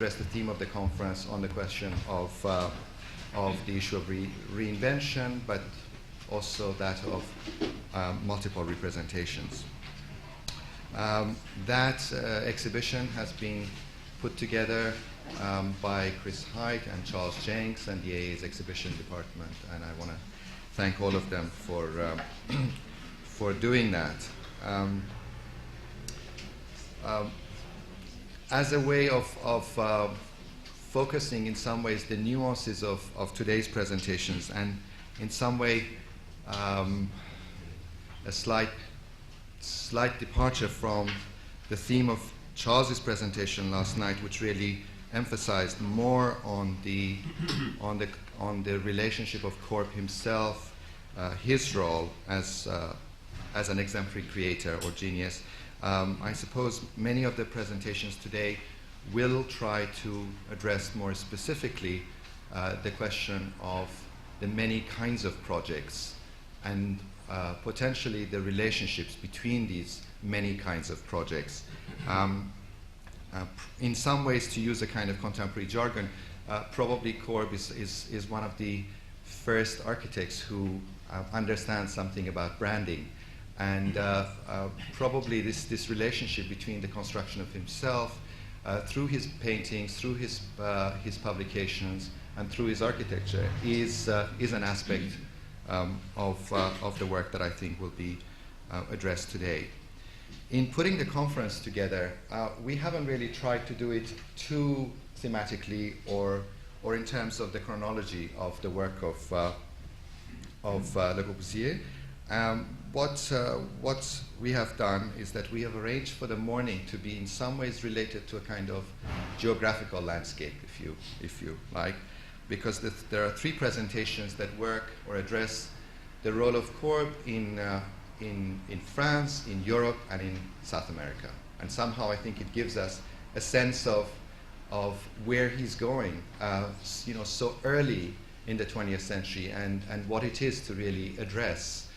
address the theme of the conference on the question of the issue of reinvention, but also that of multiple representations. That exhibition has been put together by Chris Height and Charles Jenks and the AA's exhibition department, and I want to thank all of them for doing that. As a way of focusing in some ways the nuances of today's presentations, and in some way a slight departure from the theme of Charles's presentation last night, which really emphasized more on the relationship of Corb himself, his role as an exemplary creator or genius. I suppose many of the presentations today will try to address more specifically the question of the many kinds of projects and potentially the relationships between these many kinds of projects. In some ways, to use a kind of contemporary jargon, probably Corb is one of the first architects who understands something about branding. And probably this relationship between the construction of himself, through his paintings, through his publications, and through his architecture is an aspect of the work that I think will be addressed today. In putting the conference together, we haven't really tried to do it too thematically or in terms of the chronology of the work of Le Corbusier. What we have done is that we have arranged for the morning to be in some ways related to a kind of geographical landscape, if you like, because there are three presentations that work or address the role of Corb in France, in Europe, and in South America. And somehow I think it gives us a sense of where he's going, so early in the 20th century, and what it is to really address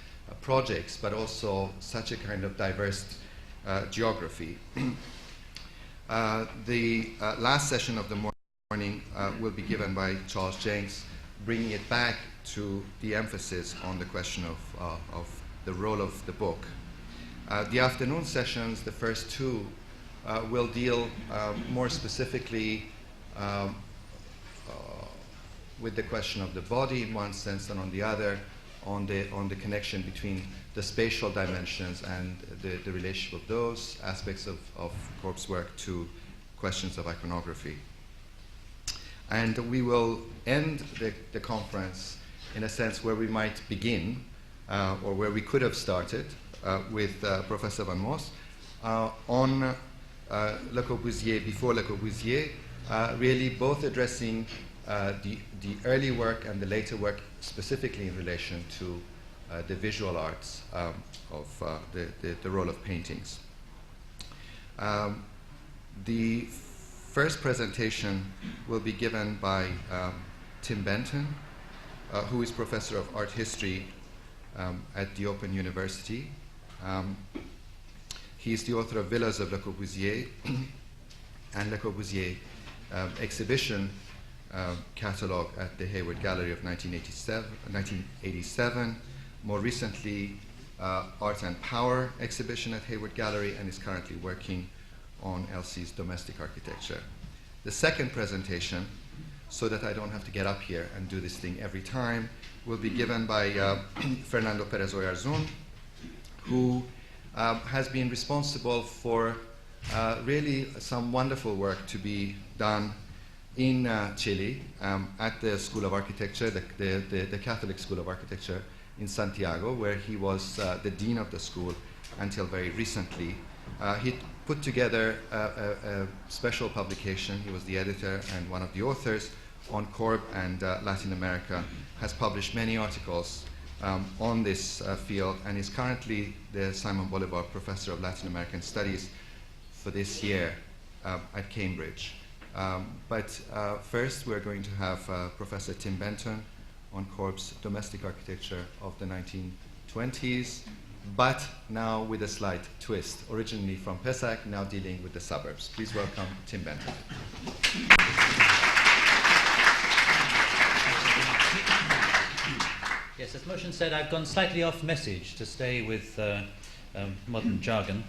projects, but also such a kind of diverse geography. The last session of the morning will be given by Charles Jenks, bringing it back to the emphasis on the question of the role of the book. The afternoon sessions, the first two, will deal more specifically with the question of the body in one sense, and on the other, on the connection between the spatial dimensions and the relationship of those aspects of Corb's work to questions of iconography. And we will end the conference in a sense where we might begin, or where we could have started, with Professor Van Moos on Le Corbusier, before Le Corbusier, really both addressing the early work and the later work, specifically in relation to the visual arts of the role of paintings. The first presentation will be given by Tim Benton, who is professor of art history at the Open University. He is the author of Villas of Le Corbusier and Le Corbusier exhibition catalog at the Hayward Gallery of 1987. More recently, Art and Power exhibition at Hayward Gallery, and is currently working on Elsie's domestic architecture. The second presentation, so that I don't have to get up here and do this thing every time, will be given by Fernando Perez Oyarzun, who has been responsible for really some wonderful work to be done in Chile at the School of Architecture, the Catholic School of Architecture in Santiago, where he was the dean of the school until very recently. He put together a special publication. He was the editor and one of the authors on Corb and Latin America, has published many articles on this field, and is currently the Simon Bolivar Professor of Latin American Studies for this year at Cambridge. But first we're going to have Professor Tim Benton on Corb's domestic architecture of the 1920s, but now with a slight twist, originally from Pessac, now dealing with the suburbs. Please welcome Tim Benton. Yes, as Motion said, I've gone slightly off message to stay with modern jargon.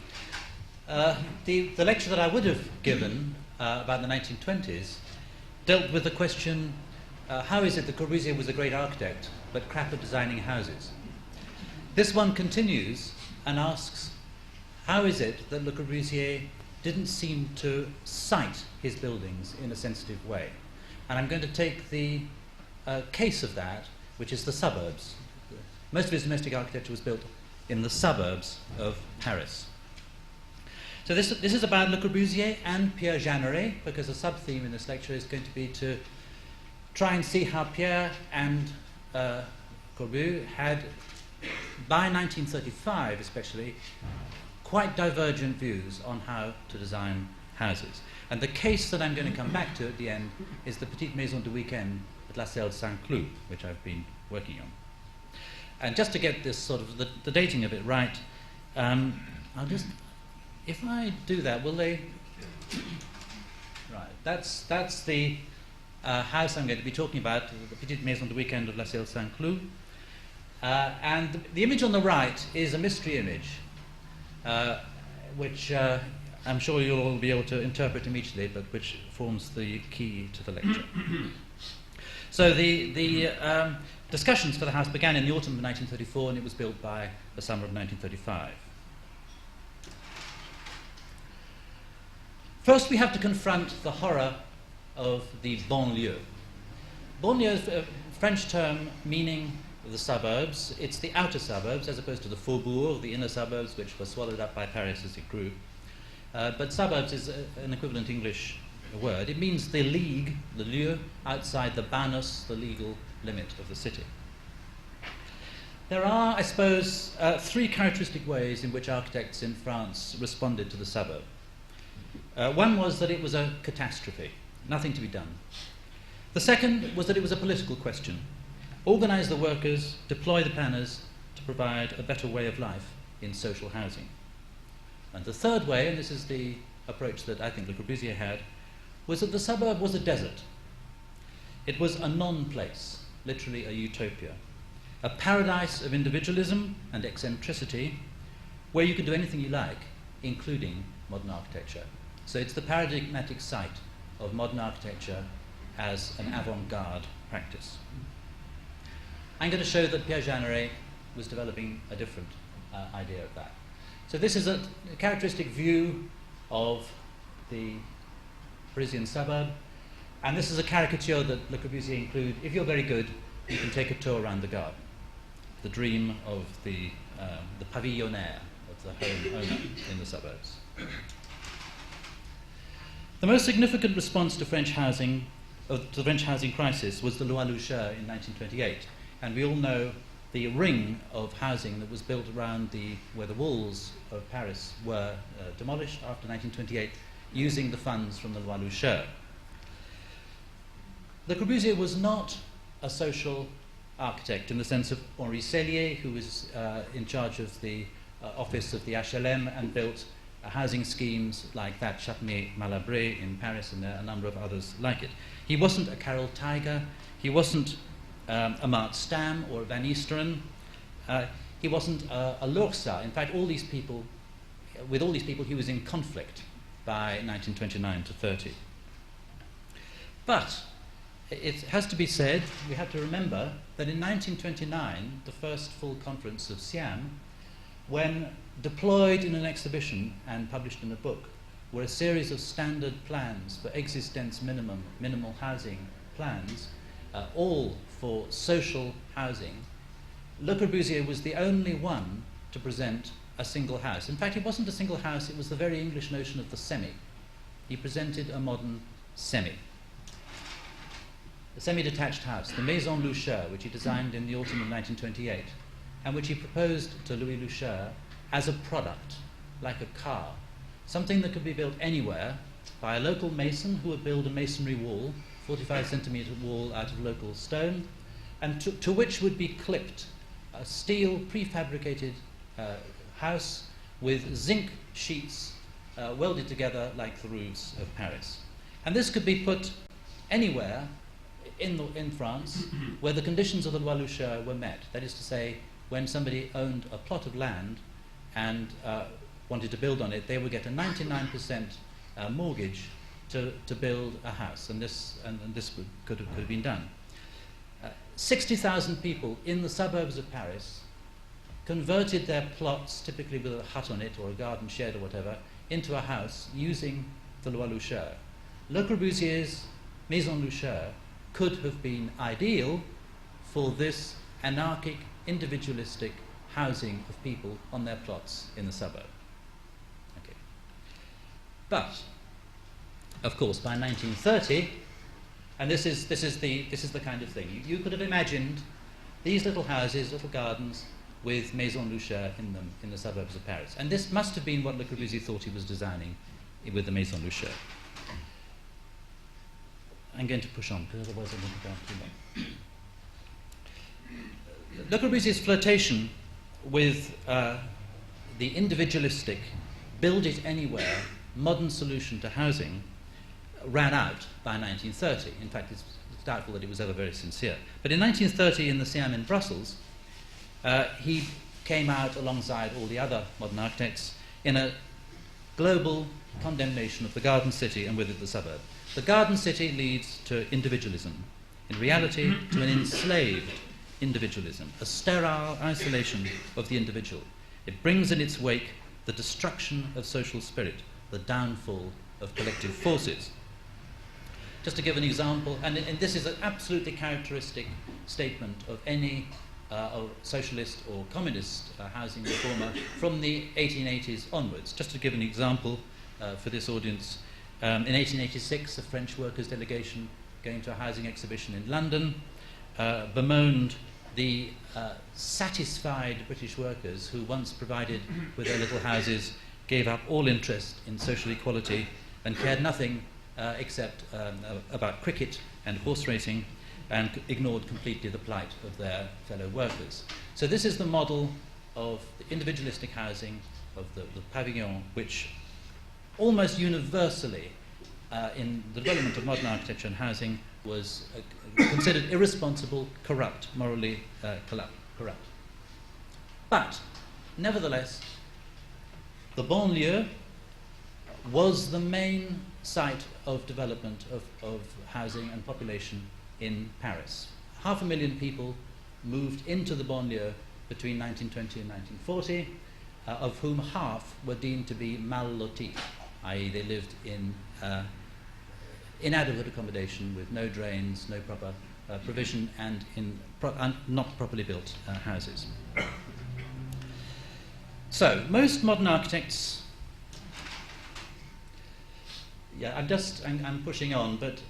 The lecture that I would have given about the 1920s dealt with the question, how is it that Corbusier was a great architect but crap at designing houses? This one continues and asks, how is it that Le Corbusier didn't seem to site his buildings in a sensitive way? And I'm going to take the case of that, which is the suburbs. Most of his domestic architecture was built in the suburbs of Paris. So this is about Le Corbusier and Pierre Jeanneret, because the sub-theme in this lecture is going to be to try and see how Pierre and Corbu had, by 1935 especially, quite divergent views on how to design houses. And the case that I'm going to come back to at the end is the Petite Maison de Weekend at La Celle Saint-Cloud, which I've been working on. And just to get this sort of the dating of it right, I'll just, if I do that, will they? Right, that's the house I'm going to be talking about, the Petite Maison de Weekend of La Celle Saint-Cloud. And the image on the right is a mystery image, which I'm sure you'll all be able to interpret immediately, but which forms the key to the lecture. So the discussions for the house began in the autumn of 1934, and it was built by the summer of 1935. First, we have to confront the horror of the banlieue. Banlieue is a French term meaning the suburbs. It's the outer suburbs, as opposed to the faubourg, the inner suburbs, which were swallowed up by Paris as it grew. But suburbs is an equivalent English word. It means the league, the lieu, outside the Buenos, the legal limit of the city. There are, I suppose, three characteristic ways in which architects in France responded to the suburb. One was that it was a catastrophe, nothing to be done. The second was that it was a political question. Organize the workers, deploy the planners to provide a better way of life in social housing. And the third way, and this is the approach that I think Le Corbusier had, was that the suburb was a desert. It was a non-place, literally a utopia, a paradise of individualism and eccentricity where you could do anything you like, including modern architecture. So it's the paradigmatic site of modern architecture as an avant-garde practice. I'm going to show that Pierre Jeanneret was developing a different idea of that. So this is a characteristic view of the Parisian suburb, and this is a caricature that Le Corbusier included. If you're very good, you can take a tour around the garden, the dream of the pavillionaire, of the home owner in the suburbs. The most significant response to French housing, to the French housing crisis, was the Loi Loucheur in 1928, and we all know the ring of housing that was built around where the walls of Paris were demolished after 1928, using the funds from the Loi Loucheur. Le Corbusier was not a social architect in the sense of Henri Sellier, who was in charge of the office of the HLM and built housing schemes like that Chapnay-Malabry in Paris, and there are a number of others like it. He wasn't a Carol Tiger, he wasn't a Mart Stam or a Van Easteren, he wasn't a Lorsa. In fact, with all these people he was in conflict by 1929 to 30. But it has to be said, we have to remember that in 1929, the first full conference of Siam, when deployed in an exhibition and published in a book, were a series of standard plans for existence minimum, minimal housing plans, all for social housing. Le Corbusier was the only one to present a single house. In fact, it wasn't a single house, it was the very English notion of the semi. He presented a modern semi. A semi-detached house, the Maison Loucheur, which he designed in the autumn of 1928, and which he proposed to Louis Loucheur as a product, like a car, something that could be built anywhere by a local mason who would build a masonry wall, 45-centimetre wall out of local stone, and to which would be clipped a steel prefabricated house with zinc sheets welded together like the roofs of Paris. And this could be put anywhere in France where the conditions of the loi Loucheur were met. That is to say, when somebody owned a plot of land and wanted to build on it, they would get a 99% mortgage to build a house, and this could have been done. 60,000 people in the suburbs of Paris converted their plots, typically with a hut on it or a garden shed or whatever, into a house using the loi Loucheur. Le Corbusier's Maison Loucheur could have been ideal for this anarchic, individualistic housing of people on their plots in the suburb. Okay. But, of course, by 1930, and this is the kind of thing, you could have imagined these little houses, little gardens, with Maison Loucheur in them in the suburbs of Paris. And this must have been what Le Corbusier thought he was designing with the Maison Loucheur. I'm going to push on, because otherwise I'm going to go on too long. Le Corbusier's flirtation with the individualistic, build it anywhere, modern solution to housing ran out by 1930. In fact, it's doubtful that it was ever very sincere. But in 1930, in the Siam in Brussels, he came out alongside all the other modern architects in a global condemnation of the garden city and with it the suburb. The garden city leads to individualism. In reality, to an enslaved individualism, a sterile isolation of the individual. It brings in its wake the destruction of social spirit, the downfall of collective forces. Just to give an example, and this is an absolutely characteristic statement of any socialist or communist housing reformer from the 1880s onwards. Just to give an example for this audience, in 1886, a French workers' delegation going to a housing exhibition in London bemoaned the satisfied British workers who, once provided with their little houses, gave up all interest in social equality and cared nothing except about cricket and horse racing, and ignored completely the plight of their fellow workers. So this is the model of the individualistic housing, of the pavillon, which almost universally in the development of modern architecture and housing was considered irresponsible, corrupt, morally corrupt. But, nevertheless, the banlieue was the main site of development of housing and population in Paris. 500,000 people moved into the banlieue between 1920 and 1940, of whom half were deemed to be mal lotis, i.e. they lived in inadequate accommodation with no drains, no proper provision, and in not properly built houses. So, most modern architects, I'm pushing on, but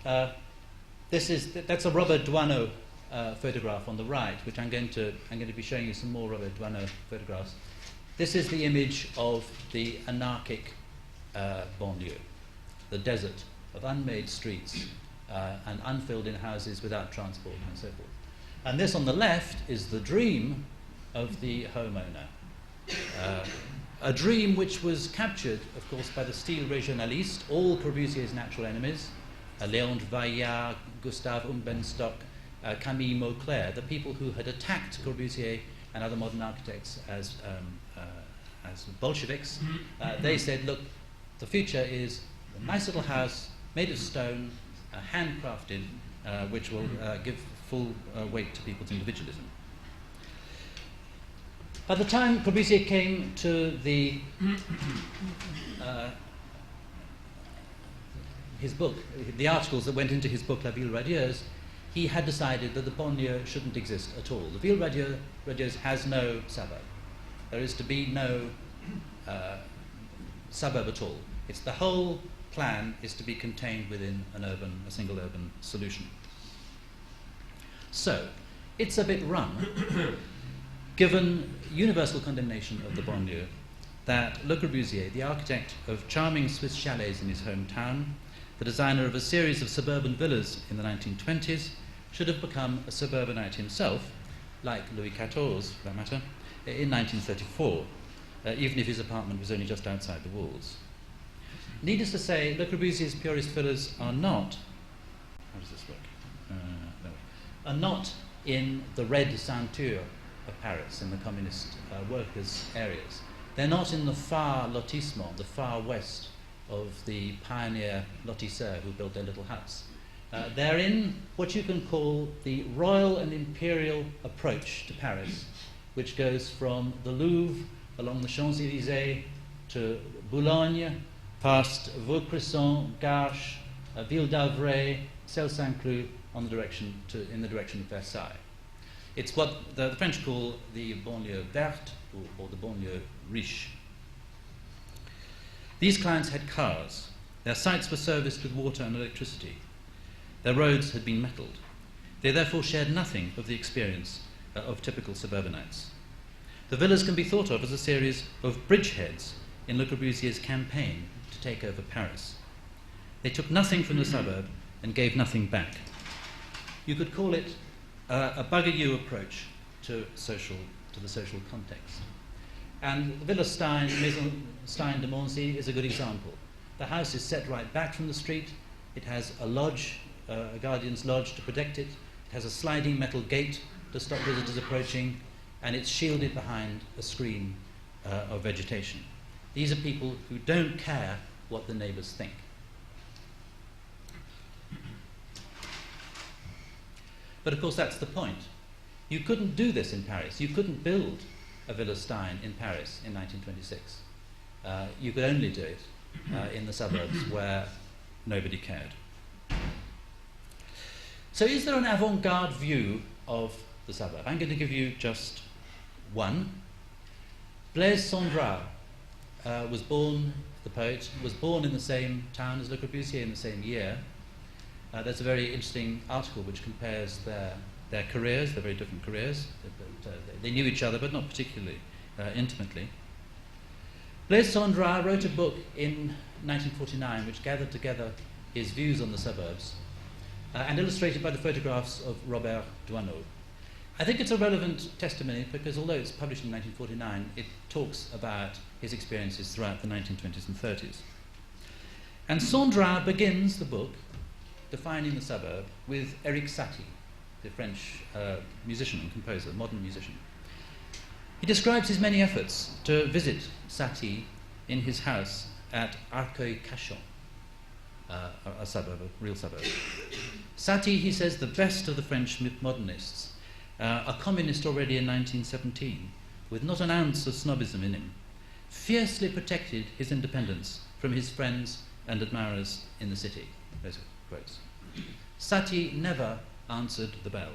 that's a Robert Doisneau photograph on the right, which I'm going to be showing you some more Robert Doisneau photographs. This is the image of the anarchic banlieue, the desert of unmade streets and unfilled-in houses without transport and so forth. And this on the left is the dream of the homeowner. A dream which was captured, of course, by the style régionaliste, all Corbusier's natural enemies, Léon Vaillard, Gustave Umbenstock, Camille Mauclair, the people who had attacked Corbusier and other modern architects as Bolsheviks. They said, look, the future is a nice little house made of stone, handcrafted, which will give full weight to people's individualism. By the time Corbusier came to his book, the articles that went into his book La Ville Radieuse, he had decided that the banlieue shouldn't exist at all. The Ville Radieuse has no suburb. There is to be no suburb at all. It's the whole plan is to be contained within a single urban solution. So, it's a bit rum, given universal condemnation of the banlieue, that Le Corbusier, the architect of charming Swiss chalets in his hometown, the designer of a series of suburban villas in the 1920s, should have become a suburbanite himself, like Louis XIV, for that matter, in 1934, even if his apartment was only just outside the walls. Needless to say, Le Corbusier's purist villas are not... How does this work? are not in the red ceinture of Paris, in the communist workers' areas. They're not in the far lotissement, the far west of the pioneer lotisseurs who built their little huts. They're in what you can call the royal and imperial approach to Paris, which goes from the Louvre along the Champs-Élysées to Boulogne, past Vaucresson, Garches, Ville d'Avray, Celle-Saint-Cloud in the direction of Versailles. It's what the French call the banlieue verte or the banlieue riche. These clients had cars. Their sites were serviced with water and electricity. Their roads had been metalled. They therefore shared nothing of the experience of typical suburbanites. The villas can be thought of as a series of bridgeheads in Le Corbusier's campaign to take over Paris. They took nothing from the suburb and gave nothing back. You could call it a bugger-you approach to the social context. And the Villa Stein de Monzy is a good example. The house is set right back from the street. It has a lodge, a guardian's lodge to protect it. It has a sliding metal gate to stop visitors approaching, and it's shielded behind a screen of vegetation. These are people who don't care what the neighbours think. But of course that's the point. You couldn't do this in Paris. You couldn't build a Villa Stein in Paris in 1926. You could only do it in the suburbs where nobody cared. So is there an avant-garde view of the suburb? I'm going to give you just one. Blaise Cendrars was born, the poet, was born in the same town as Le Corbusier in the same year. There's a very interesting article which compares their careers, their very different careers. They knew each other, but not particularly intimately. Blaise Cendrars wrote a book in 1949 which gathered together his views on the suburbs and illustrated by the photographs of Robert Doisneau. I think it's a relevant testimony because although it's published in 1949, it talks about his experiences throughout the 1920s and 30s. And Cendrars begins the book defining the suburb with Éric Satie, the French musician and composer, modern musician. He describes his many efforts to visit Satie in his house at Arcueil-Cachan, a suburb, a real suburb. Satie, he says, the best of the French modernists, a communist already in 1917, with not an ounce of snobism in him, fiercely protected his independence from his friends and admirers in the city. Those are quotes. Satie never answered the bell.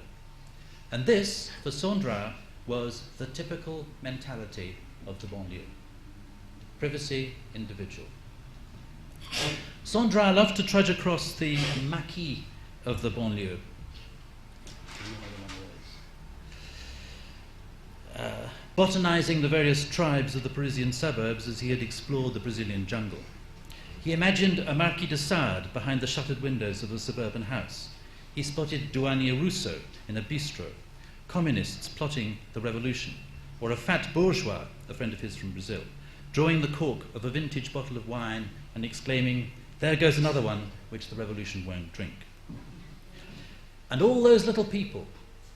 And this, for Cendrars, was the typical mentality of the banlieue. Privacy, individual. Cendrars loved to trudge across the maquis of the banlieue. Botanizing the various tribes of the Parisian suburbs as he had explored the Brazilian jungle. He imagined a Marquis de Sade behind the shuttered windows of a suburban house. He spotted Douanier Rousseau in a bistro, communists plotting the revolution, or a fat bourgeois, a friend of his from Brazil, drawing the cork of a vintage bottle of wine and exclaiming, "There goes another one which the revolution won't drink." And all those little people,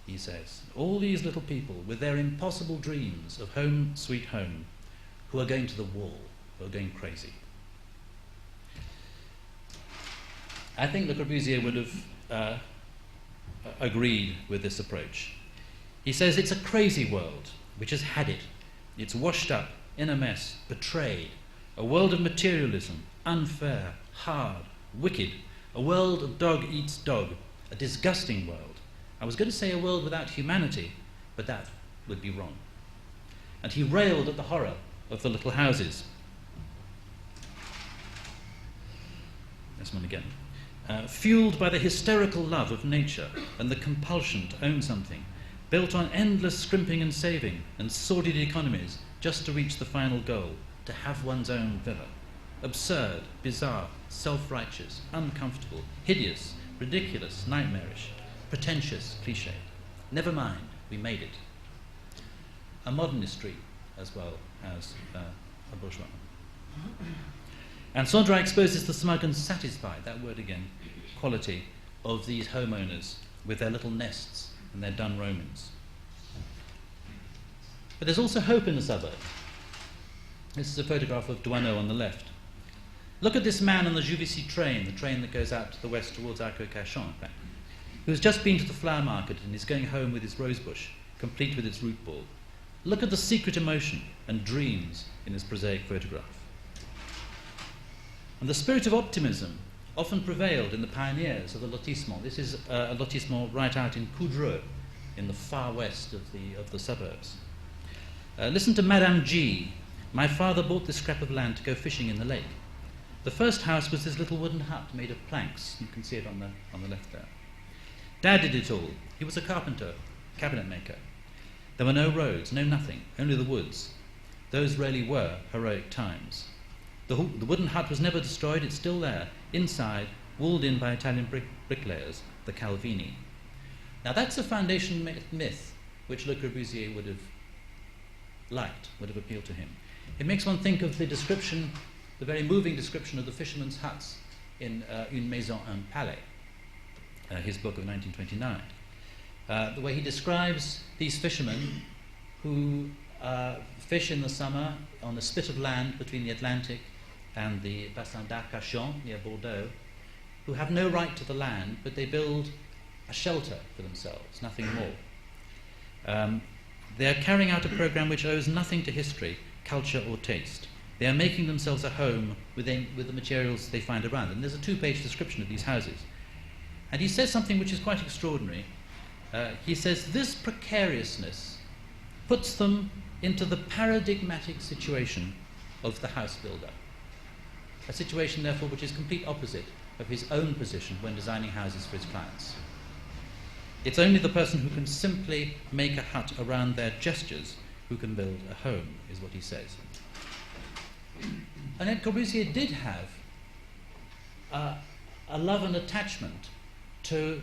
he says, all these little people with their impossible dreams of home sweet home, who are going to the wall, who are going crazy. I think Le Corbusier would have agreed with this approach. He says it's a crazy world which has had it. It's washed up, in a mess, betrayed. A world of materialism, unfair, hard, wicked. A world of dog eats dog. A disgusting world. I was going to say a world without humanity, but that would be wrong. And he railed at the horror of the little houses. This one again. Fueled by the hysterical love of nature and the compulsion to own something, built on endless scrimping and saving and sordid economies just to reach the final goal, to have one's own villa. Absurd, bizarre, self-righteous, uncomfortable, hideous, ridiculous, nightmarish, pretentious, cliché. Never mind, we made it. A modernistry as well as a bourgeois. And Cendrars exposes the smug and satisfied, that word again, quality of these homeowners with their little nests and their dun Romans. But there's also hope in the suburb. This is a photograph of Buenos on the left. Look at this man on the Juvisy train, the train that goes out to the west towards Arcachon, in fact, who's just been to the flower market and is going home with his rosebush, complete with its root ball. Look at the secret emotion and dreams in this prosaic photograph. And the spirit of optimism often prevailed in the pioneers of the lotissement. This is a lotissement right out in Coudreux, in the far west of the suburbs. Listen to Madame G. My father bought this scrap of land to go fishing in the lake. The first house was this little wooden hut made of planks. You can see it on the left there. Dad did it all. He was a carpenter, cabinet maker. There were no roads, no nothing, only the woods. Those really were heroic times. The wooden hut was never destroyed, it's still there, inside, walled in by Italian bricklayers, the Calvini. Now that's a foundation myth which Le Corbusier would have liked, would have appealed to him. It makes one think of the description, the very moving description of the fishermen's huts in Une Maison, un Palais, his book of 1929. The way he describes these fishermen who fish in the summer on a spit of land between the Atlantic and the Bassin d'Arcachon near Bordeaux, who have no right to the land, but they build a shelter for themselves, nothing more. They are carrying out a program which owes nothing to history, culture or taste. They are making themselves a home with the materials they find around. And there's a 2-page description of these houses. And he says something which is quite extraordinary. He says, this precariousness puts them into the paradigmatic situation of the house builder. A situation, therefore, which is complete opposite of his own position when designing houses for his clients. It's only the person who can simply make a hut around their gestures who can build a home, is what he says. And yet Corbusier did have a love and attachment to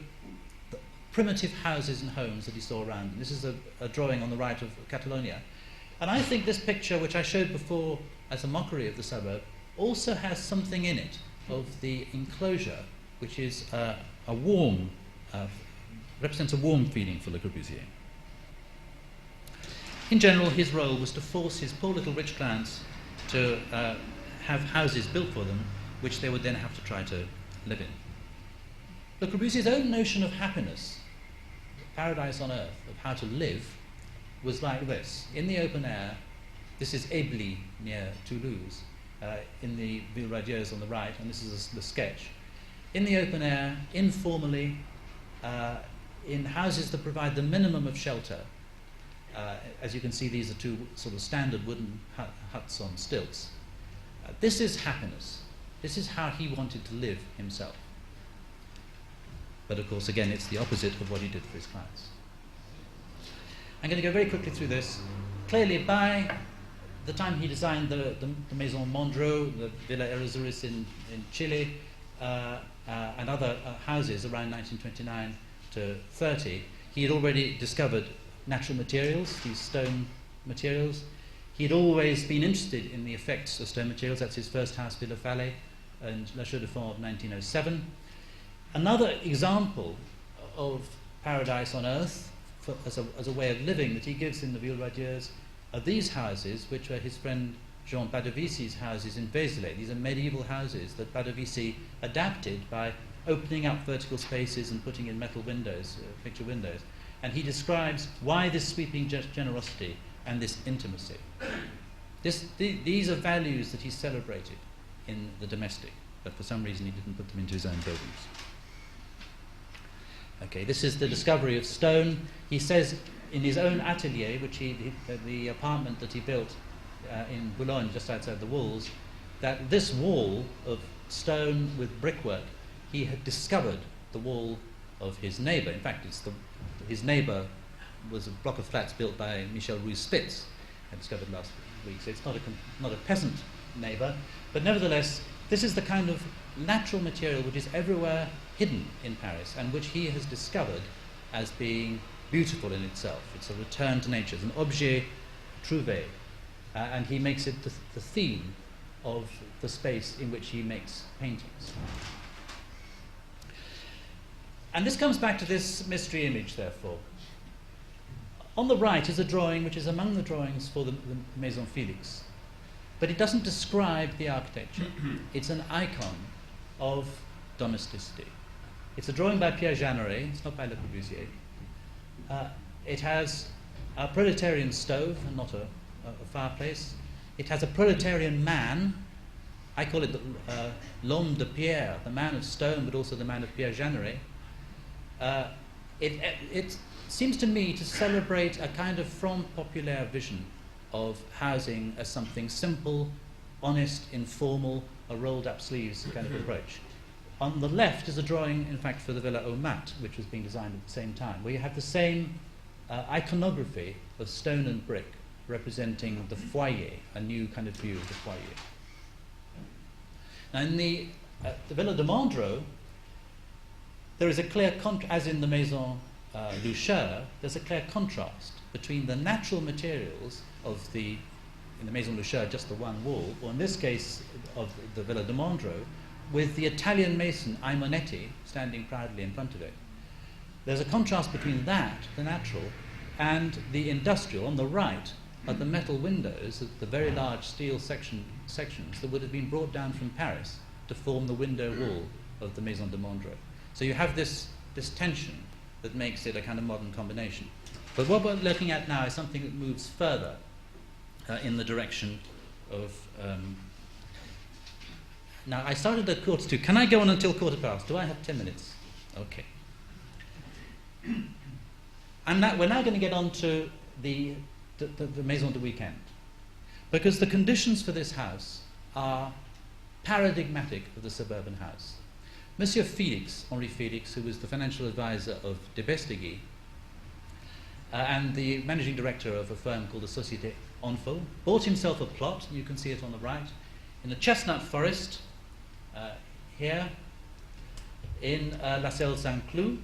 the primitive houses and homes that he saw around him. This is a drawing on the right of Catalonia. And I think this picture, which I showed before as a mockery of the suburb, also has something in it of the enclosure, which is a warm, represents a warm feeling for Le Corbusier. In general, his role was to force his poor little rich clients to have houses built for them, which they would then have to try to live in. Le Corbusier's own notion of happiness, paradise on earth, of how to live, was like this. In the open air, this is Ebly near Toulouse, in the Ville Radieuse on the right, and this is the sketch. In the open air, informally, in houses that provide the minimum of shelter. As you can see, these are 2 sort of standard wooden huts on stilts. This is happiness. This is how he wanted to live himself. But of course, again, it's the opposite of what he did for his clients. I'm going to go very quickly through this. Clearly, by the time he designed the Maison Mondreau, the Villa Errázuriz in Chile, and other houses around 1929 to 30, he had already discovered natural materials, these stone materials. He had always been interested in the effects of stone materials. That's his first house, Villa Fallet, and La Chaux-de-Fonds of 1907. Another example of paradise on earth as a way of living that he gives in the Ville Radieuse are these houses, which are his friend Jean Badovici's houses in Vézelay. These are medieval houses that Badovici adapted by opening up vertical spaces and putting in metal windows, picture windows. And he describes why this sweeping generosity and this intimacy. These are values that he celebrated in the domestic, but for some reason he didn't put them into his own buildings. Okay, this is the discovery of stone. He says in his own atelier, which the apartment that he built in Boulogne, just outside the walls, that this wall of stone with brickwork, he had discovered the wall of his neighbour. In fact, his neighbour was a block of flats built by Michel Ruiz-Spitz, I discovered last week. So it's not a peasant neighbour, but nevertheless, this is the kind of natural material which is everywhere hidden in Paris and which he has discovered as being beautiful in itself. It's a return to nature. It's an objet trouvé, and he makes it the theme of the space in which he makes paintings. And this comes back to this mystery image, therefore. On the right is a drawing which is among the drawings for the Maison Felix. But it doesn't describe the architecture. It's an icon of domesticity. It's a drawing by Pierre Jeanneret. It's not by Le Corbusier. It has a proletarian stove and not a fireplace. It has a proletarian man. I call it l'homme de pierre, the man of stone, but also the man of Pierre Jeanneret. It seems to me to celebrate a kind of Front Populaire vision of housing as something simple, honest, informal, a rolled-up sleeves kind of approach. On the left is a drawing, in fact, for the Villa aux Mat, which was being designed at the same time, where you have the same iconography of stone and brick representing the foyer, a new kind of view of the foyer. Now, in the Villa de Mandro, there is a clear contrast, as in the Maison Loucheur, there's a clear contrast between the natural materials of in the Maison Loucheur, just the one wall, or in this case of the Villa de Mandro, with the Italian mason Aimonetti standing proudly in front of it. There's a contrast between that, the natural, and the industrial. On the right are the metal windows, the very large steel sections that would have been brought down from Paris to form the window wall of the Maison de Mandro. So you have this tension that makes it a kind of modern combination. But what we're looking at now is something that moves further in the direction of... now, I started at 2:15. Can I go on until 2:15? Do I have 10 minutes? Okay. We're now going to get on to the Maison de Weekend, because the conditions for this house are paradigmatic of the suburban house. Monsieur Felix, Henri Felix, who was the financial advisor of de Bestegui and the managing director of a firm called the Société Onfo, bought himself a plot, you can see it on the right, in the chestnut forest here in La Selle Saint-Cloud,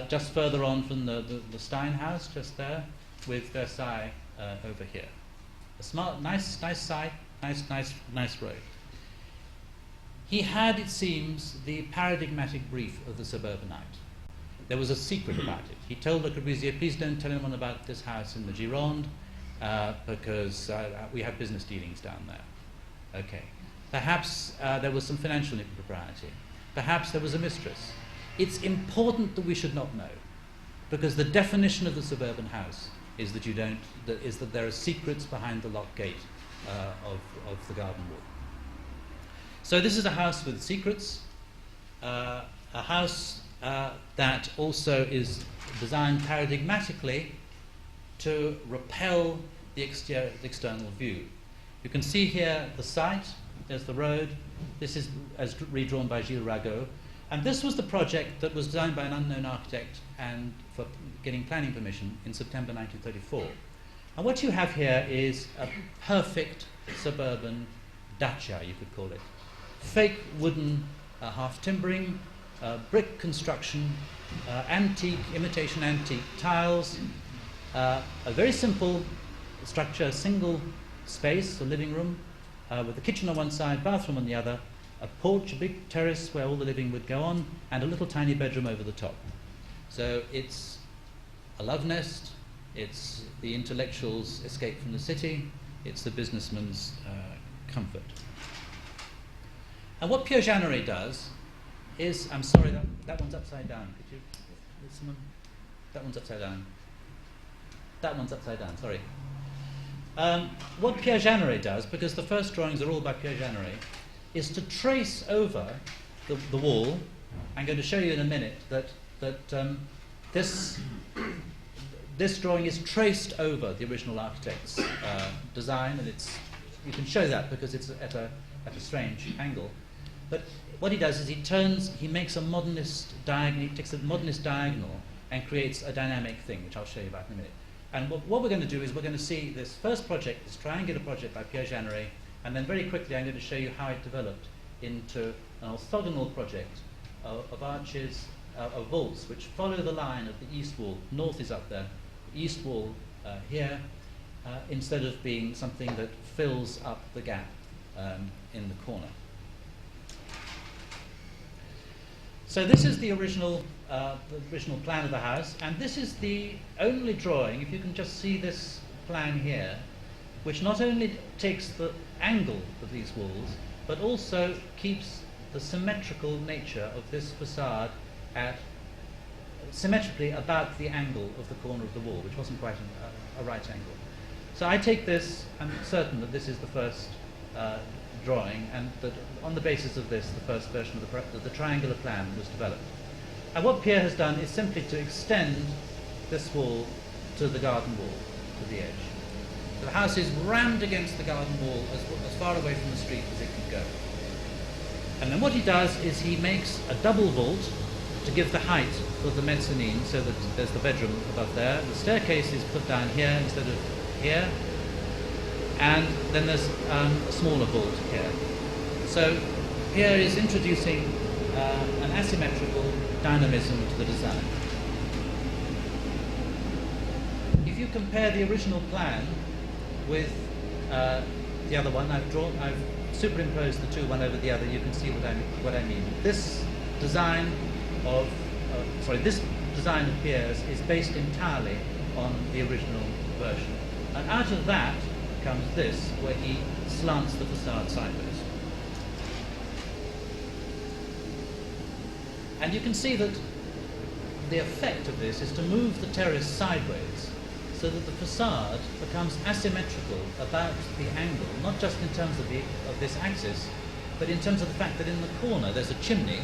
just further on from the Stein house, just there, with Versailles over here. A smart, nice site, nice road. He had, it seems, the paradigmatic brief of the suburbanite. There was a secret about it. He told Le Corbusier, please don't tell anyone about this house in the Gironde, because we have business dealings down there. Okay. Perhaps there was some financial impropriety. Perhaps there was a mistress. It's important that we should not know, because the definition of the suburban house is that that there are secrets behind the locked gate of the garden wall. So this is a house with secrets, a house that also is designed paradigmatically to repel the external view. You can see here the site, there's the road, this is as redrawn by Gilles Ragot, and this was the project that was designed by an unknown architect and for getting planning permission in September 1934. And what you have here is a perfect suburban dacha, you could call it. Fake wooden half-timbering, brick construction, antique, imitation antique tiles, a very simple structure, a single space, a living room, with a kitchen on one side, bathroom on the other, a porch, a big terrace where all the living would go on, and a little tiny bedroom over the top. So it's a love nest, it's the intellectual's escape from the city, it's the businessman's comfort. And what Pierre Jeanneret does is, I'm sorry, that one's upside down. Could you, someone? That one's upside down. That one's upside down, sorry. What Pierre Jeanneret does, because the first drawings are all by Pierre Jeanneret, is to trace over the wall. I'm going to show you in a minute that this drawing is traced over the original architect's design, and you can show that because it's at a strange angle. But what he does is he makes a modernist diagonal, he takes a modernist diagonal and creates a dynamic thing, which I'll show you about in a minute. And what we're going to do is we're going to see this first project, this triangular project by Pierre Jeanneret, and then very quickly I'm going to show you how it developed into an orthogonal project of arches, of vaults, which follow the line of the east wall. North is up there, the east wall here, instead of being something that fills up the gap in the corner. So this is the original plan of the house, and this is the only drawing, if you can just see this plan here, which not only takes the angle of these walls, but also keeps the symmetrical nature of this facade at symmetrically about the angle of the corner of the wall, which wasn't quite a right angle. So I take this, I'm certain that this is the first drawing, and that on the basis of this, the first version of the triangular plan was developed. And what Pierre has done is simply to extend this wall to the garden wall, to the edge. So the house is rammed against the garden wall as far away from the street as it can go. And then what he does is he makes a double vault to give the height for the mezzanine, so that there's the bedroom above there. The staircase is put down here instead of here. And then there's a smaller vault here. So Pierre is introducing an asymmetrical dynamism to the design. If you compare the original plan with the other one, I've superimposed the two one over the other. You can see what I mean. This design of Pierre's is based entirely on the original version, and out of that comes this, where he slants the facade sideways. And you can see that the effect of this is to move the terrace sideways, so that the facade becomes asymmetrical about the angle, not just in terms of this axis, but in terms of the fact that in the corner there's a chimney,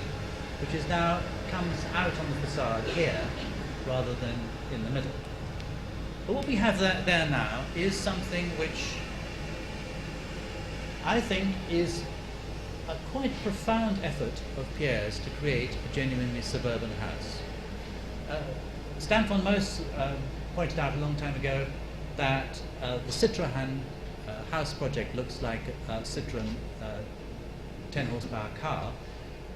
which is now comes out on the facade here, rather than in the middle. But what we have there now is something which I think is a quite profound effort of Pierre's to create a genuinely suburban house. Stan von Moos pointed out a long time ago that the Citroën house project looks like a Citroën 10 horsepower car.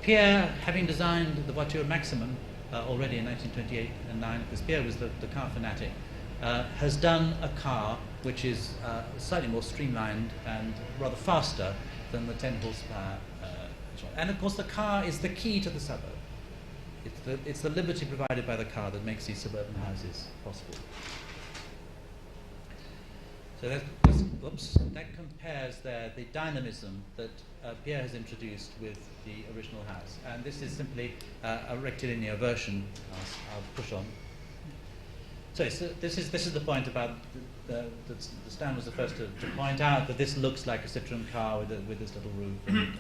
Pierre, having designed the Voiture Maximum already in 1928 and 9, because Pierre was the car fanatic, has done a car which is slightly more streamlined and rather faster than the 10 horsepower. And of course the car is the key to the suburb. It's the liberty provided by the car that makes these suburban houses possible. So that compares there the dynamism that Pierre has introduced with the original house. And this is simply a rectilinear version I'll push on. So this is the point about the Stan was the first to point out that this looks like a Citroën car with this little roof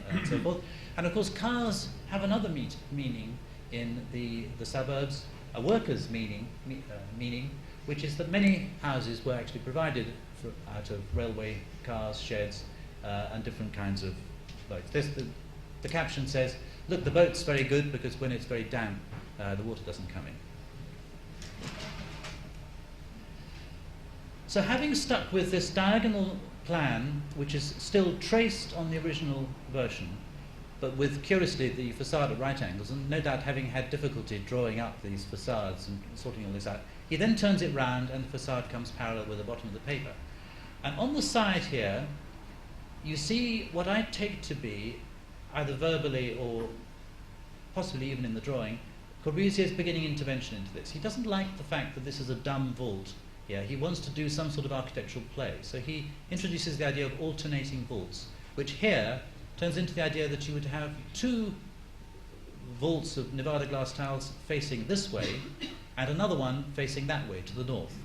and so forth. And of course cars have another meaning in the suburbs, a worker's meaning, which is that many houses were actually provided out of railway cars, sheds, and different kinds of boats. The caption says, look, the boat's very good because when it's very damp, the water doesn't come in. So having stuck with this diagonal plan, which is still traced on the original version, but with, curiously, the facade at right angles, and no doubt having had difficulty drawing up these facades and sorting all this out, he then turns it round and the facade comes parallel with the bottom of the paper. And on the side here, you see what I take to be, either verbally or possibly even in the drawing, Corbusier's beginning intervention into this. He doesn't like the fact that this is a dumb vault here. He wants to do some sort of architectural play. So he introduces the idea of alternating vaults, which here turns into the idea that you would have two vaults of Nevada glass tiles facing this way and another one facing that way to the north,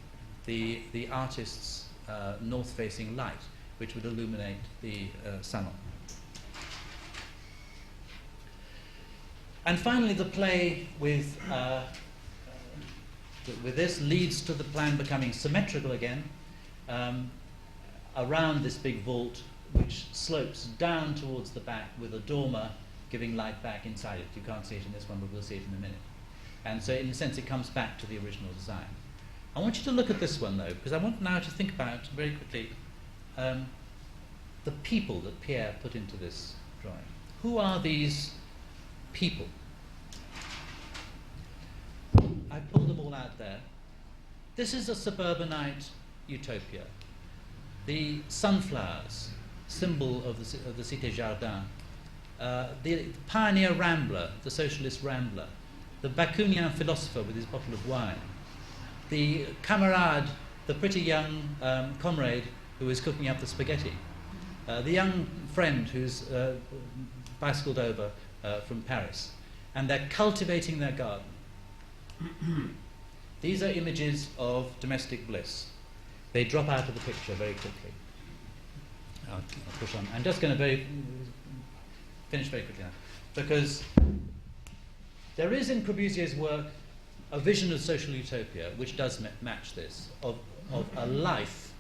the artist's north-facing light, which would illuminate the salon. And finally, the play with this leads to the plan becoming symmetrical again around this big vault, which slopes down towards the back with a dormer giving light back inside it. You can't see it in this one, but we'll see it in a minute. And so in a sense it comes back to the original design. I want you to look at this one though, because I want now to think about, very quickly, the people that Pierre put into this drawing. Who are these people? I pulled them all out there. This is a suburbanite utopia. The sunflowers, symbol of the Cité Jardin, the pioneer rambler, the socialist rambler, the Bakunin philosopher with his bottle of wine, the camarade, the pretty young comrade who is cooking up the spaghetti, the young friend who's bicycled over from Paris, and they're cultivating their garden. These are images of domestic bliss. They drop out of the picture very quickly. I'll push on. I'm just going to finish very quickly now, because there is in Corbusier's work a vision of social utopia which does match this, of a life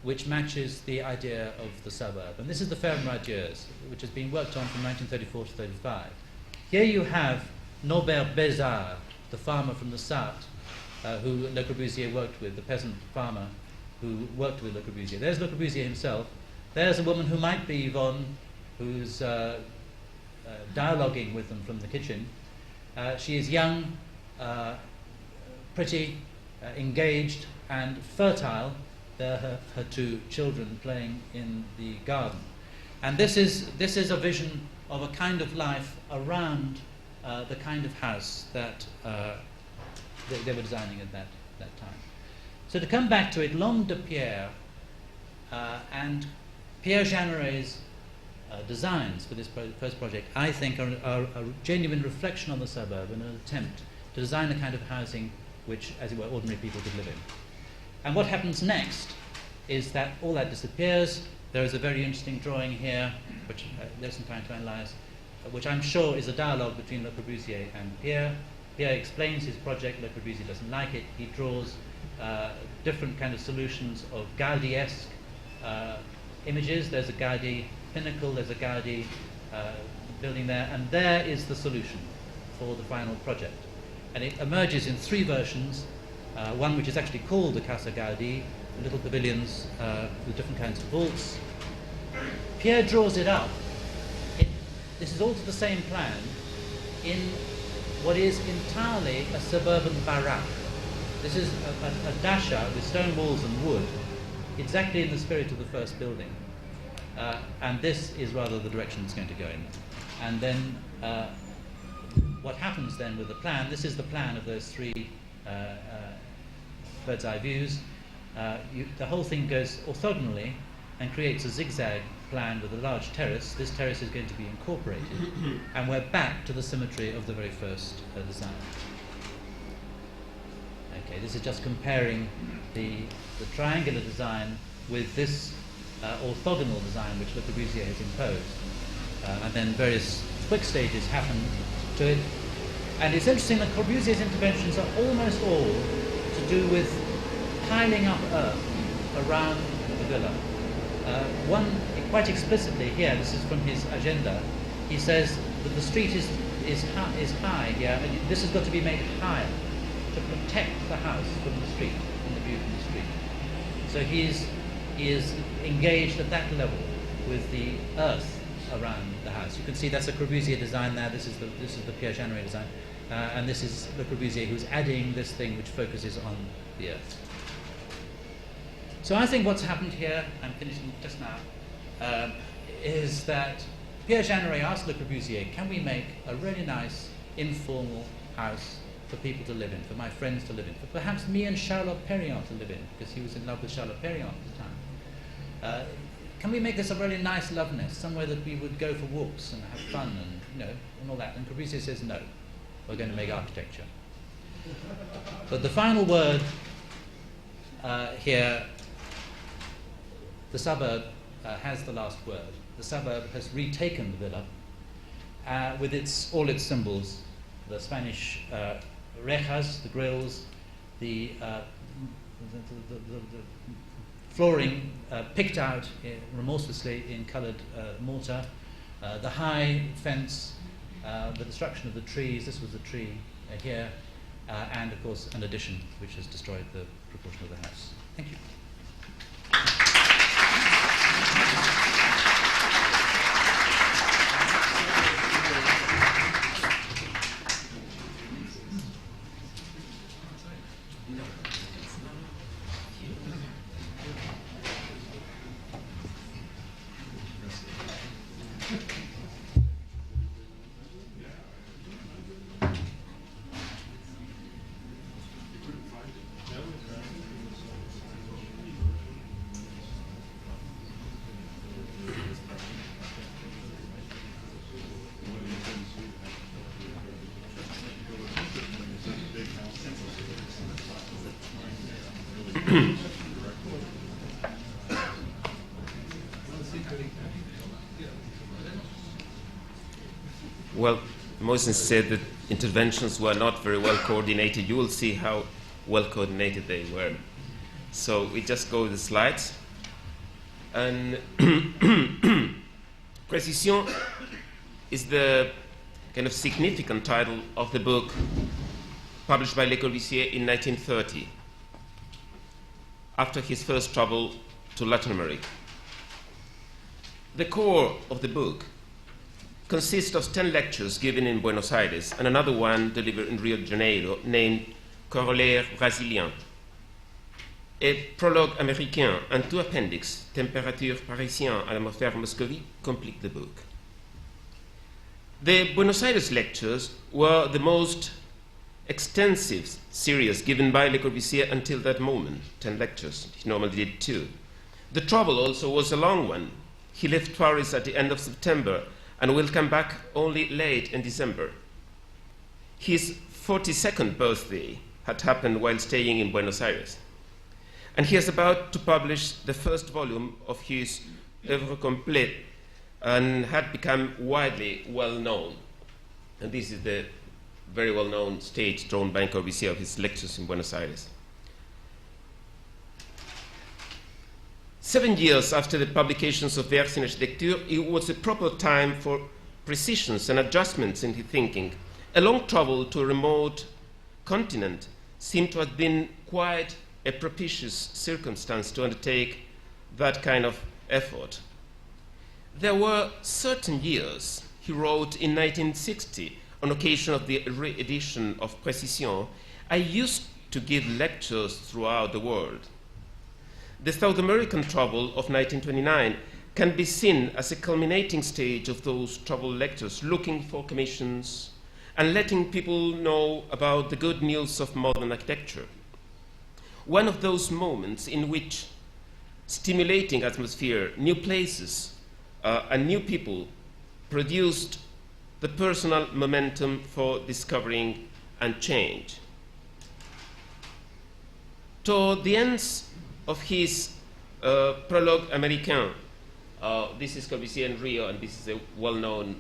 which matches the idea of the suburb. And this is the Ferme Radieuse, which has been worked on from 1934 to 35. Here you have Norbert Bézard, the farmer from the Sarthe, who Le Corbusier worked with, the peasant farmer who worked with Le Corbusier. There's Le Corbusier himself. There's a woman who might be Yvonne, who's dialoguing with them from the kitchen. She is young, pretty, engaged, and fertile. There are her two children playing in the garden. And this is a vision of a kind of life around the kind of house that they were designing at that time. So to come back to it, L'Homme de Pierre and Pierre Jeanneret's designs for this first project, I think, are a genuine reflection on the suburb and an attempt to design a kind of housing which, as it were, ordinary people could live in. And what happens next is that all that disappears. There is a very interesting drawing here, which there's some time to analyze, which I'm sure is a dialogue between Le Corbusier and Pierre. Pierre explains his project. Le Corbusier doesn't like it. He draws different kind of solutions of Gaudi-esque images. There's a Gaudi pinnacle, there's a Gaudi building there, and there is the solution for the final project. And it emerges in three versions, one which is actually called the Casa Gaudi, the little pavilions with different kinds of vaults. Pierre draws it up. This is all to the same plan in what is entirely a suburban baraque. This is a dacha with stone walls and wood, exactly in the spirit of the first building. And this is rather the direction it's going to go in. And then what happens then with the plan, this is the plan of those three bird's eye views. The whole thing goes orthogonally and creates a zigzag plan with a large terrace. This terrace is going to be incorporated, and we're back to the symmetry of the very first design. Okay, this is just comparing the triangular design with this orthogonal design which Le Corbusier has imposed. And then various quick stages happen to it. And it's interesting that Corbusier's interventions are almost all to do with piling up earth around the villa. One, quite explicitly here, this is from his agenda, he says that the street is high here, and this has got to be made higher to protect the house from the street, from the view from the street. So he is engaged at that level with the earth around the house. You can see that's a Corbusier design there. This is the Pierre Jeanneret design, and this is Le Corbusier who's adding this thing which focuses on the earth. So I think what's happened here, I'm finishing just now, is that Pierre Jeanneret asked Le Corbusier, can we make a really nice informal house for people to live in, for my friends to live in, for perhaps me and Charlotte Perriand to live in, because he was in love with Charlotte Perriand at the time. Can we make this a really nice love nest, somewhere that we would go for walks and have fun and, and all that? And Corbusier says, no, we're going to make architecture. But the final word here, the suburb has the last word. The suburb has retaken the villa with all its symbols, the Spanish rejas, the grills, the flooring picked out remorselessly in coloured mortar, the high fence, the destruction of the trees. This was a tree here, and of course an addition which has destroyed the proportion of the house. Thank you. Well, Moses said that interventions were not very well coordinated. You will see how well coordinated they were. So we just go with the slides. And Précision is the kind of significant title of the book published by Le Corbusier in 1930, after his first travel to Latin America. The core of the book consists of 10 lectures given in Buenos Aires and another one delivered in Rio de Janeiro named Corollaire Brésilien. A prologue américain and 2 appendix, Température parisien à l'atmosphère Muscovy, complete the book. The Buenos Aires lectures were the most extensive series given by Le Corbusier until that moment, 10 lectures. He normally did 2. The travel also was a long one. He left Paris at the end of September and will come back only late in December. His 42nd birthday had happened while staying in Buenos Aires. And he is about to publish the first volume of his œuvre complète and had become widely well known. And this is the very well known stage drawn by Corbusier of his lectures in Buenos Aires. 7 years after the publications of Vers in Architecture, it was a proper time for precisions and adjustments in his thinking. A long travel to a remote continent seemed to have been quite a propitious circumstance to undertake that kind of effort. There were certain years, he wrote in 1960, on occasion of the re-edition of Précision, I used to give lectures throughout the world. The South American travel of 1929 can be seen as a culminating stage of those travel lectures, looking for commissions and letting people know about the good news of modern architecture. One of those moments in which stimulating atmosphere, new places, and new people produced the personal momentum for discovering and change. Toward the ends of his prologue américain, this is Corbusier in Rio, and this is a well-known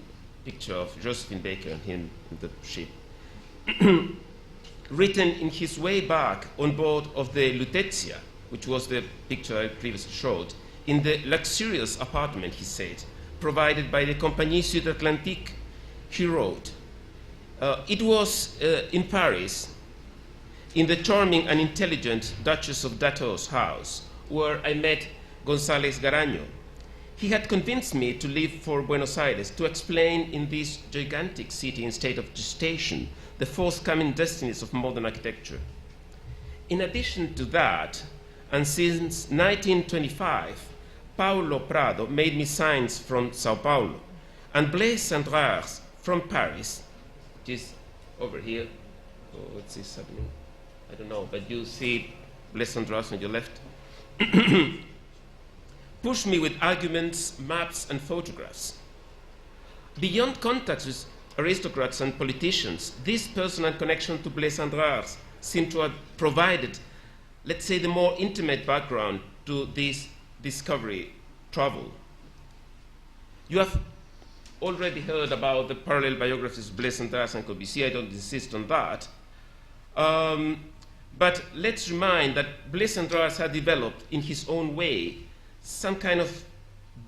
picture of Josephine Baker and him in the ship. Written in his way back on board of the Lutetia, which was the picture I previously showed, in the luxurious apartment, he said, provided by the Compagnie Sud-Atlantique, he wrote, it was in Paris, in the charming and intelligent Duchess of Dato's house, where I met González Garaño. He had convinced me to leave for Buenos Aires to explain in this gigantic city in state of gestation the forthcoming destinies of modern architecture. In addition to that, and since 1925, Paulo Prado made me signs from Sao Paulo, and Blaise Cendrars from Paris, which is over here. Oh, what's this happening? I don't know, but you see Blaise Cendrars on your left. Push me with arguments, maps, and photographs. Beyond contacts with aristocrats and politicians, this personal connection to Blaise Cendrars seemed to have provided, let's say, the more intimate background to this discovery travel. You have already heard about the parallel biographies of Blaise Cendrars and Corbusier. I don't insist on that. But let's remind that Blaise Cendrars had developed in his own way some kind of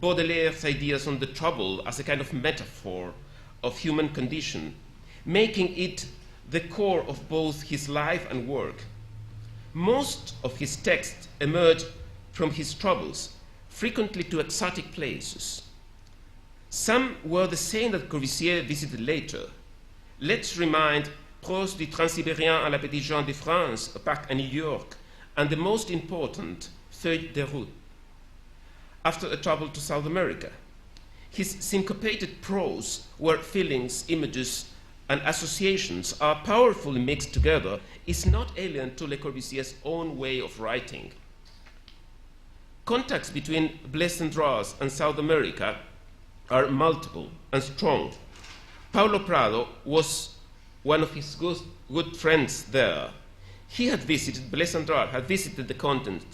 Baudelaire's ideas on the trouble as a kind of metaphor of human condition, making it the core of both his life and work. Most of his texts emerge from his troubles, frequently to exotic places. Some were the same that Corbusier visited later. Let's remind Prose du Transsibérien à la Petite Jeanne de France, a park in New York, and the most important, Feuille de Route. After a travel to South America, his syncopated prose, where feelings, images, and associations are powerfully mixed together, is not alien to Le Corbusier's own way of writing. Contacts between Blaise Cendrars and South America are multiple and strong. Paulo Prado was one of his good friends there. He had visited, Blaise Cendrars had visited the continent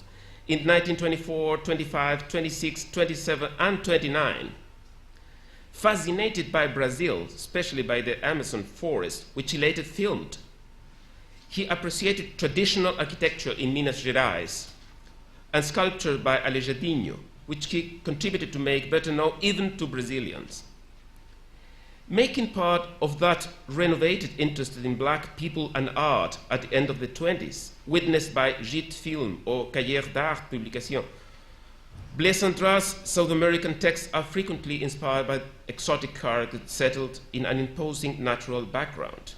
in 1924, 25, 26, 27, and 29. Fascinated by Brazil, especially by the Amazon forest, which he later filmed, he appreciated traditional architecture in Minas Gerais and sculpture by Aleijadinho, which he contributed to make better known even to Brazilians. Making part of that renovated interest in black people and art at the end of the 20s, witnessed by Gite Film or Cahiers d'Art Publication, Blaise Cendrars' South American texts are frequently inspired by exotic characters settled in an imposing natural background.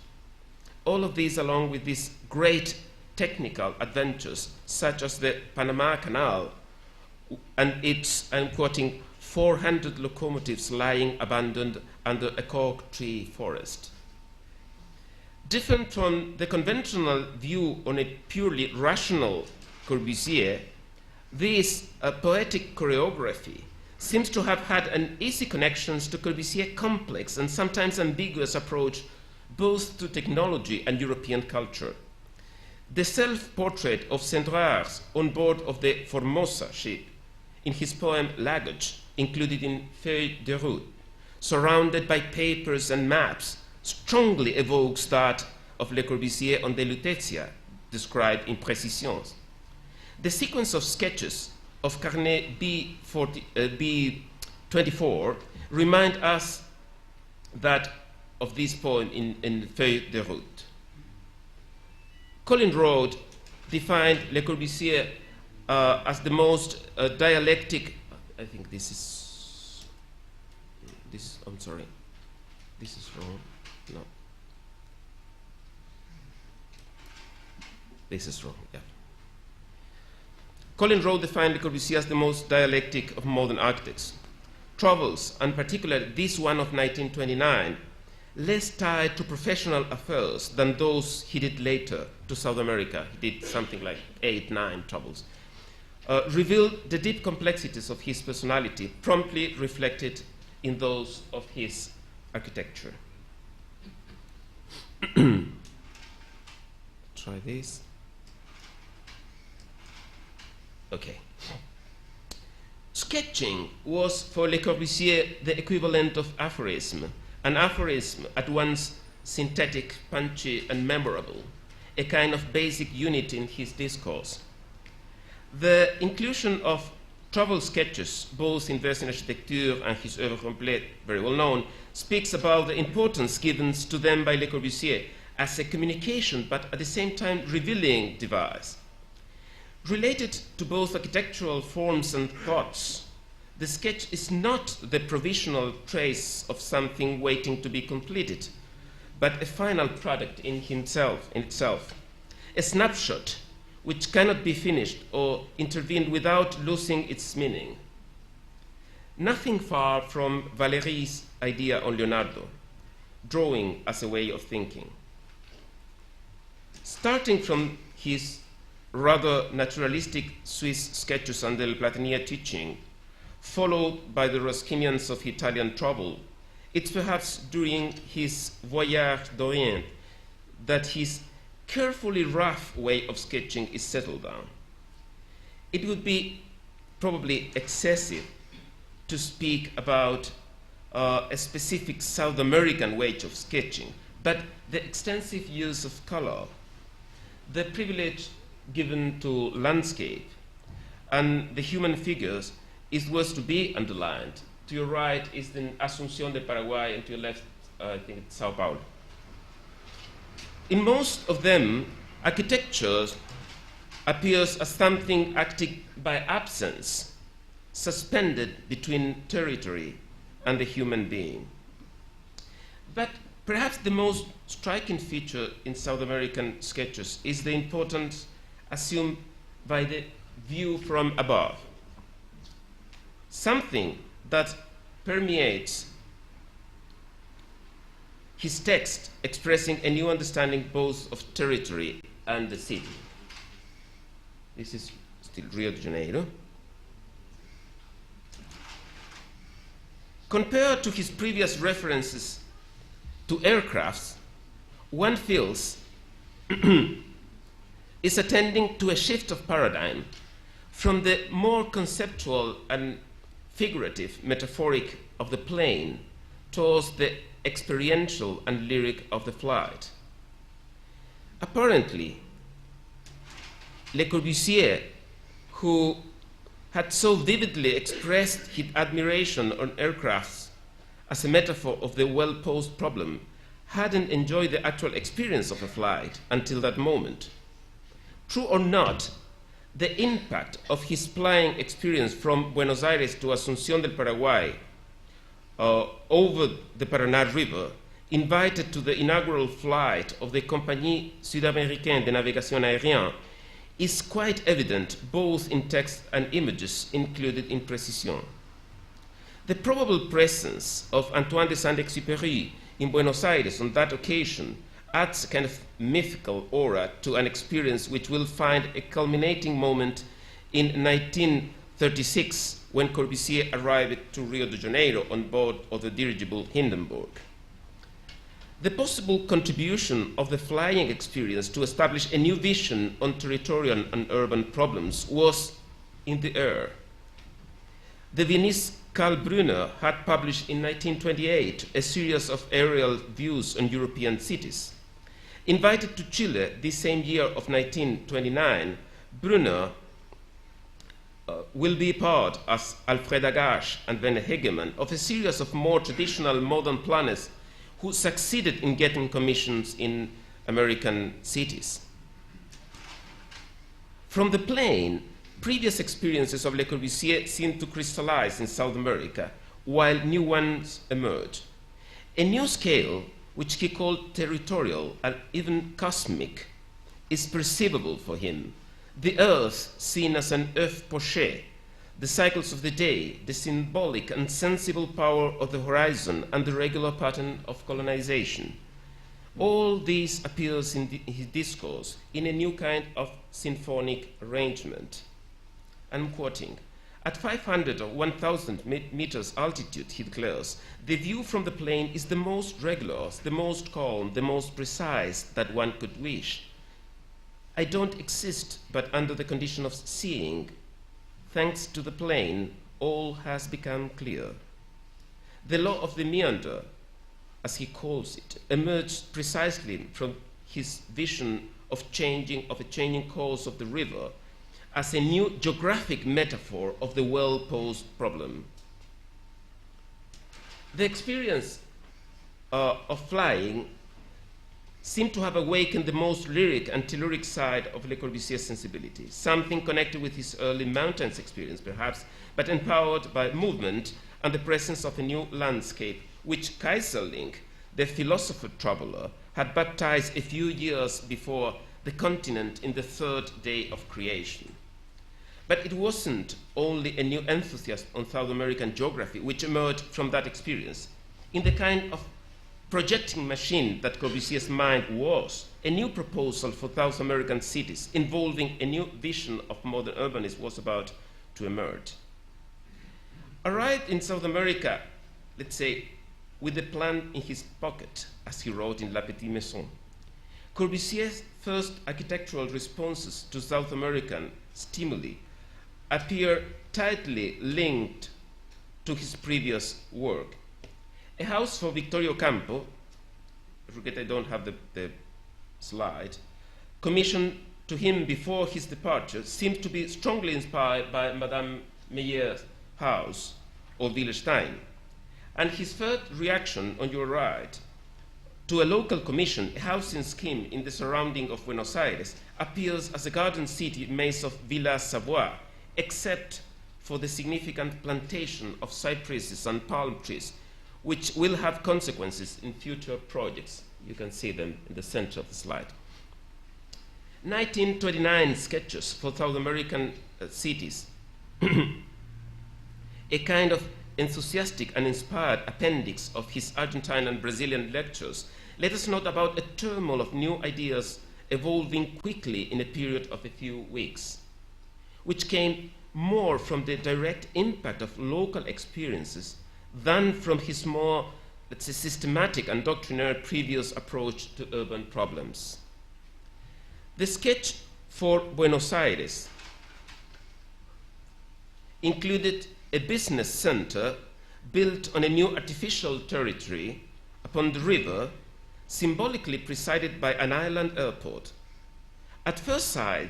All of these, along with these great technical adventures, such as the Panama Canal and its, I'm quoting, 400 locomotives lying abandoned under a cork tree forest. Different from the conventional view on a purely rational Corbusier, this poetic choreography seems to have had an easy connections to Corbusier's complex and sometimes ambiguous approach both to technology and European culture. The self-portrait of Cendrars on board of the Formosa ship in his poem Luggage, included in Feuilles de Route, surrounded by papers and maps, strongly evokes that of Le Corbusier on the Lutetia, described in Précisions. The sequence of sketches of Carnet B24 remind us that of this poem in Feuilles de Route. Colin Rode defined Le Corbusier as the most dialectic, I think this is, I'm sorry, this is wrong, no. This is wrong, yeah. Colin Rode defined Le Corbusier as the most dialectic of modern architects. Travels, and particularly this one of 1929, less tied to professional affairs than those he did later to South America. He did something like 8, 9 travels. Revealed the deep complexities of his personality, promptly reflected in those of his architecture. Try this. Okay. Sketching was for Le Corbusier the equivalent of aphorism, an aphorism at once synthetic, punchy, and memorable, a kind of basic unit in his discourse. The inclusion of travel sketches, both in Vers in Architecture and his œuvre complète, very well known, speaks about the importance given to them by Le Corbusier as a communication, but at the same time revealing device. Related to both architectural forms and thoughts, the sketch is not the provisional trace of something waiting to be completed, but a final product in itself, a snapshot which cannot be finished or intervened without losing its meaning. Nothing far from Valéry's idea on Leonardo, drawing as a way of thinking. Starting from his rather naturalistic Swiss sketches under the Platinier teaching, followed by the Ruskinians of Italian travel, it's perhaps during his Voyage d'Orient that his carefully rough way of sketching is settled down. It would be probably excessive to speak about a specific South American way of sketching, but the extensive use of color, the privilege given to landscape, and the human figures is worth to be underlined. To your right is the Asunción de Paraguay, and to your left, I think it's Sao Paulo. In most of them, architecture appears as something acting by absence, suspended between territory and the human being. But perhaps the most striking feature in South American sketches is the importance assumed by the view from above, something that permeates his text, expressing a new understanding both of territory and the city. This is still Rio de Janeiro. Compared to his previous references to aircrafts, one feels is attending to a shift of paradigm from the more conceptual and figurative, metaphoric of the plane towards the experiential and lyric of the flight. Apparently, Le Corbusier, who had so vividly expressed his admiration on aircrafts as a metaphor of the well-posed problem, hadn't enjoyed the actual experience of a flight until that moment. True or not, the impact of his flying experience from Buenos Aires to Asunción del Paraguay over the Paraná River invited to the inaugural flight of the Compagnie Sud-Américaine de Navigation Aérienne is quite evident both in text and images included in Précision. The probable presence of Antoine de Saint-Exupéry in Buenos Aires on that occasion adds a kind of mythical aura to an experience which will find a culminating moment in 1936 when Corbusier arrived to Rio de Janeiro on board of the dirigible Hindenburg. The possible contribution of the flying experience to establish a new vision on territorial and urban problems was in the air. The Viennese Karl Brunner had published in 1928 a series of aerial views on European cities. Invited to Chile this same year of 1929, Brunner will be part, as Alfred Agache and Werner Hegemann, of a series of more traditional modern planners who succeeded in getting commissions in American cities. From the plane, previous experiences of Le Corbusier seemed to crystallize in South America, while new ones emerged. A new scale, which he called territorial and even cosmic, is perceivable for him. The earth seen as an œuf poché, the cycles of the day, the symbolic and sensible power of the horizon, and the regular pattern of colonization. All this appears in his discourse in a new kind of symphonic arrangement. I'm quoting, "At 500 or 1,000 meters altitude," he declares, "the view from the plane is the most regular, the most calm, the most precise that one could wish. I don't exist but under the condition of seeing. Thanks to the plane, all has become clear." The law of the Meander, as he calls it, emerged precisely from his vision of a changing course of the river as a new geographic metaphor of the well-posed problem. The experience of flying seemed to have awakened the most lyric and telluric side of Le Corbusier's sensibility, something connected with his early mountains experience, perhaps, but empowered by movement and the presence of a new landscape, which Keyserlingk, the philosopher traveler, had baptized a few years before the continent in the third day of creation. But it wasn't only a new enthusiasm on South American geography which emerged from that experience. In the kind of projecting machine that Corbusier's mind was, a new proposal for South American cities involving a new vision of modern urbanism was about to emerge. Arrived in South America, let's say, with the plan in his pocket, as he wrote in La Petite Maison, Corbusier's first architectural responses to South American stimuli appear tightly linked to his previous work. A house for Victorio Campo, I forget I don't have the slide, commissioned to him before his departure, seems to be strongly inspired by Madame Meyer's house, or Willerstein. And his first reaction, on your right, to a local commission, a housing scheme in the surrounding of Buenos Aires, appears as a garden city made of Villa Savoie, except for the significant plantation of cypresses and palm trees, which will have consequences in future projects. You can see them in the center of the slide. 1929 sketches for South American cities, a kind of enthusiastic and inspired appendix of his Argentine and Brazilian lectures, let us note about a turmoil of new ideas evolving quickly in a period of a few weeks, which came more from the direct impact of local experiences than from his more, let's say, systematic and doctrinaire previous approach to urban problems. The sketch for Buenos Aires included a business center built on a new artificial territory upon the river, symbolically presided by an island airport. At first sight,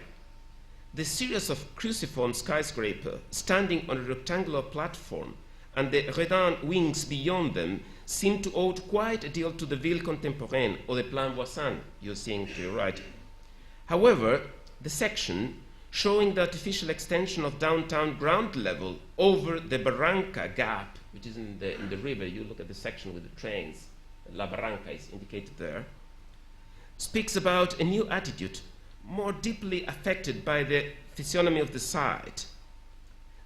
the series of cruciform skyscrapers standing on a rectangular platform and the redans wings beyond them seem to owe quite a deal to the Ville Contemporaine or the Plan Voisin you're seeing to your right. However, the section showing the artificial extension of downtown ground level over the Barranca Gap, which is in the river, you look at the section with the trains, La Barranca is indicated there, speaks about a new attitude more deeply affected by the physiognomy of the site.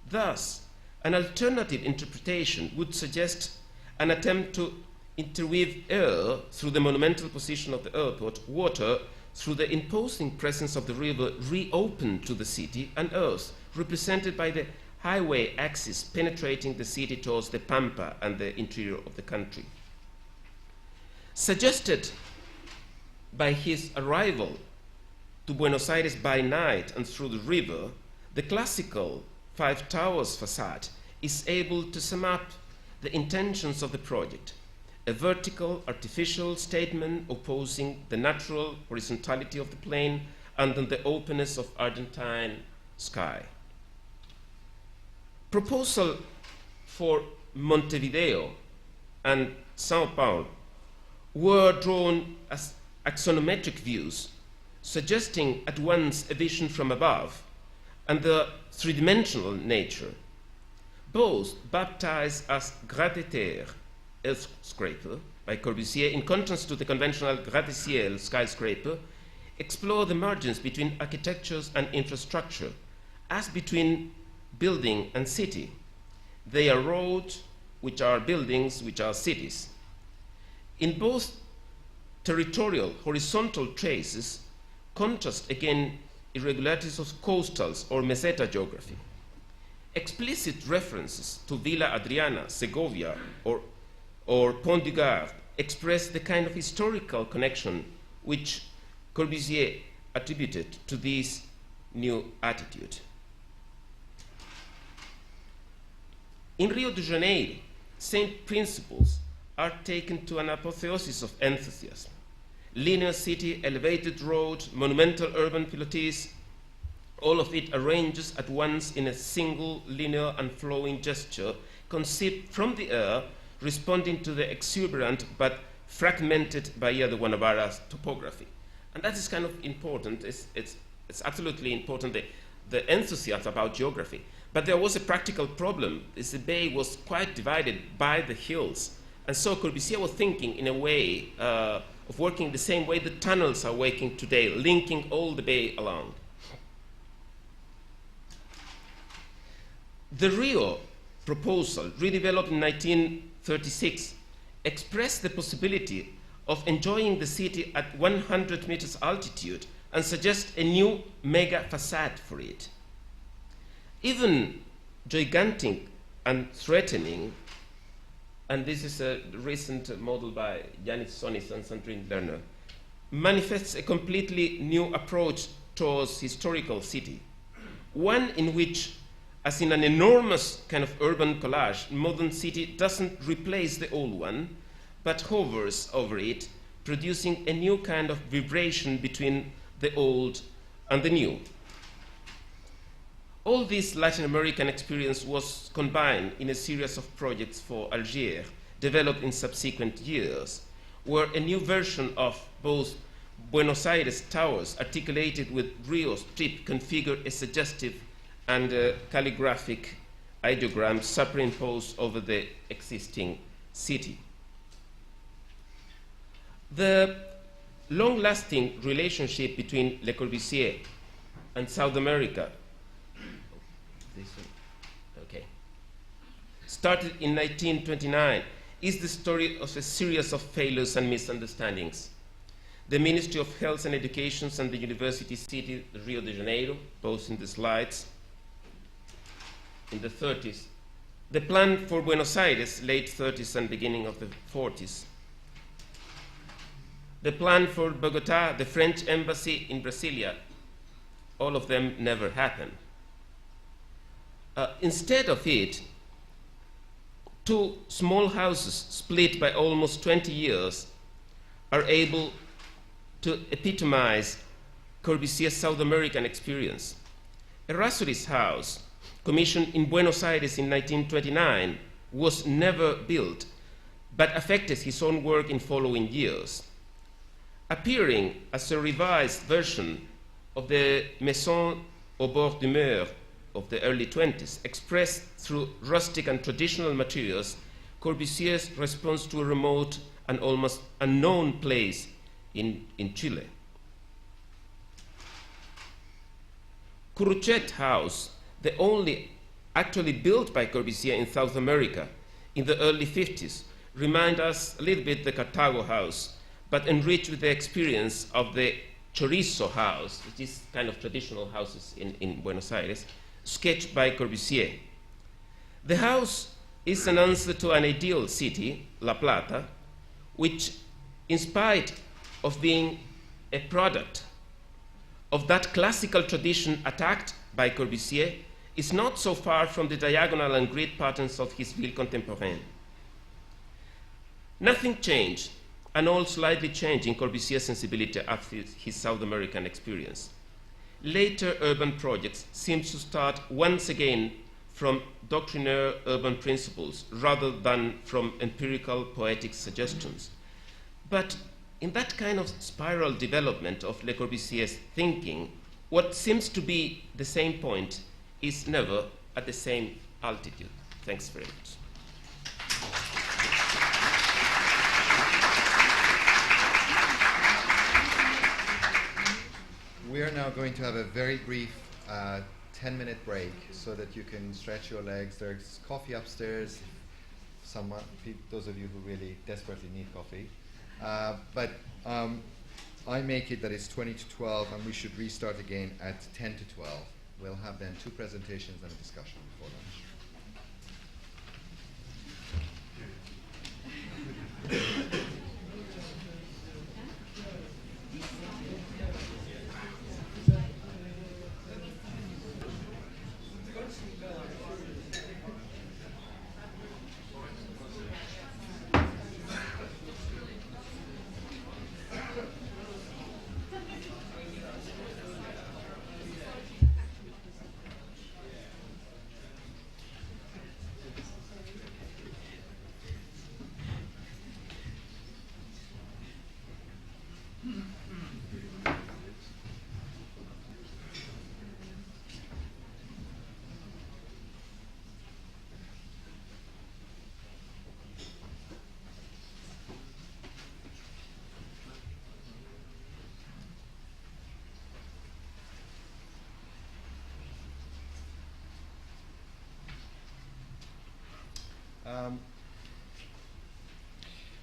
Thus, an alternative interpretation would suggest an attempt to interweave air through the monumental position of the airport, water through the imposing presence of the river reopened to the city, and earth represented by the highway axis penetrating the city towards the Pampa and the interior of the country. Suggested by his arrival to Buenos Aires by night and through the river, the classical Five Towers facade is able to sum up the intentions of the project, a vertical, artificial statement opposing the natural horizontality of the plain and the openness of Argentine sky. Proposal for Montevideo and Sao Paulo were drawn as axonometric views, suggesting at once a vision from above and the three-dimensional nature, both baptized as gratte-terre, earth scraper, by Corbusier, in contrast to the conventional gratte-ciel skyscraper, explore the margins between architectures and infrastructure, as between building and city. They are roads, which are buildings, which are cities. In both territorial horizontal traces, contrast again irregularities of coastals or meseta geography. Explicit references to Villa Adriana, Segovia, or Pont du Gard express the kind of historical connection which Corbusier attributed to this new attitude. In Rio de Janeiro, same principles are taken to an apotheosis of enthusiasm. Linear city, elevated road, monumental urban pilotis, all of it arranges at once in a single linear and flowing gesture, conceived from the air, responding to the exuberant but fragmented Bahia de Guanabara's topography. And that is kind of important. It's absolutely important, the enthusiasm about geography. But there was a practical problem. The bay was quite divided by the hills. And so Corbusier was thinking in a way of working the same way the tunnels are working today, linking all the bay along. The Rio proposal, redeveloped in 1936, expressed the possibility of enjoying the city at 100 meters altitude and suggest a new mega facade for it. Even gigantic and threatening, and this is a recent model by Yanis Sonis and Sandrine Lerner, manifests a completely new approach towards historical city, one in which, as in an enormous kind of urban collage, modern city doesn't replace the old one, but hovers over it, producing a new kind of vibration between the old and the new. All this Latin American experience was combined in a series of projects for Algiers, developed in subsequent years, where a new version of both Buenos Aires towers articulated with Rio strip configured a suggestive and calligraphic ideogram superimposed over the existing city. The long-lasting relationship between Le Corbusier and South America started in 1929, is the story of a series of failures and misunderstandings. The Ministry of Health and Education and the university city, Rio de Janeiro, both in the slides, in the 30s. The plan for Buenos Aires, late 30s and beginning of the 40s. The plan for Bogota, the French embassy in Brasilia, all of them never happened. Instead of it, two small houses split by almost 20 years are able to epitomize Corbusier's South American experience. Errázuriz house, commissioned in Buenos Aires in 1929, was never built, but affected his own work in following years. Appearing as a revised version of the Maison au bord du mur of the early 20s, expressed through rustic and traditional materials, Corbusier's response to a remote and almost unknown place in Chile. Curuchet House, the only actually built by Corbusier in South America in the early 50s, remind us a little bit the Cartago House, but enriched with the experience of the Chorizo House, which is kind of traditional houses in Buenos Aires, sketched by Corbusier. The house is an answer to an ideal city, La Plata, which, in spite of being a product of that classical tradition attacked by Corbusier, is not so far from the diagonal and grid patterns of his ville contemporaine. Nothing changed, and all slightly changed in Corbusier's sensibility after his South American experience. Later urban projects seem to start once again from doctrinaire urban principles rather than from empirical poetic suggestions. But in that kind of spiral development of Le Corbusier's thinking, what seems to be the same point is never at the same altitude. Thanks very much. We are now going to have a very brief 10-minute break so that you can stretch your legs. There's coffee upstairs, those of you who really desperately need coffee. But I make it that it's 20 to 12, and we should restart again at 10 to 12. We'll have then two presentations and a discussion before lunch.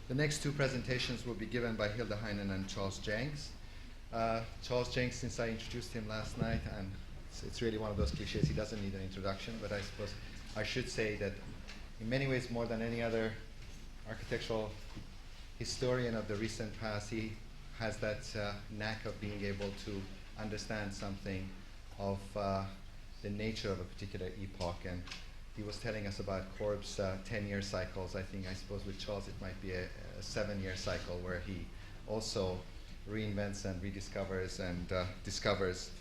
The next two presentations will be given by Hilda Heinen and Charles Jenks. Charles Jenks, since I introduced him last night, and it's really one of those cliches, he doesn't need an introduction, but I suppose I should say that in many ways, more than any other architectural historian of the recent past, he has that knack of being able to understand something of the nature of a particular epoch. And he was telling us about Corb's 10-year cycles. I suppose with Charles it might be a 7-year cycle where he also reinvents and rediscovers and discovers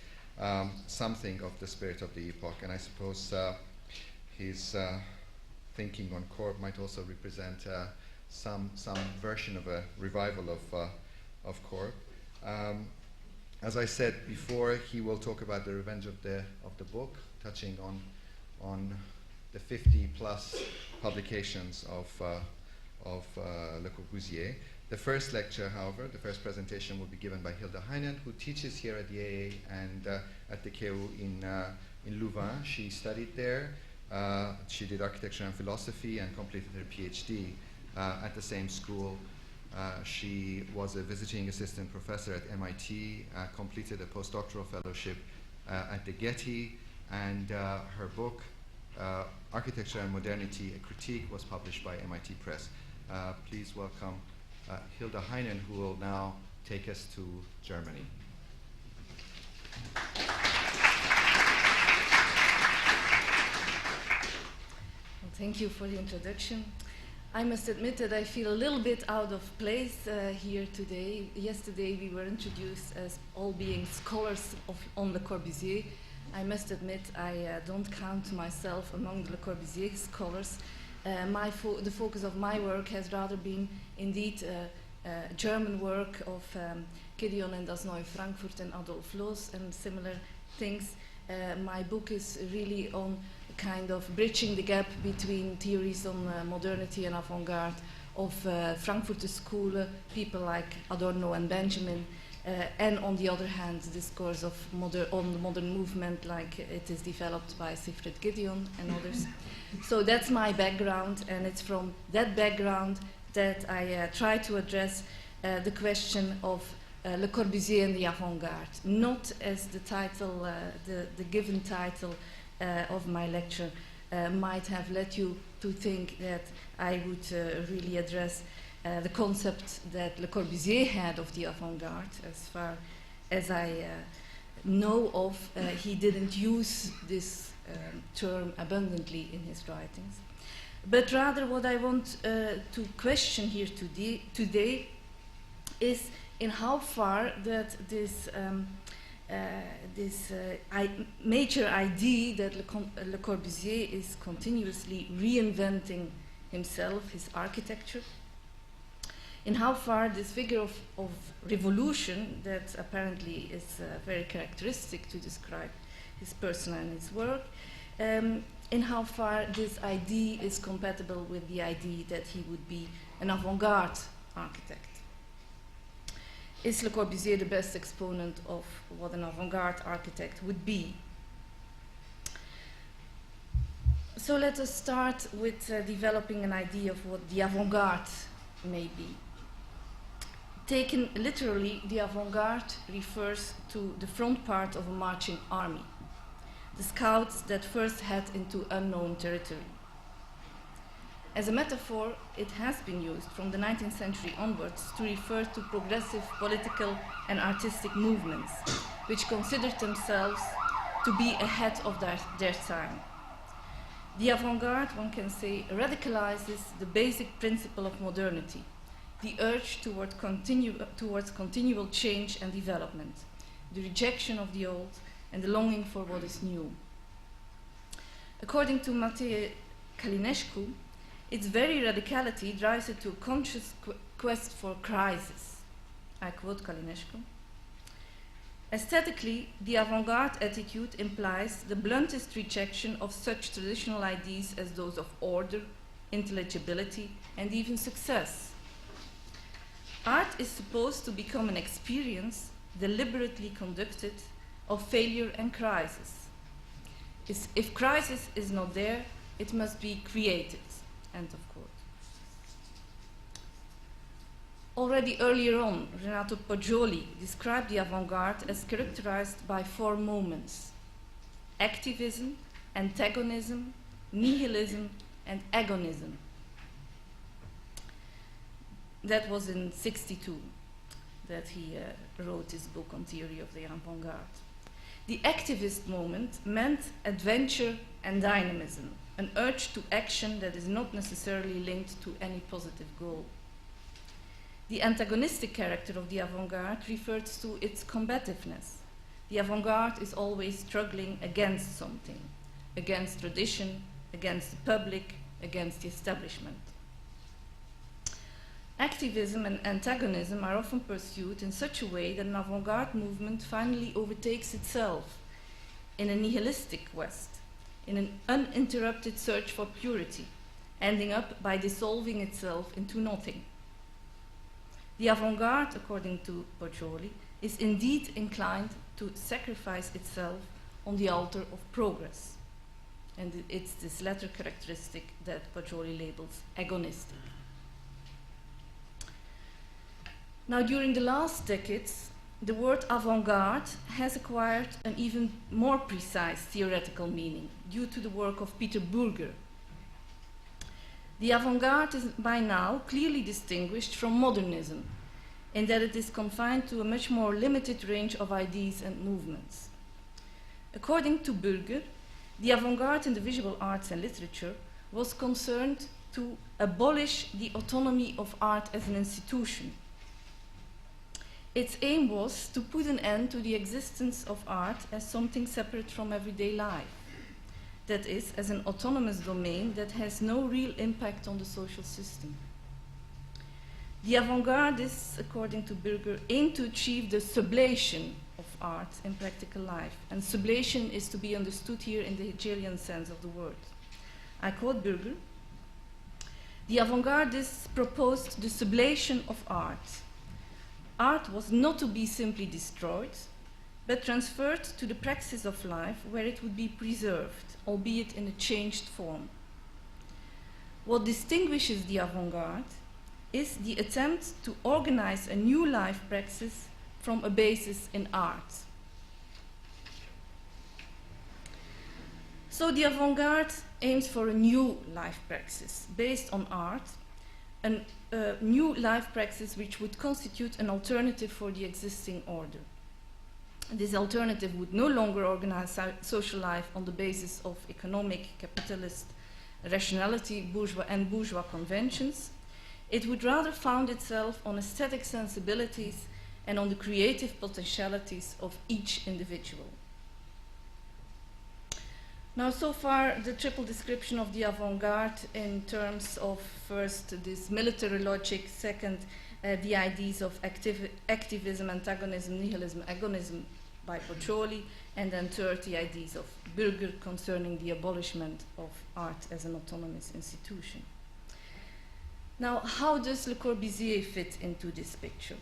something of the spirit of the epoch. And I suppose his thinking on Corb might also represent some version of a revival of Corb. As I said before, he will talk about the revenge of the book, touching on the 50-plus publications of Le Corbusier. The first lecture, however, the first presentation will be given by Hilda Heinen, who teaches here at the AA and at the KU in Louvain. She studied there. She did architecture and philosophy and completed her PhD at the same school. She was a visiting assistant professor at MIT, completed a postdoctoral fellowship at the Getty, and her book, Architecture and Modernity, a Critique, was published by MIT Press. Please welcome Hilda Heinen, who will now take us to Germany. Thank you for the introduction. I must admit that I feel a little bit out of place here today. Yesterday we were introduced as all being scholars on Le Corbusier. I must admit I don't count myself among the Le Corbusier scholars. The focus of my work has rather been indeed German work of Gideon and Das Neue Frankfurt and Adolf Loos and similar things. My book is really on kind of bridging the gap between theories on modernity and avant-garde of Frankfurter School, people like Adorno and Benjamin, and on the other hand, the discourse of on the modern movement like it is developed by Siegfried Gideon and others. So that's my background, and it's from that background that I try to address the question of Le Corbusier and the avant-garde, not as the title, the given title of my lecture might have led you to think that I would really address the concept that Le Corbusier had of the avant-garde. As far as I know of, he didn't use this term abundantly in his writings. But rather what I want to question here today is in how far that this major idea that Le Corbusier is continuously reinventing himself, his architecture, in how far this figure of revolution that apparently is very characteristic to describe his person and his work, in how far this idea is compatible with the idea that he would be an avant-garde architect. Is Le Corbusier the best exponent of what an avant-garde architect would be? So let us start with developing an idea of what the avant-garde may be. Taken literally, the avant-garde refers to the front part of a marching army, the scouts that first head into unknown territory. As a metaphor, it has been used from the 19th century onwards to refer to progressive political and artistic movements, which considered themselves to be ahead of their time. The avant-garde, one can say, radicalizes the basic principle of modernity, the urge towards continual change and development, the rejection of the old, and the longing for what is new. According to Matei Calinescu, its very radicality drives it to a conscious quest for crisis. I quote Calinescu. Aesthetically, the avant-garde attitude implies the bluntest rejection of such traditional ideas as those of order, intelligibility, and even success. Art is supposed to become an experience deliberately conducted of failure and crisis. If crisis is not there, it must be created. End of quote. Already earlier on, Renato Poggioli described the avant-garde as characterized by four moments: activism, antagonism, nihilism, and agonism. That was in '62 that he wrote his book on theory of the avant-garde. The activist moment meant adventure and dynamism, an urge to action that is not necessarily linked to any positive goal. The antagonistic character of the avant-garde refers to its combativeness. The avant-garde is always struggling against something, against tradition, against the public, against the establishment. Activism and antagonism are often pursued in such a way that an avant-garde movement finally overtakes itself in a nihilistic quest, in an uninterrupted search for purity, ending up by dissolving itself into nothing. The avant-garde, according to Poggioli, is indeed inclined to sacrifice itself on the altar of progress. And it's this latter characteristic that Poggioli labels agonistic. Now, during the last decades, the word avant-garde has acquired an even more precise theoretical meaning due to the work of Peter Burger. The avant-garde is by now clearly distinguished from modernism, in that it is confined to a much more limited range of ideas and movements. According to Burger, the avant-garde in the visual arts and literature was concerned to abolish the autonomy of art as an institution. Its aim was to put an end to the existence of art as something separate from everyday life, that is, as an autonomous domain that has no real impact on the social system. The avant-gardists, according to Burger, aim to achieve the sublation of art in practical life, and sublation is to be understood here in the Hegelian sense of the word. I quote Burger, "The avant-gardists proposed the sublation of art. Art was not to be simply destroyed, but transferred to the praxis of life where it would be preserved, albeit in a changed form. What distinguishes the avant-garde is the attempt to organize a new life praxis from a basis in art." So the avant-garde aims for a new life praxis based on art, a new life praxis which would constitute an alternative for the existing order. This alternative would no longer organize social life on the basis of economic, capitalist rationality, bourgeois conventions. It would rather found itself on aesthetic sensibilities and on the creative potentialities of each individual. Now, so far, the triple description of the avant-garde in terms of, first, this military logic, second, the ideas of activism, antagonism, nihilism, agonism by Poccioli, and then third, the ideas of Burger concerning the abolishment of art as an autonomous institution. Now, how does Le Corbusier fit into this picture?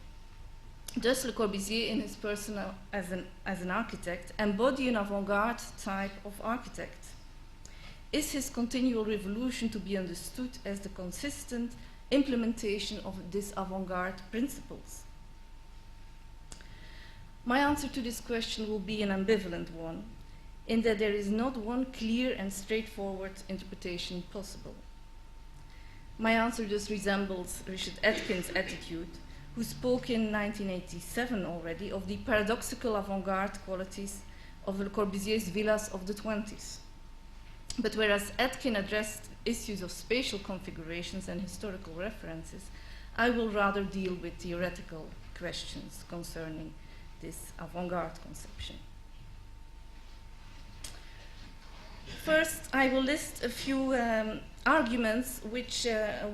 Does Le Corbusier, in his persona as an architect, embody an avant-garde type of architect? Is his continual revolution to be understood as the consistent implementation of this avant-garde principles? My answer to this question will be an ambivalent one, in that there is not one clear and straightforward interpretation possible. My answer thus resembles Richard Atkin's attitude, who spoke in 1987 already of the paradoxical avant-garde qualities of Le Corbusier's villas of the 20s. But whereas Atkin addressed issues of spatial configurations and historical references, I will rather deal with theoretical questions concerning this avant-garde conception. First, I will list a few arguments which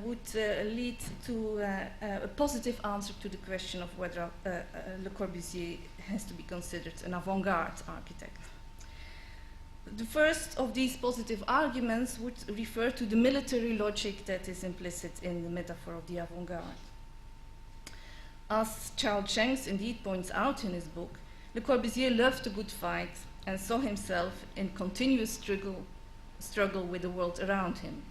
would lead to a positive answer to the question of whether Le Corbusier has to be considered an avant-garde architect. The first of these positive arguments would refer to the military logic that is implicit in the metaphor of the avant-garde. As Charles Shanks indeed points out in his book, Le Corbusier loved a good fight and saw himself in continuous struggle with the world around him.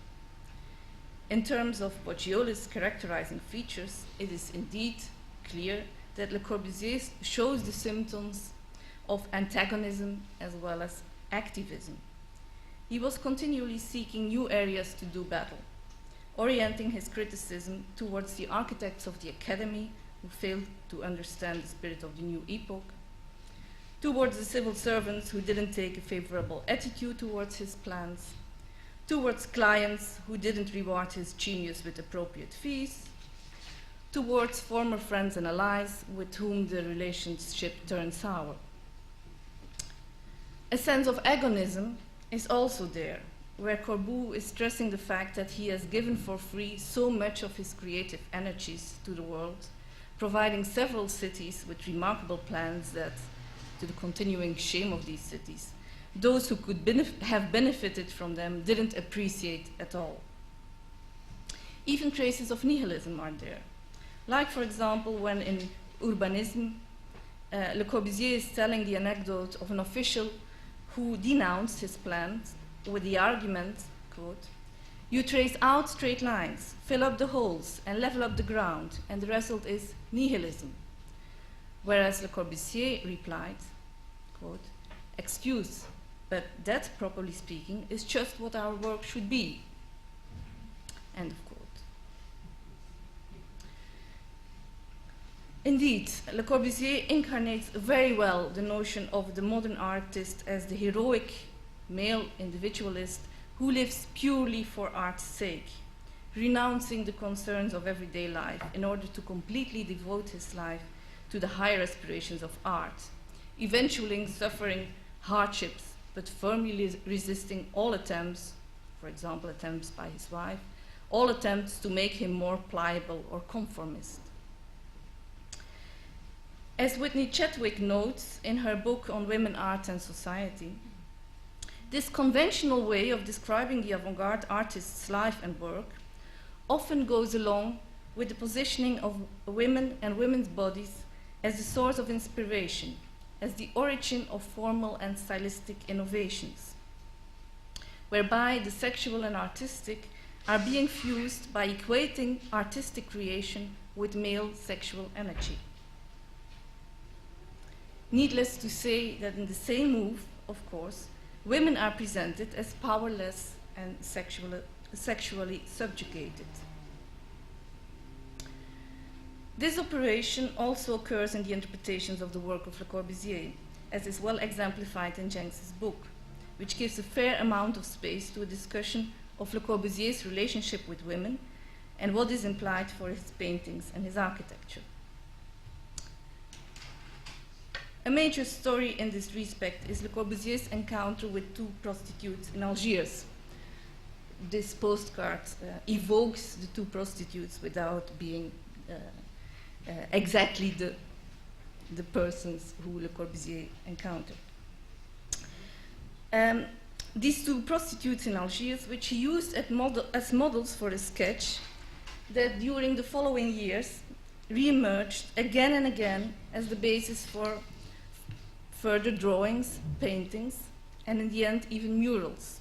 In terms of Poccioli's characterizing features, it is indeed clear that Le Corbusier shows the symptoms of antagonism as well as activism. He was continually seeking new areas to do battle, orienting his criticism towards the architects of the academy who failed to understand the spirit of the new epoch, towards the civil servants who didn't take a favorable attitude towards his plans, towards clients who didn't reward his genius with appropriate fees, towards former friends and allies with whom the relationship turned sour. A sense of agonism is also there, where Corbu is stressing the fact that he has given for free so much of his creative energies to the world, providing several cities with remarkable plans that, to the continuing shame of these cities, those who could have benefited from them didn't appreciate at all. Even traces of nihilism are there. Like, for example, when in Urbanism, Le Corbusier is telling the anecdote of an official who denounced his plans with the argument, quote, "You trace out straight lines, fill up the holes, and level up the ground, and the result is nihilism." Whereas Le Corbusier replied, quote, "Excuse, but that, properly speaking, is just what our work should be." End of quote. Indeed, Le Corbusier incarnates very well the notion of the modern artist as the heroic male individualist who who lives purely for art's sake, renouncing the concerns of everyday life in order to completely devote his life to the higher aspirations of art, eventually suffering hardships but firmly resisting all attempts, for example attempts by his wife, all attempts to make him more pliable or conformist. As Whitney Chadwick notes in her book on women, art and society, this conventional way of describing the avant-garde artist's life and work often goes along with the positioning of women and women's bodies as the source of inspiration, as the origin of formal and stylistic innovations, whereby the sexual and artistic are being fused by equating artistic creation with male sexual energy. Needless to say that in the same move, of course, women are presented as powerless and sexually subjugated. This operation also occurs in the interpretations of the work of Le Corbusier, as is well exemplified in Jenks's book, which gives a fair amount of space to a discussion of Le Corbusier's relationship with women and what is implied for his paintings and his architecture. A major story in this respect is Le Corbusier's encounter with two prostitutes in Algiers. This postcard evokes the two prostitutes without being exactly the persons who Le Corbusier encountered. These two prostitutes in Algiers, which he used as models for a sketch that during the following years re-emerged again and again as the basis for further drawings, paintings, and in the end even murals.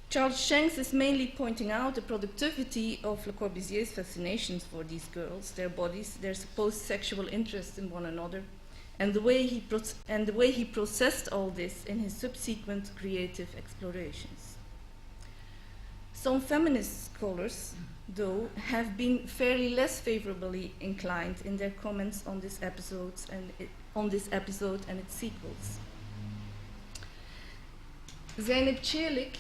Charles Shanks is mainly pointing out the productivity of Le Corbusier's fascinations for these girls, their bodies, their supposed sexual interest in one another, and the way he processed all this in his subsequent creative explorations. Some feminist scholars, though, have been fairly less favorably inclined in their comments on this episode and its sequels. Zeynep Çelik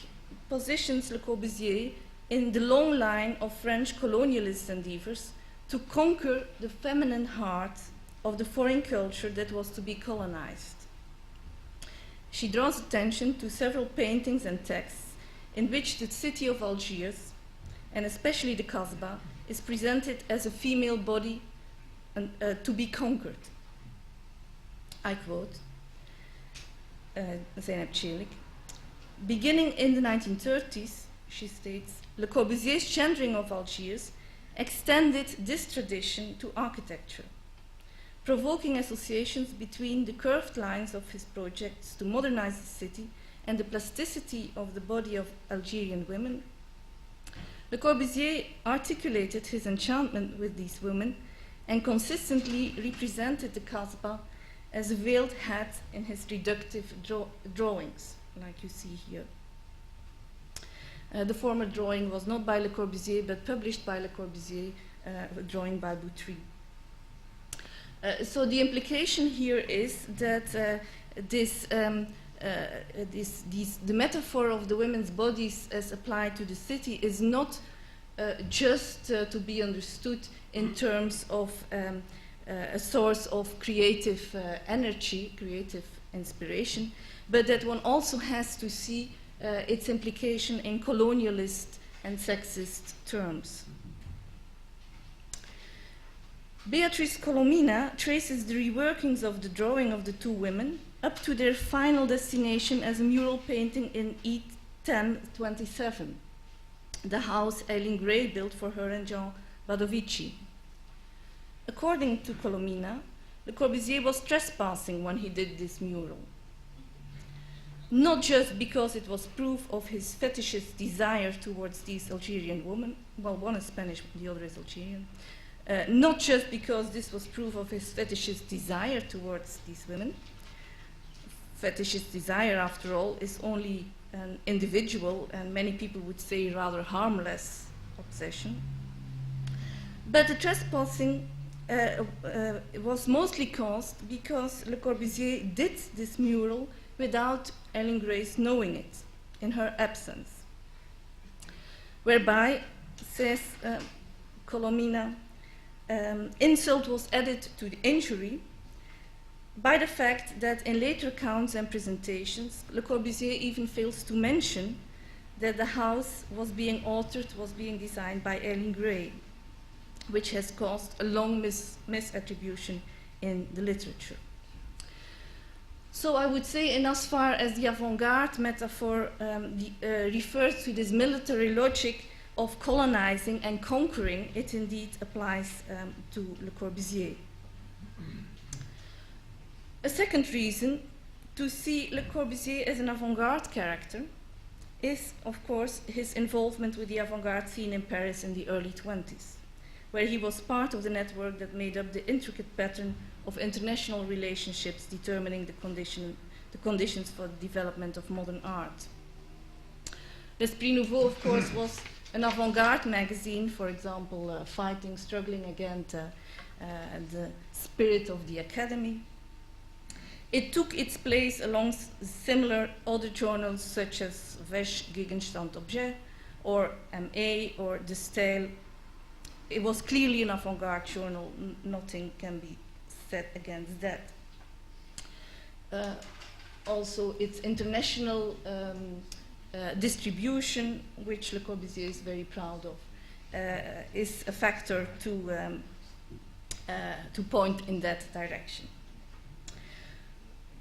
positions Le Corbusier in the long line of French colonialist endeavors to conquer the feminine heart of the foreign culture that was to be colonized. She draws attention to several paintings and texts in which the city of Algiers, and especially the Kasbah, is presented as a female body to be conquered. I quote Zeynep Çelik, beginning in the 1930s, she states, Le Corbusier's gendering of Algiers extended this tradition to architecture, provoking associations between the curved lines of his projects to modernize the city and the plasticity of the body of Algerian women. Le Corbusier articulated his enchantment with these women and consistently represented the Kasbah as a veiled hat in his reductive drawings, like you see here. The former drawing was not by Le Corbusier, but published by Le Corbusier, a drawing by Boutry. So the implication here is that the metaphor of the women's bodies as applied to the city is not just to be understood in terms of a source of creative energy, creative inspiration, but that one also has to see its implication in colonialist and sexist terms. Beatrice Colomina traces the reworkings of the drawing of the two women up to their final destination as a mural painting in E1027, the house Eileen Gray built for her and Jean Badovici. According to Colomina, Le Corbusier was trespassing when he did this mural. Not just because it was proof of his fetishist desire towards these Algerian women, well, one is Spanish, the other is Algerian, not just because this was proof of his fetishist desire towards these women. Fetishist desire, after all, is only an individual and many people would say rather harmless obsession. But the trespassing was mostly caused because Le Corbusier did this mural without Ellen Grace knowing it, in her absence. Whereby, says Colomina, insult was added to the injury by the fact that in later accounts and presentations, Le Corbusier even fails to mention that the house was being altered, was being designed by Ellen Gray, which has caused a long misattribution in the literature. So I would say, in as far as the avant-garde metaphor refers to this military logic of colonizing and conquering, it indeed applies to Le Corbusier. A second reason to see Le Corbusier as an avant-garde character is, of course, his involvement with the avant-garde scene in Paris in the early 20s, where he was part of the network that made up the intricate pattern of international relationships determining the conditions for the development of modern art. L'Esprit Nouveau, of course, was an avant-garde magazine, for example, fighting, struggling against the spirit of the academy. It took its place along similar other journals such as Voyage, Gegenstand, Objet, or MA, or De Stijl. It was clearly an avant-garde journal. Nothing can be said against that. Also, its international distribution, which Le Corbusier is very proud of, is a factor to point in that direction.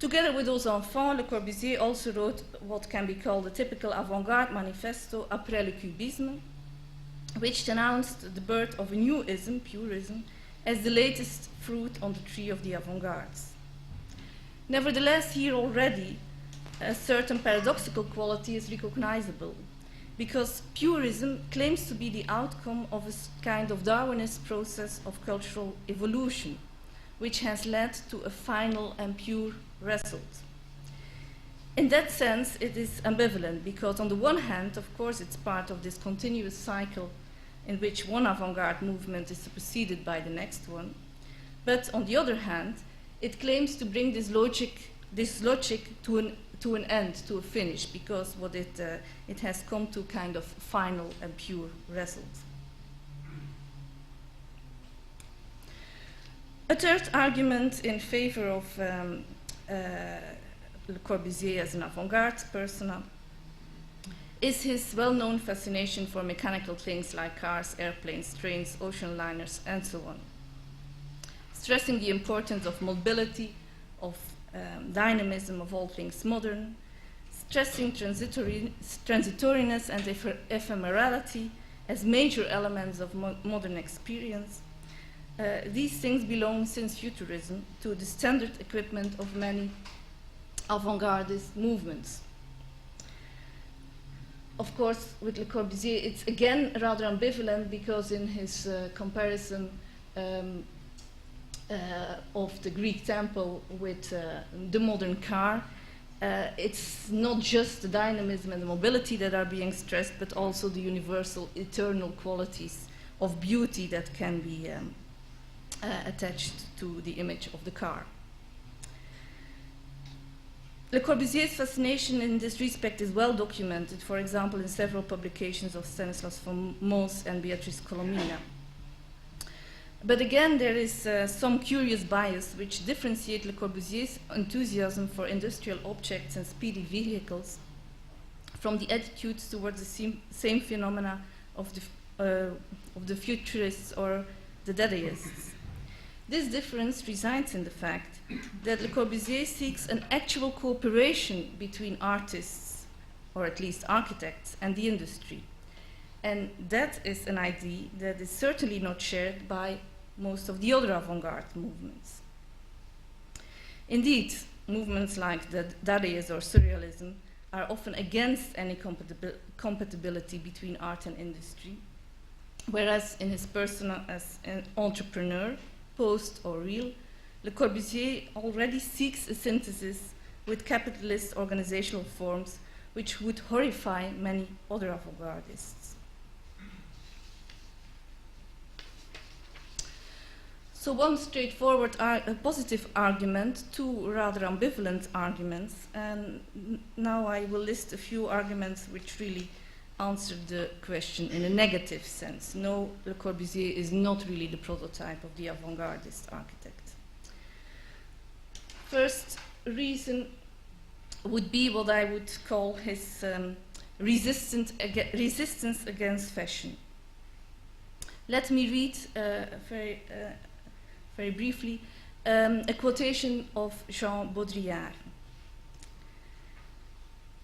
Together with those enfants, Le Corbusier also wrote what can be called the typical Avant-Garde Manifesto après le Cubisme, which denounced the birth of a new ism, purism, as the latest fruit on the tree of the avant-gardes. Nevertheless, here already, a certain paradoxical quality is recognizable, because purism claims to be the outcome of a kind of Darwinist process of cultural evolution, which has led to a final and pure result. In that sense, it is ambivalent, because on the one hand, of course, it's part of this continuous cycle in which one avant-garde movement is superseded by the next one. But on the other hand, it claims to bring this logic to an end, to a finish, because what it has come to kind of final and pure result. A third argument in favor of Le Corbusier as an avant-garde persona is his well-known fascination for mechanical things like cars, airplanes, trains, ocean liners, and so on, stressing the importance of mobility, of dynamism, of all things modern, stressing transitoriness and ephemerality as major elements of modern experience. These things belong, since futurism, to the standard equipment of many avant-gardist movements. Of course, with Le Corbusier, it's again rather ambivalent, because in his comparison of the Greek temple with the modern car, it's not just the dynamism and the mobility that are being stressed, but also the universal eternal qualities of beauty that can be attached to the image of the car. Le Corbusier's fascination in this respect is well documented, for example, in several publications of Stanislas von Moos and Beatrice Colomina. But again, there is some curious bias which differentiates Le Corbusier's enthusiasm for industrial objects and speedy vehicles from the attitudes towards the same phenomena of the futurists or the Dadaists. This difference resides in the fact that Le Corbusier seeks an actual cooperation between artists, or at least architects, and the industry. And that is an idea that is certainly not shared by most of the other avant-garde movements. Indeed, movements like the Dadaism or Surrealism are often against any compatibility between art and industry, whereas in his persona as an entrepreneur, post or real, Le Corbusier already seeks a synthesis with capitalist organizational forms which would horrify many other avant-gardists. So one straightforward positive argument, two rather ambivalent arguments, and now I will list a few arguments which really answer the question in a negative sense. No, Le Corbusier is not really the prototype of the avant-gardist architect. First reason would be what I would call his resistance against fashion. Let me read very briefly a quotation of Jean Baudrillard.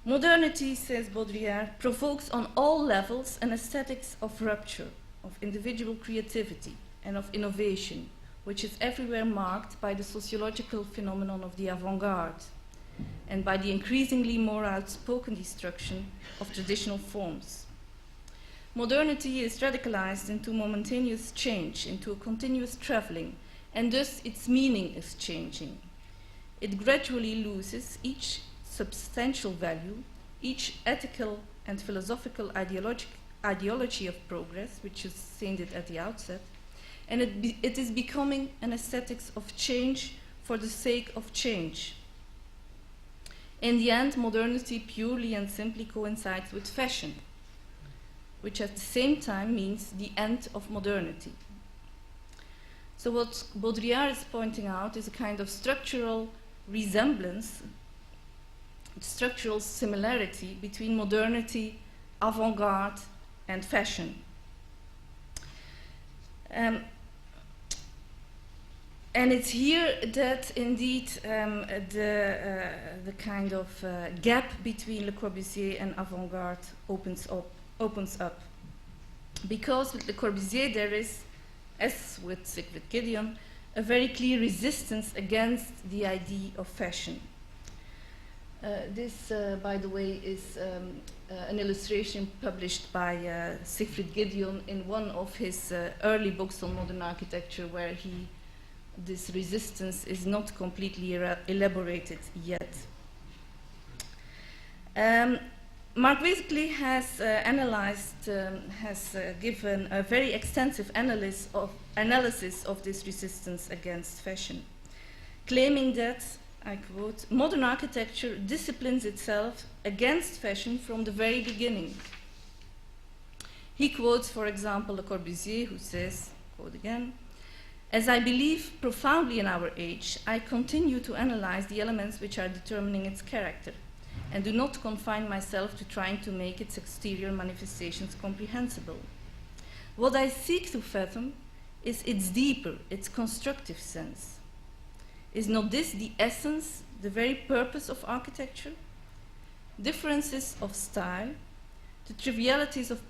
Modernity, says Baudrillard, provokes on all levels an aesthetics of rupture, of individual creativity, and of innovation, which is everywhere marked by the sociological phenomenon of the avant-garde, and by the increasingly more outspoken destruction of traditional forms. Modernity is radicalized into momentaneous change, into a continuous traveling, and thus its meaning is changing. It gradually loses each substantial value, each ethical and philosophical ideology of progress, which is stated at the outset, and it is becoming an aesthetics of change for the sake of change. In the end, modernity purely and simply coincides with fashion, which at the same time means the end of modernity. So what Baudrillard is pointing out is a kind of structural resemblance, structural similarity between modernity, avant-garde, and fashion. And it's here that indeed the kind of gap between Le Corbusier and avant-garde opens up. Because with Le Corbusier there is, as with Siegfried Gideon, a very clear resistance against the idea of fashion. This, by the way, is an illustration published by Siegfried Gideon in one of his early books on modern architecture, where this resistance is not completely elaborated yet. Mark Weasley has given a very extensive analysis of this resistance against fashion, claiming that, I quote, modern architecture disciplines itself against fashion from the very beginning. He quotes, for example, Le Corbusier, who says, quote again, "As I believe profoundly in our age, I continue to analyze the elements which are determining its character, and do not confine myself to trying to make its exterior manifestations comprehensible. What I seek to fathom is its deeper, its constructive sense. Is not this the essence, the very purpose of architecture? Differences of style, the trivialities of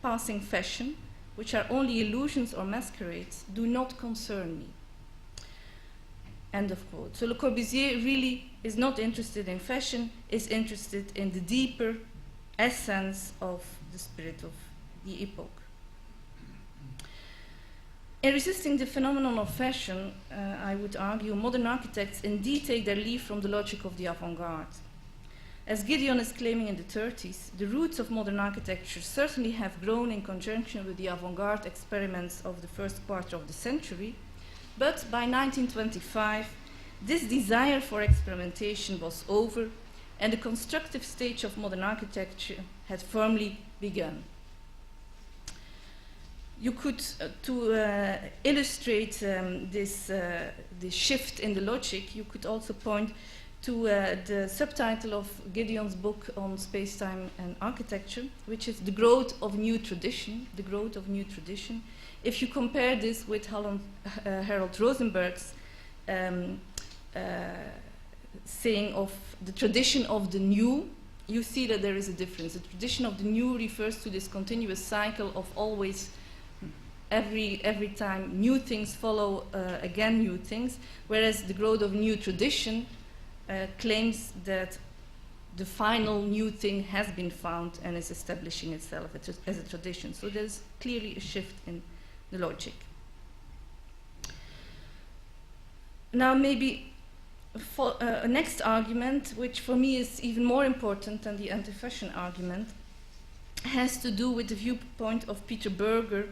passing fashion, which are only illusions or masquerades, do not concern me." End of quote. So Le Corbusier really is not interested in fashion, is interested in the deeper essence of the spirit of the epoch. In resisting the phenomenon of fashion, I would argue, modern architects indeed take their leave from the logic of the avant-garde. As Gideon is claiming in the 30s, the roots of modern architecture certainly have grown in conjunction with the avant-garde experiments of the first quarter of the century, but by 1925, this desire for experimentation was over, and the constructive stage of modern architecture had firmly begun. You could, to illustrate this shift in the logic, you could also point to the subtitle of Gideon's book on space-time and architecture, which is The Growth of New Tradition, The Growth of New Tradition. If you compare this with Harold Rosenberg's saying of the tradition of the new, you see that there is a difference. The tradition of the new refers to this continuous cycle of always every time new things follow again new things, whereas the growth of new tradition claims that the final new thing has been found and is establishing itself as a tradition. So there's clearly a shift in the logic. Now maybe for a next argument, which for me is even more important than the anti-fashion argument, has to do with the viewpoint of Peter Berger,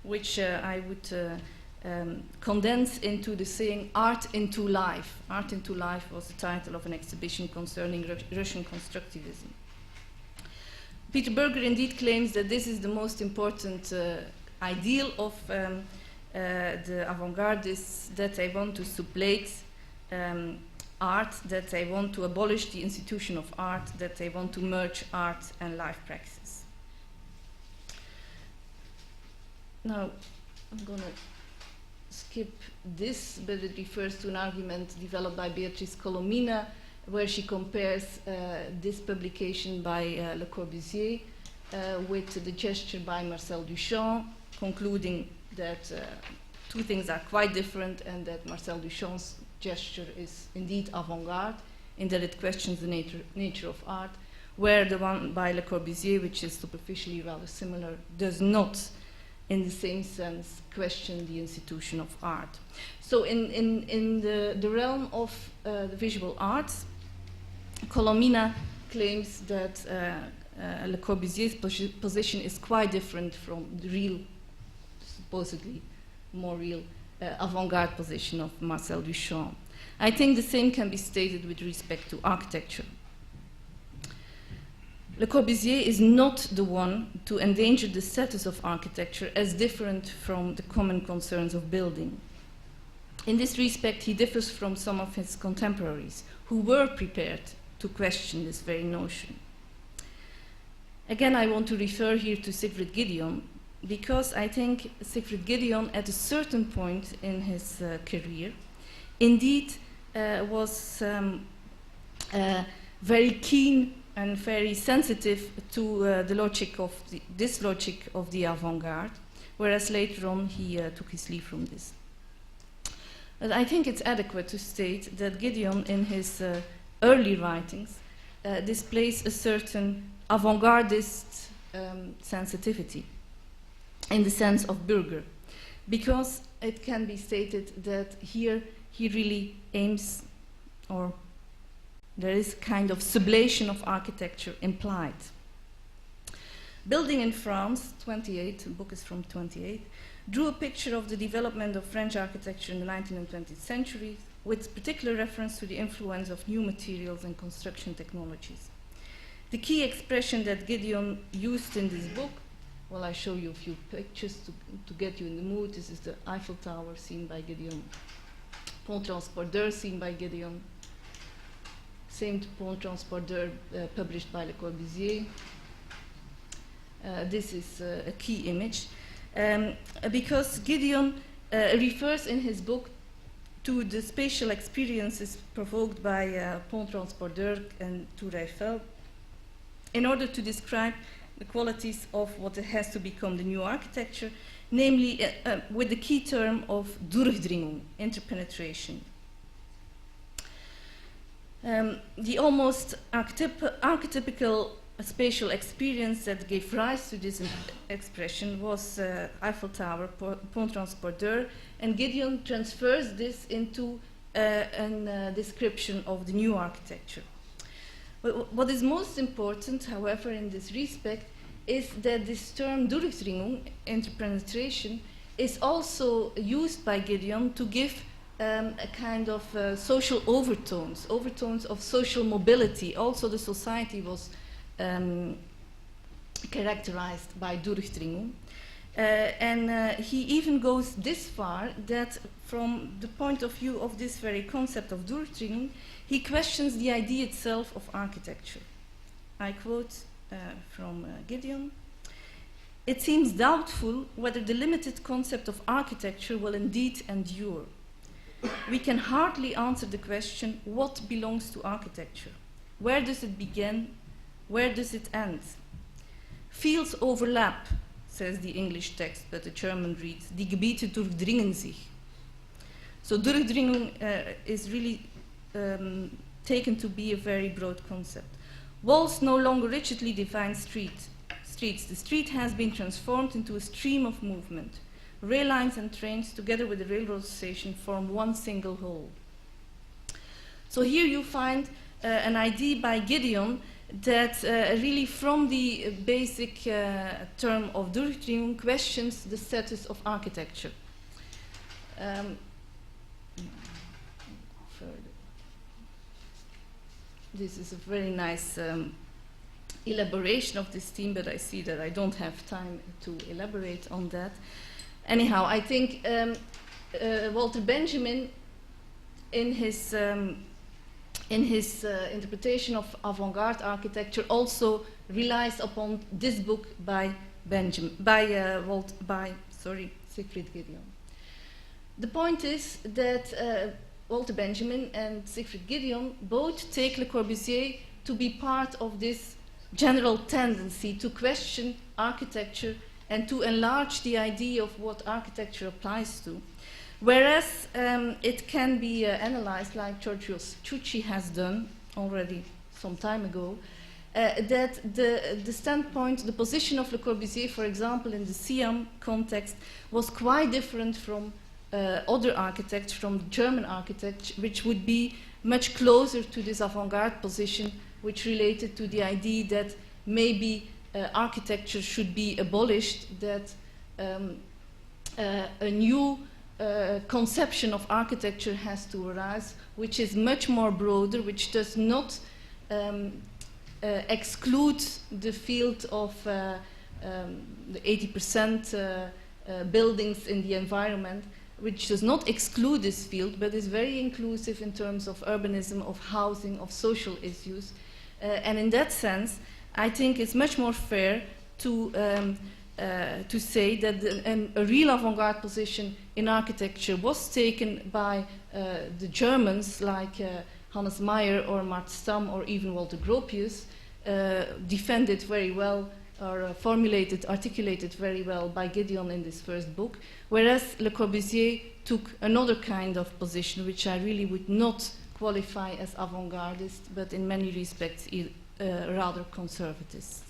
which I would condensed into the saying "art into life." "Art into life" was the title of an exhibition concerning Russian constructivism. Peter Berger indeed claims that this is the most important ideal of the avant-gardists, that they want to sublate art, that they want to abolish the institution of art, that they want to merge art and life praxis. Now, I'm going to skip this, but it refers to an argument developed by Beatrice Colomina, where she compares this publication by Le Corbusier with the gesture by Marcel Duchamp, concluding that two things are quite different, and that Marcel Duchamp's gesture is indeed avant-garde, in that it questions the nature of art, where the one by Le Corbusier, which is superficially rather similar, does not, in the same sense, question the institution of art. So in the realm of the visual arts, Colomina claims that Le Corbusier's position is quite different from the real, supposedly more real, avant-garde position of Marcel Duchamp. I think the same can be stated with respect to architecture. Le Corbusier is not the one to endanger the status of architecture as different from the common concerns of building. In this respect, he differs from some of his contemporaries who were prepared to question this very notion. Again, I want to refer here to Siegfried Gideon, because I think Siegfried Gideon, at a certain point in his career, indeed was very keen and very sensitive to the logic of this logic of the avant-garde, whereas later on he took his leave from this. But I think it's adequate to state that Gideon, in his early writings, displays a certain avant-gardist sensitivity, in the sense of Berger, because it can be stated that here he really aims, or there is kind of sublation of architecture implied. Building in France, 28, the book is from 28, drew a picture of the development of French architecture in the 19th and 20th centuries, with particular reference to the influence of new materials and construction technologies. The key expression that Gideon used in this book, well, I show you a few pictures to get you in the mood. This is the Eiffel Tower seen by Gideon, Pont Transporteur seen by Gideon, same Pont Transporteur published by Le Corbusier. This is a key image, because Gideon refers in his book to the spatial experiences provoked by Pont Transporteur and Tour Eiffel, in order to describe the qualities of what has to become the new architecture, namely with the key term of Durchdringung, interpenetration. The almost archetypical spatial experience that gave rise to this expression was Eiffel Tower, Pont Transporteur, and Gideon transfers this into a description of the new architecture. What is most important, however, in this respect, is that this term Durchdringung, interpenetration, is also used by Gideon to give a kind of social overtones of social mobility. Also, the society was characterized by Durchdringung. And he even goes this far that, from the point of view of this very concept of Durchdringung, he questions the idea itself of architecture. I quote from Gideon: "It seems doubtful whether the limited concept of architecture will indeed endure. We can hardly answer the question, what belongs to architecture? Where does it begin? Where does it end? Fields overlap," says the English text, but the German reads, "Die Gebiete durchdringen sich." So Durchdringung is really taken to be a very broad concept. Walls no longer rigidly define streets. The street has been transformed into a stream of movement. Rail lines and trains, together with the railroad station, form one single whole. So here you find an idea by Gideon that really, from the basic term of Durchdringung, questions the status of architecture. Um, this is a very nice elaboration of this theme, but I see that I don't have time to elaborate on that. Anyhow, I think Walter Benjamin, in his interpretation of avant-garde architecture, also relies upon this book by Siegfried Gideon. The point is that Walter Benjamin and Siegfried Gideon both take Le Corbusier to be part of this general tendency to question architecture and to enlarge the idea of what architecture applies to. Whereas it can be analyzed, like Giorgio Ciucci has done already some time ago, that the standpoint, the position of Le Corbusier, for example, in the Siam context, was quite different from other architects, from German architects, which would be much closer to this avant-garde position, which related to the idea that maybe architecture should be abolished, that a new conception of architecture has to arise, which is much more broader, which does not exclude the field of the 80% buildings in the environment, which does not exclude this field, but is very inclusive in terms of urbanism, of housing, of social issues. And in that sense, I think it's much more fair to say that a real avant-garde position in architecture was taken by the Germans, like Hannes Meyer or Mart Stam or even Walter Gropius, defended very well or articulated very well by Gideon in this first book, whereas Le Corbusier took another kind of position, which I really would not qualify as avant-gardist, but in many respects rather conservatist.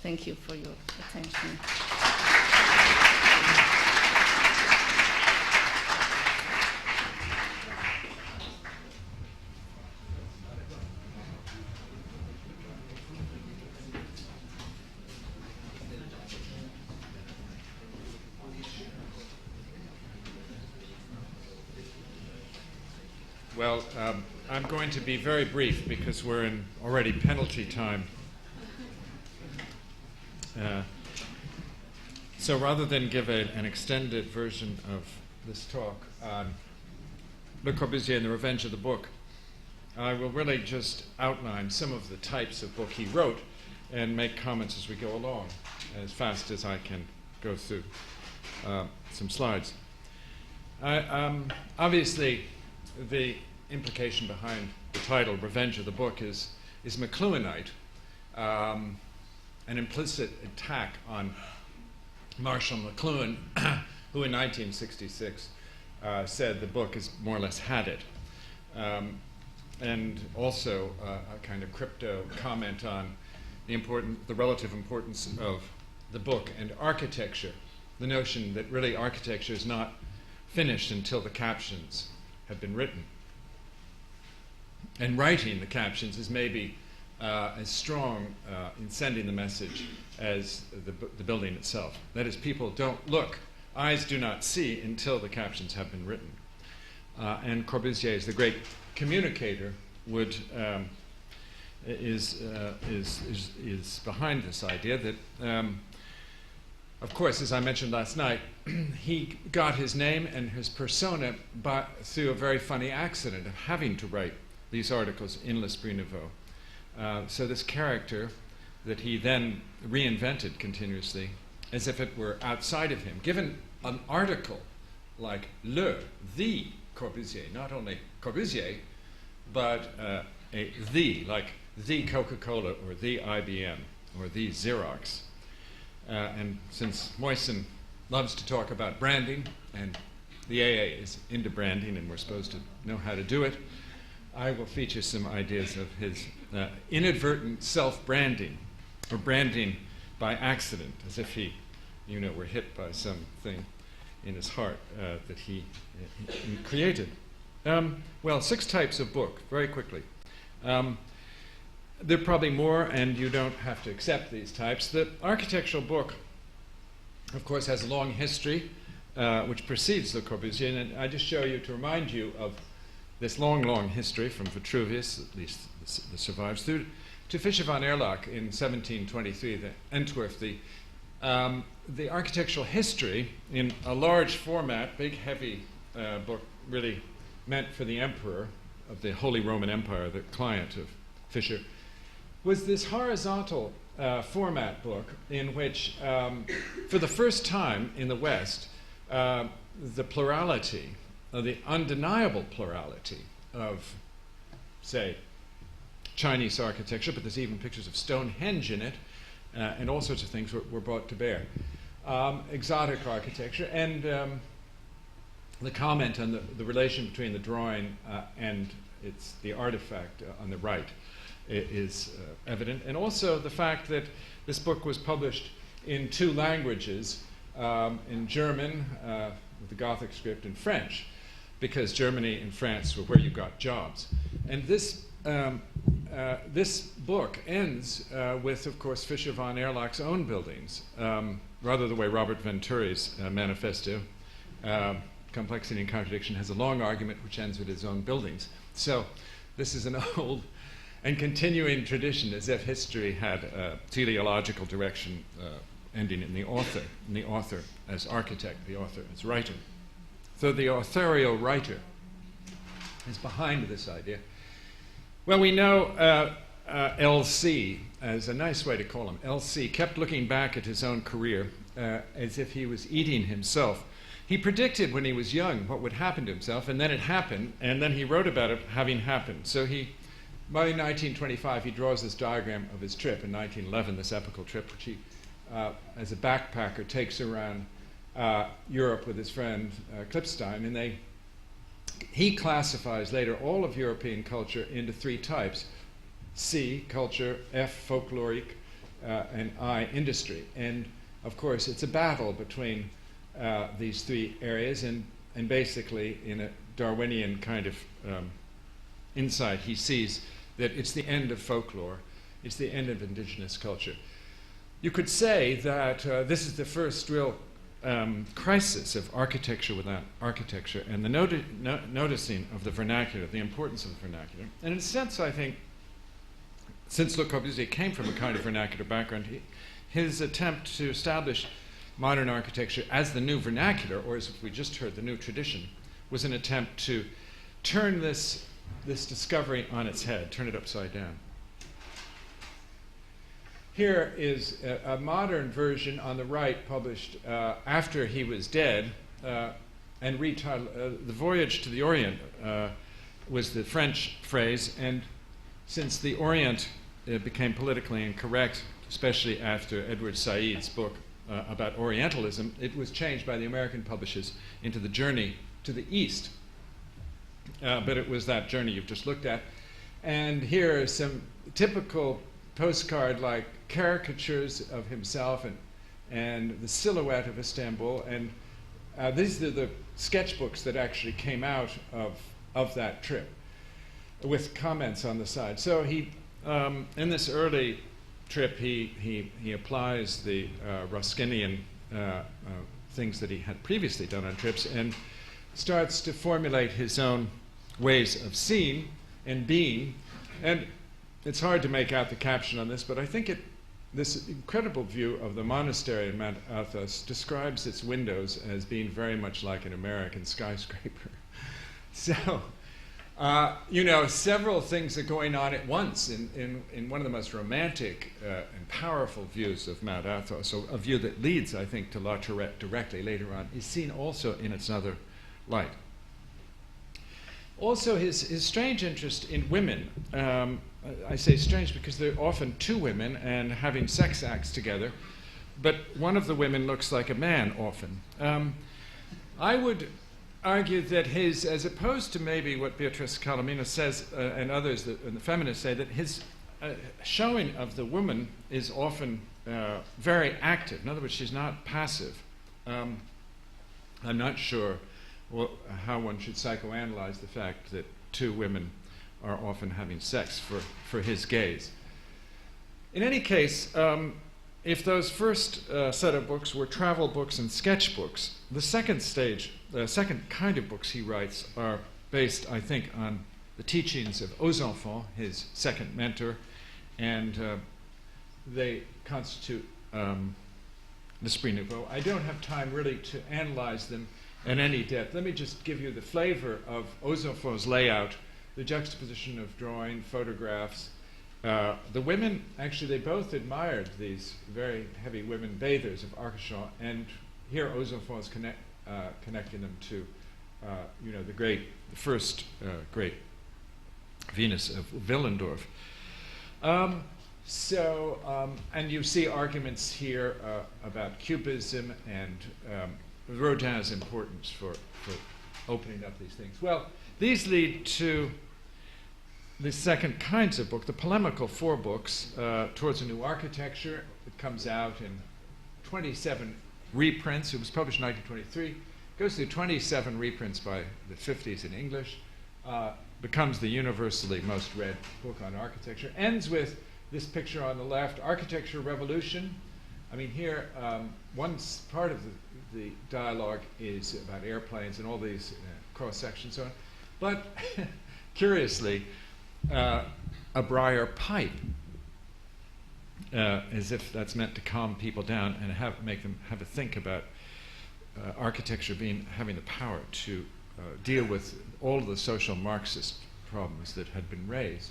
Thank you for your attention. Well, I'm going to be very brief because we're in already penalty time. So rather than give an extended version of this talk on Le Corbusier and the Revenge of the Book, I will really just outline some of the types of book he wrote and make comments as we go along, as fast as I can go through some slides. Obviously, the implication behind the title, Revenge of the Book, is McLuhanite, an implicit attack on Marshall McLuhan, who in 1966 said the book has more or less had it. And also a kind of crypto comment on the relative importance of the book and architecture, the notion that really architecture is not finished until the captions have been written. And writing the captions is maybe as strong in sending the message as the building itself. That is, people don't look, eyes do not see until the captions have been written. And Corbusier, as the great communicator, is behind this idea that, of course, as I mentioned last night, he got his name and his persona through a very funny accident of having to write these articles in L'Esprit Nouveau. So this character that he then reinvented continuously, as if it were outside of him, given an article like the Corbusier, not only Corbusier, but like the Coca-Cola or the IBM or the Xerox. And since Moysen loves to talk about branding, and the AA is into branding and we're supposed to know how to do it, I will feature some ideas of his inadvertent self-branding, or branding by accident, as if he, were hit by something in his heart that he created. Well, 6 types of book, very quickly. There are probably more, and you don't have to accept these types. The architectural book, of course, has a long history. which precedes Le Corbusier. And I just show you to remind you of this long, long history from Vitruvius, at least the survives, through to Fischer von Erlach in 1723, the Entwurf, the architectural history in a large format, big, heavy book, really meant for the emperor of the Holy Roman Empire, the client of Fischer, was this horizontal format book in which, for the first time in the West, the plurality, the undeniable plurality of, say, Chinese architecture, but there's even pictures of Stonehenge in it, and all sorts of things were brought to bear. Exotic architecture, and the comment on the relation between the drawing and the artifact on the right is evident. And also the fact that this book was published in 2 languages, in German, with the Gothic script, and French, because Germany and France were where you got jobs. And this book ends with, of course, Fischer von Erlach's own buildings, rather the way Robert Venturi's Manifesto, Complexity and Contradiction, has a long argument which ends with his own buildings. So this is an old and continuing tradition, as if history had a teleological direction ending in the author as architect, the author as writer. So the authorial writer is behind this idea. Well, we know L.C., as a nice way to call him, L.C. kept looking back at his own career as if he was eating himself. He predicted when he was young what would happen to himself, and then it happened, and then he wrote about it having happened. So by 1925, he draws this diagram of his trip in 1911, this epical trip, which he, as a backpacker, takes around Europe with his friend Klipstein, and he classifies later all of European culture into 3 types: C, culture; F, folkloric; and I, industry. And of course, it's a battle between these 3 areas, and basically, in a Darwinian kind of insight, he sees that it's the end of folklore, it's the end of indigenous culture. You could say that this is the first real crisis of architecture without architecture, and the noticing of the vernacular, the importance of the vernacular. And in a sense, I think, since Le Corbusier came from a kind of vernacular background, his attempt to establish modern architecture as the new vernacular, or as we just heard, the new tradition, was an attempt to turn this discovery on its head, turn it upside down. Here is a modern version on the right, published after he was dead, and retitled The Voyage to the Orient was the French phrase, and since the Orient became politically incorrect, especially after Edward Said's book about Orientalism, it was changed by the American publishers into The Journey to the East. But it was that journey you've just looked at. And here are some typical postcard-like caricatures of himself and the silhouette of Istanbul. And these are the sketchbooks that actually came out of that trip, with comments on the side. So he, in this early trip, he applies the Ruskinian things that he had previously done on trips, and starts to formulate his own ways of seeing and being. And it's hard to make out the caption on this, but I think this incredible view of the monastery in Mount Athos describes its windows as being very much like an American skyscraper. So, several things are going on at once in one of the most romantic and powerful views of Mount Athos. So a view that leads, I think, to La Tourette directly later on is seen also in its other light. Also, his strange interest in women. I say strange because they're often 2 women and having sex acts together, but one of the women looks like a man often. I would argue that as opposed to maybe what Beatrice Calomino says and others, and the feminists say, that his showing of the woman is often very active. In other words, she's not passive. I'm not sure how one should psychoanalyze the fact that 2 women are often having sex for his gaze. In any case, if those first set of books were travel books and sketchbooks, the second stage, the second kind of books he writes are based, I think, on the teachings of Aux Enfants, his second mentor, and they constitute l'Esprit Nouveau. I don't have time really to analyze them in any depth. Let me just give you the flavor of Aux Enfants' layout, the juxtaposition of drawing, photographs. The women, actually, they both admired these very heavy women bathers of Arcachon, and here Aux Enfants connecting them to, the first great Venus of Willendorf. And you see arguments here about Cubism and Rodin's importance for opening up these things. Well, these lead to the second kinds of book, the polemical four books, Towards a New Architecture. It comes out in 27 reprints. It was published in 1923. Goes through 27 reprints by the 50s in English. Becomes the universally most read book on architecture. Ends with this picture on the left, Architecture Revolution. I mean, here, one part of the dialogue is about airplanes and all these cross-sections and so on. But curiously, a briar pipe, as if that's meant to calm people down and make them have a think about architecture having the power to deal with all of the social Marxist problems that had been raised.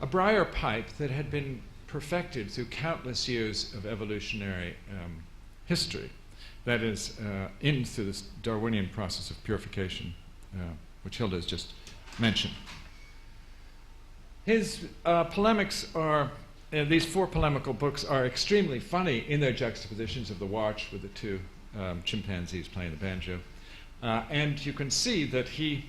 A briar pipe that had been perfected through countless years of evolutionary history, that is, through this Darwinian process of purification, which Hilda has just mentioned. His polemics are, these four polemical books are extremely funny in their juxtapositions of the watch with the two chimpanzees playing the banjo. And you can see that he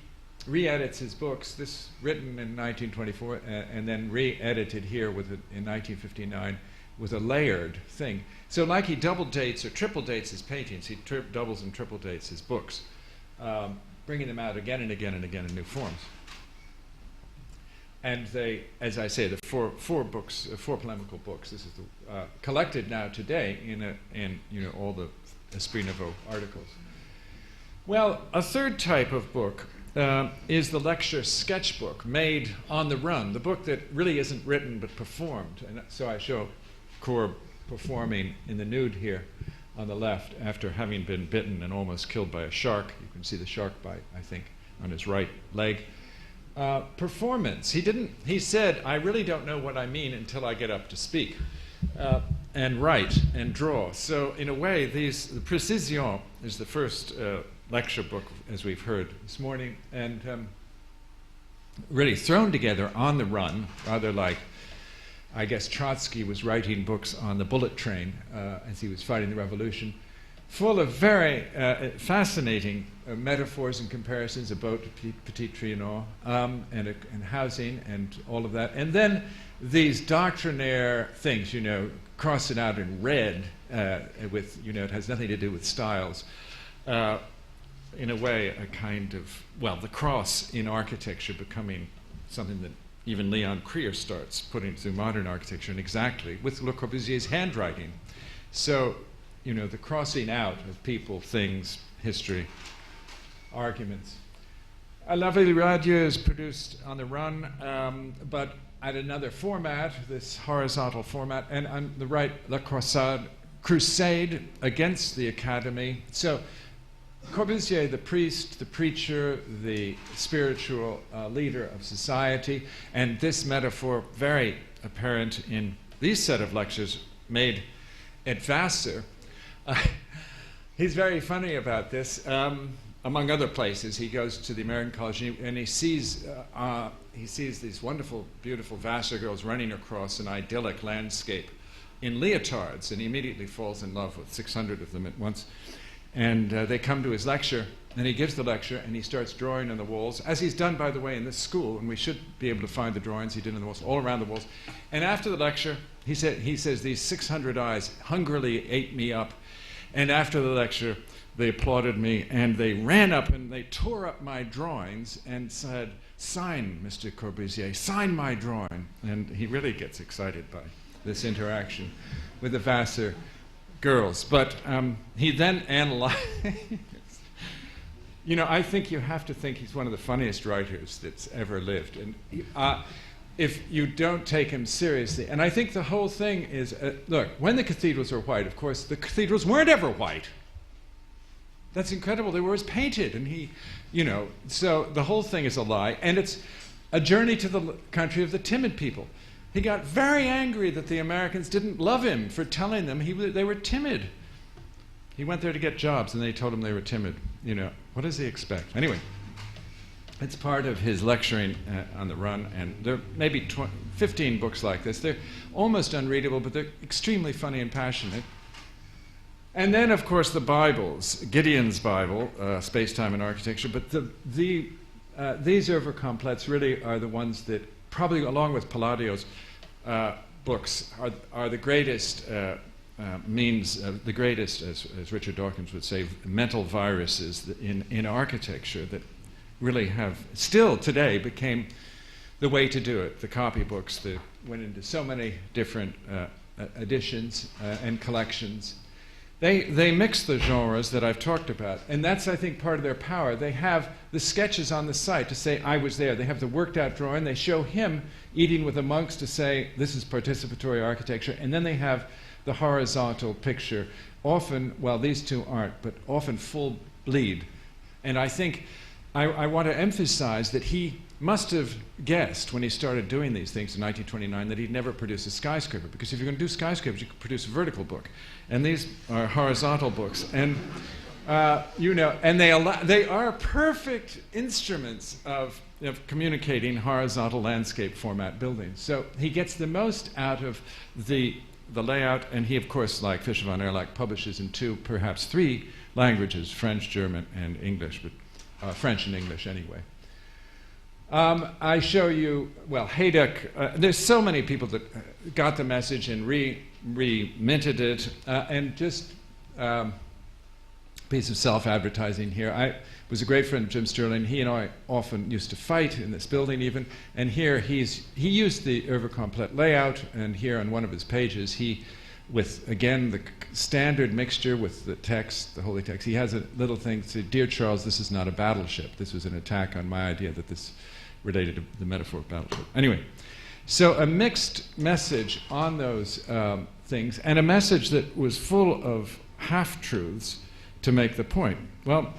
re-edits his books, this written in 1924 and then re-edited here in 1959 with a layered thing. So like he double dates or triple dates his paintings, he doubles and triple dates his books, bringing them out again and again and again in new forms. And they, as I say, the four polemical books. This is collected now today in all the Esprit Nouveau articles. Well, a third type of book is the lecture sketchbook, made on the run, the book that really isn't written but performed. And so I show Corb performing in the nude here on the left after having been bitten and almost killed by a shark. You can see the shark bite, I think, on his right leg. Performance. He said, I really don't know what I mean until I get up to speak and write and draw. So in a way, the Précision is the first lecture book, as we've heard this morning, and really thrown together on the run, rather like, I guess, Trotsky was writing books on the bullet train as he was fighting the revolution, full of very fascinating metaphors and comparisons about Petit Trianon and housing and all of that. And then these doctrinaire things, cross it out in red with, it has nothing to do with styles. In a way, a kind of, the cross in architecture becoming something that even Leon Krier starts putting through modern architecture, and exactly with Le Corbusier's handwriting. So, the crossing out of people, things, history, arguments. La Ville Radieux is produced on the run, but at another format, this horizontal format, and on the right, La Crusade against the Academy. So, Corbusier, the priest, the preacher, the spiritual leader of society, and this metaphor very apparent in these set of lectures made at Vassar. He's very funny about this. Among other places, he goes to the American College and he sees these wonderful, beautiful Vassar girls running across an idyllic landscape in leotards, and he immediately falls in love with 600 of them at once. And they come to his lecture, and he gives the lecture, and he starts drawing on the walls, as he's done, by the way, in this school, and we should be able to find the drawings he did on the walls, all around the walls. And after the lecture, he says, these 600 eyes hungrily ate me up, and after the lecture, they applauded me, and they ran up and they tore up my drawings and said, sign, Mr. Corbusier, sign my drawing. And he really gets excited by this interaction with the Vassar girls. But he then analyzed. You know, I think you have to think he's one of the funniest writers that's ever lived. And if you don't take him seriously, and I think the whole thing is, look, when the cathedrals were white, of course, the cathedrals weren't ever white. That's incredible. They were always painted. And he, you know, so the whole thing is a lie. And it's a journey to the country of the timid people. He got very angry that the Americans didn't love him for telling them they were timid. He went there to get jobs, and they told him they were timid. You know, what does he expect? Anyway, it's part of his lecturing on the run, and there are maybe 15 books like this. They're almost unreadable, but they're extremely funny and passionate. And then, of course, the Bibles. Gideon's Bible, Space, Time, and Architecture. But these œuvres complètes really are the ones that, probably along with Palladio's books, are the greatest means, the greatest, as Richard Dawkins would say, mental viruses in architecture that really have, still today, became the way to do it. The copybooks that went into so many different editions and collections. They mix the genres that I've talked about, and that's, I think, part of their power. They have the sketches on the site to say, I was there. They have the worked-out drawing. They show him eating with the monks to say, this is participatory architecture. And then they have the horizontal picture, often, well, these two aren't, but often full bleed. And I think I want to emphasize that he must have guessed when he started doing these things in 1929 that he'd never produce a skyscraper, because if you're going to do skyscrapers, you could produce a vertical book. And these are horizontal books. And, you know, and they are perfect instruments of communicating horizontal landscape format buildings. So he gets the most out of the layout, and he, of course, like Fischer von Erlach, publishes in 2, perhaps 3 languages, French, German, and English, but French and English anyway. I show you, well, Hayduk, there's so many people that got the message and re-minted it, and just piece of self-advertising here. I was a great friend of Jim Sterling. He and I often used to fight in this building even, and here he used the œuvre complète layout, and here on one of his pages, he, with, again, the standard mixture with the text, the holy text, he has a little thing to say, Dear Charles, this is not a battleship. This was an attack on my idea that this related to the metaphor of battleship. Anyway, so a mixed message on those things, and a message that was full of half-truths to make the point. Well,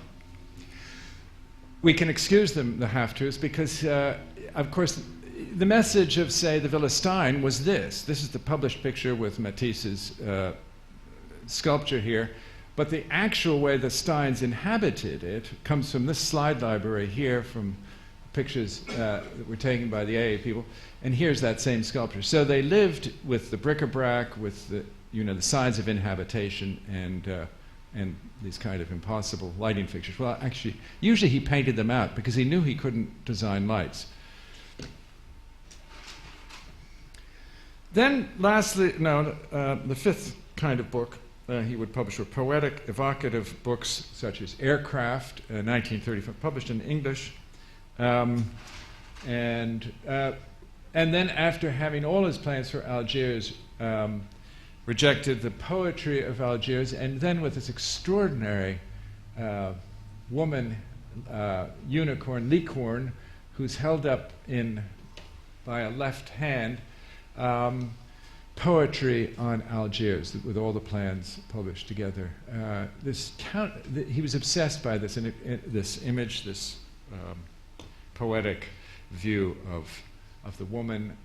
we can excuse them, the half-truths, because, of course, the message of, say, the Villa Stein was this. This is the published picture with Matisse's sculpture here. But the actual way the Steins inhabited it comes from this slide library here, from pictures that were taken by the AA people. And here's that same sculpture. So they lived with the bric-a-brac, with the, you know, the signs of inhabitation, and these kind of impossible lighting fixtures. Well, actually, usually he painted them out because he knew he couldn't design lights. Then, lastly, the 5th kind of book he would publish were poetic, evocative books such as Aircraft, 1935, published in English. And then, after having all his plans for Algiers, rejected the poetry of Algiers, and then with this extraordinary woman, unicorn, licorne, who's held up by a left hand, poetry on Algiers, with all the plans published together. He was obsessed by this, this image, this poetic view of the woman,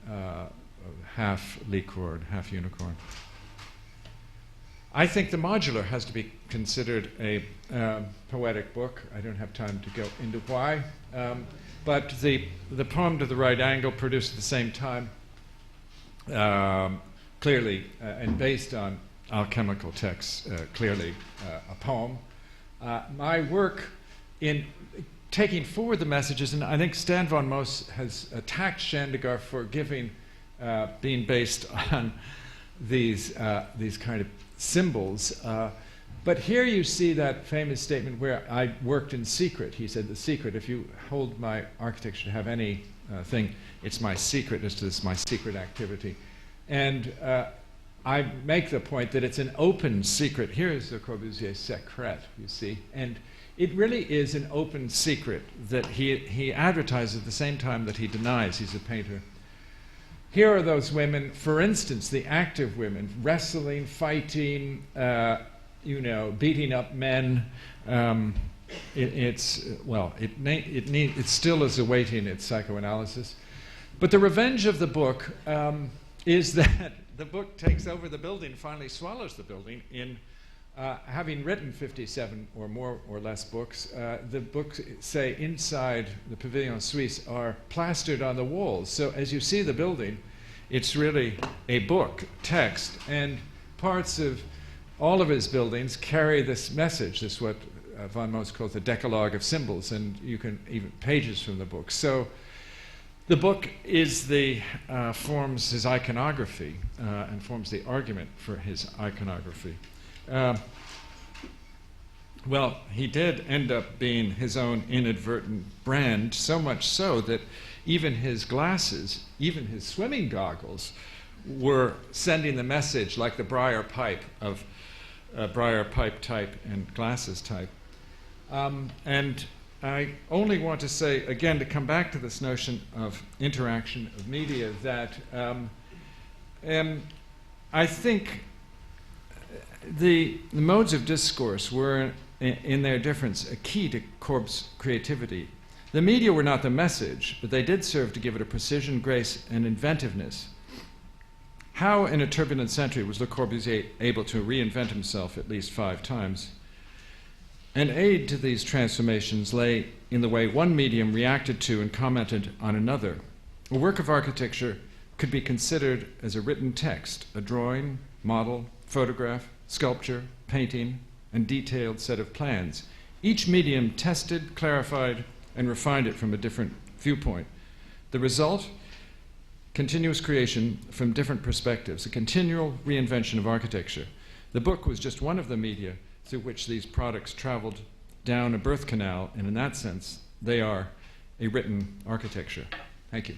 half licorne, half unicorn. I think the modular has to be considered a poetic book. I don't have time to go into why. But the poem To the Right Angle, produced at the same time, clearly, and based on alchemical texts, clearly a poem. My work in taking forward the messages, and I think Stan von Moos has attacked Chandigarh for being based on these kind of symbols. But here you see that famous statement where I worked in secret. He said, the secret, if you hold my architecture to have any thing, it's my secret as to this, my secret activity. And I make the point that it's an open secret. Here is the Corbusier Secret, you see, and it really is an open secret that he advertises at the same time that he denies he's a painter. Here are those women, for instance, the active women, wrestling, fighting, beating up men. It still is awaiting its psychoanalysis. But the revenge of the book is that the book takes over the building, finally swallows the building. In having written 57 or more or less books, the books, say, inside the Pavilion Suisse are plastered on the walls. So as you see the building, it's really a book, text, and parts of all of his buildings carry this message, this what von Moos calls the Decalogue of Symbols, and you can even pages from the book. So the book is forms his iconography and forms the argument for his iconography. Well, he did end up being his own inadvertent brand, so much so that even his glasses, even his swimming goggles, were sending the message like the briar pipe of briar pipe type and glasses type. And I only want to say, again, to come back to this notion of interaction of media, that I think the modes of discourse were, in their difference, a key to Corb's creativity. The media were not the message, but they did serve to give it a precision, grace, and inventiveness. How, in a turbulent century, was Le Corbusier able to reinvent himself at least 5 times? An aid to these transformations lay in the way one medium reacted to and commented on another. A work of architecture could be considered as a written text, a drawing, model, photograph, sculpture, painting, and detailed set of plans. Each medium tested, clarified, and refined it from a different viewpoint. The result? Continuous creation from different perspectives, a continual reinvention of architecture. The book was just one of the media through which these products traveled down a birth canal, and in that sense, they are a written architecture. Thank you.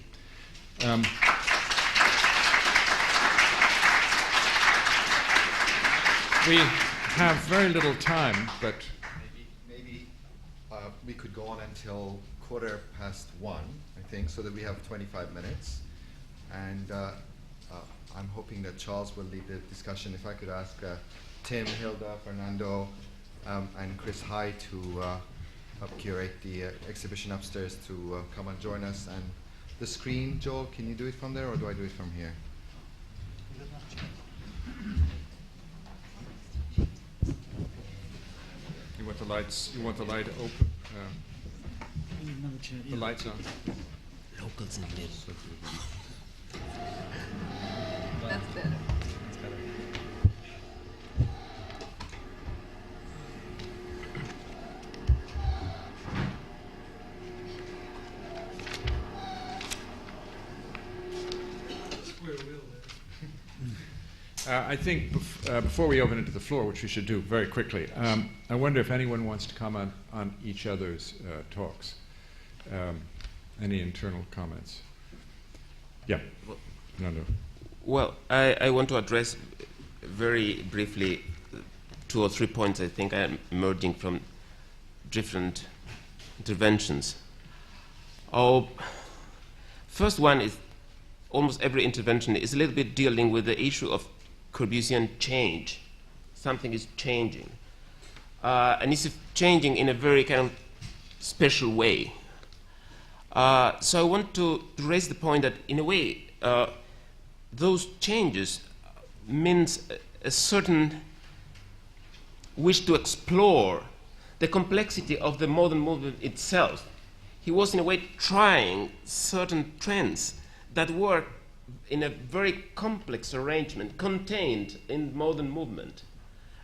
We have very little time, but maybe we could go on until 1:15, I think, so that we have 25 minutes. And I'm hoping that Charles will lead the discussion. If I could ask Tim, Hilda, Fernando, and Chris High to help curate the exhibition upstairs to come and join us. And the screen, Joel, can you do it from there, or do I do it from here? you want the lights? You want the light open? The lights on. Locals in the middle. That's better. I think before we open it to the floor, which we should do very quickly, I wonder if anyone wants to comment on each other's talks. Any internal comments? Yeah. No. Well, I want to address very briefly 2 or 3 points I think are emerging from different interventions. First one is almost every intervention is a little bit dealing with the issue of Corbusian change. Something is changing. And it's changing in a very kind of special way. So I want to raise the point that, in a way, those changes means a certain wish to explore the complexity of the modern movement itself. He was, in a way, trying certain trends that were in a very complex arrangement contained in modern movement.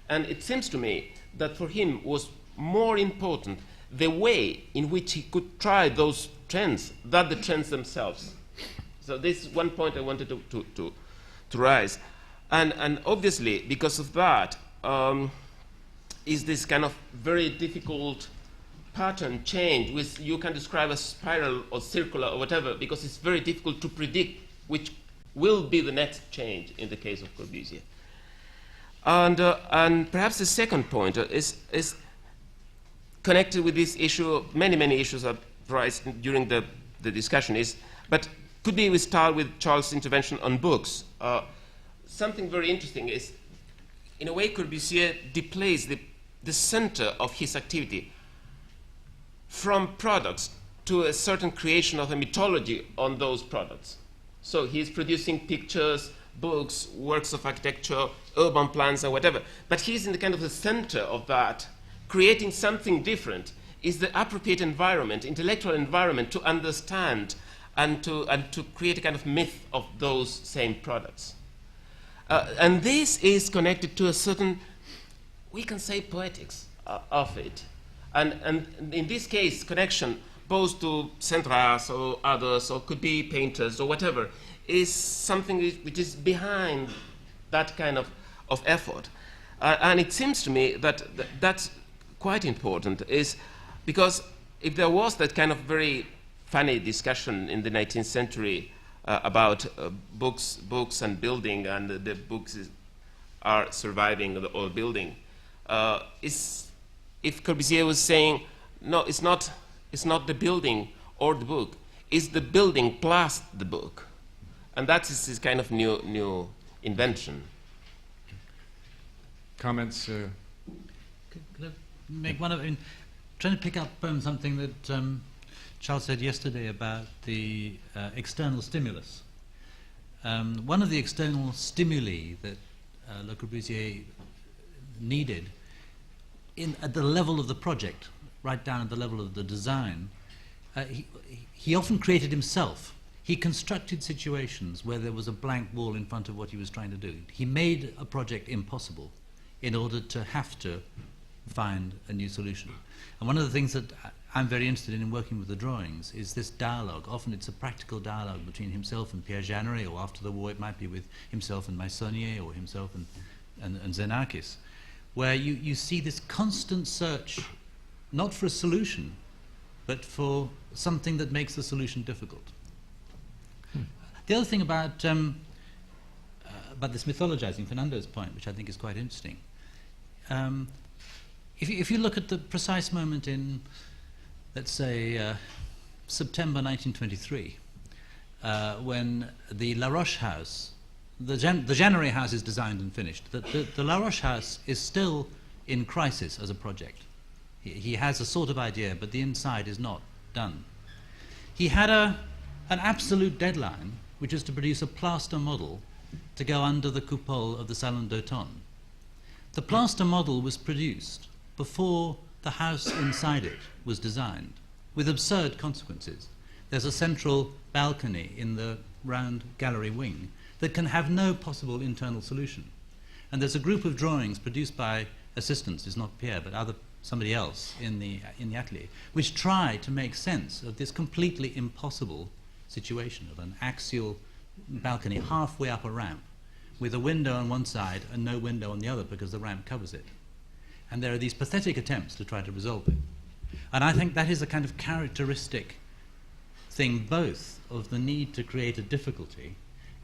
And it seems to me that for him was more important the way in which he could try those trends than the trends themselves. So this is one point I wanted to raise. And obviously, because of that, is this kind of very difficult pattern change, which you can describe as spiral or circular or whatever, because it's very difficult to predict which will be the next change in the case of Corbusier. And perhaps the second point is connected with this issue. Many issues are raised during the discussion. But could we start with Charles' intervention on books? Something very interesting is, in a way, Corbusier displays the center of his activity from products to a certain creation of a mythology on those products. So he's producing pictures, books, works of architecture, urban plans, and whatever. But he's in the kind of the center of that. Creating something different is the appropriate environment, intellectual environment, to understand and to create a kind of myth of those same products. And this is connected to a certain, we can say, poetics of it. And in this case, connection both to Centras or others, or could be painters or whatever, is something which is behind that kind of effort. And it seems to me that that's quite important, is because if there was that kind of very funny discussion in the 19th century about books and building, and the books are surviving or building, if Corbusier was saying, no, it's not the building or the book, it's the building plus the book. And that is this kind of new invention. Comments? Could I make one of, trying to pick up something that Charles said yesterday about the external stimulus. One of the external stimuli that Le Corbusier needed at the level of the project, right down at the level of the design, he often created himself. He constructed situations where there was a blank wall in front of what he was trying to do. He made a project impossible in order to have to find a new solution. And one of the things that I'm very interested in working with the drawings is this dialogue. Often it's a practical dialogue between himself and Pierre Jeanneret, or after the war it might be with himself and Meissonier, or himself and Xenakis, where you see this constant search, not for a solution, but for something that makes the solution difficult. The other thing about this mythologizing, Fernando's point, which I think is quite interesting, if you look at the precise moment in, let's say, September 1923, when the La Roche house, the Jeanneret house is designed and finished, the La Roche house is still in crisis as a project. He has a sort of idea, but the inside is not done. He had an absolute deadline, which is to produce a plaster model to go under the coupole of the Salon d'Automne. The plaster model was produced before the house inside it was designed, with absurd consequences. There's a central balcony in the round gallery wing that can have no possible internal solution. And there's a group of drawings produced by assistants, it's not Pierre, but somebody else in the atelier, which try to make sense of this completely impossible situation of an axial balcony halfway up a ramp with a window on one side and no window on the other because the ramp covers it. And there are these pathetic attempts to try to resolve it. And I think that is a kind of characteristic thing both of the need to create a difficulty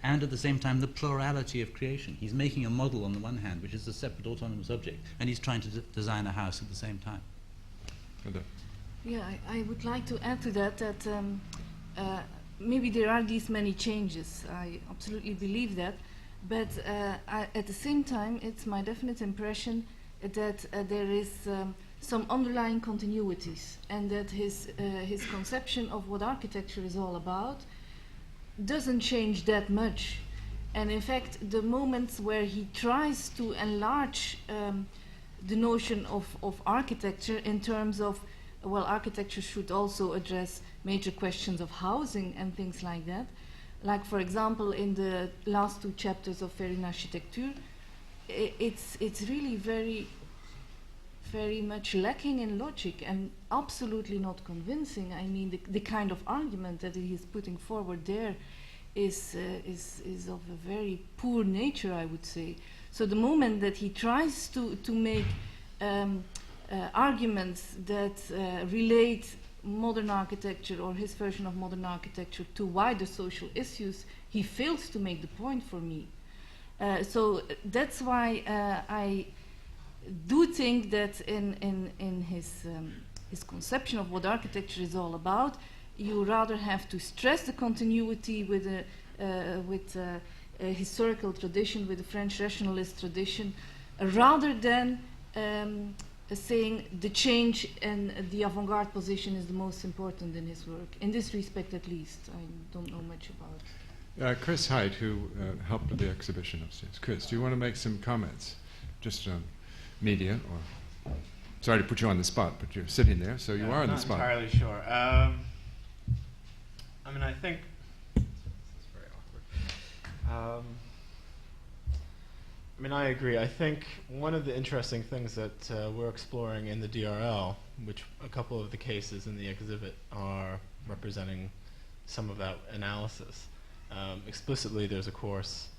and at the same time the plurality of creation. He's making a model on the one hand, which is a separate autonomous object, and he's trying to design a house at the same time. Yeah, I would like to add to that maybe there are these many changes. I absolutely believe that. But at the same time, it's my definite impression that there is some underlying continuities, and that his conception of what architecture is all about doesn't change that much. And in fact, the moments where he tries to enlarge the notion of architecture in terms of, well, architecture should also address major questions of housing and things like that. Like, for example, in the last two chapters of Faire une Architecture, it's really very, very much lacking in logic and absolutely not convincing. I mean, the kind of argument that he is putting forward there is of a very poor nature, I would say. So the moment that he tries to make arguments that relate modern architecture, or his version of modern architecture, to wider social issues, he fails to make the point for me. So that's why I do think that in his conception of what architecture is all about, you rather have to stress the continuity with a historical tradition, with the French rationalist tradition, rather than saying the change and the avant-garde position is the most important in his work. In this respect, at least, I don't know much about. Chris Haidt, who helped with the exhibition upstairs. Chris, do you want to make some comments, just on media, or sorry to put you on the spot, but you're sitting there, so you are on the spot. I'm not entirely sure. I mean, I think this is very awkward. I mean, I agree. I think one of the interesting things that we're exploring in the DRL, which a couple of the cases in the exhibit are representing some of that analysis. Explicitly, there's a course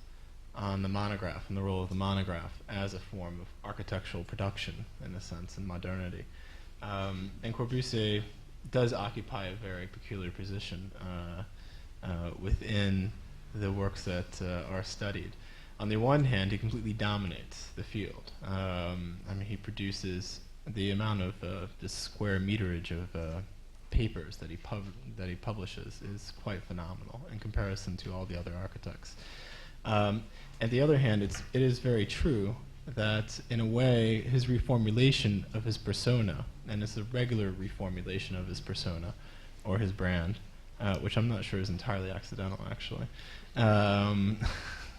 on the monograph and the role of the monograph as a form of architectural production, in a sense, in modernity. And Corbusier does occupy a very peculiar position within the works that are studied. On the one hand, he completely dominates the field. I mean, he produces the amount of the square meterage of papers that he publishes is quite phenomenal in comparison to all the other architects. On the other hand, it is very true that, in a way, his reformulation of his persona, and it's a regular reformulation of his persona or his brand, which I'm not sure is entirely accidental, actually.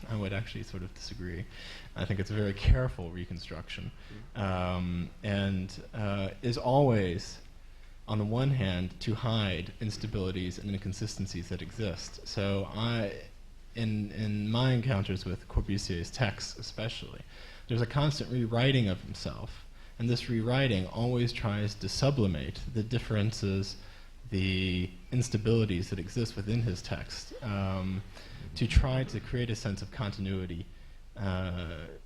I would actually sort of disagree. I think it's a very careful reconstruction, and is always, on the one hand, to hide instabilities and inconsistencies that exist. So in my encounters with Corbusier's texts especially, there's a constant rewriting of himself, and this rewriting always tries to sublimate the differences, the instabilities that exist within his text, to try to create a sense of continuity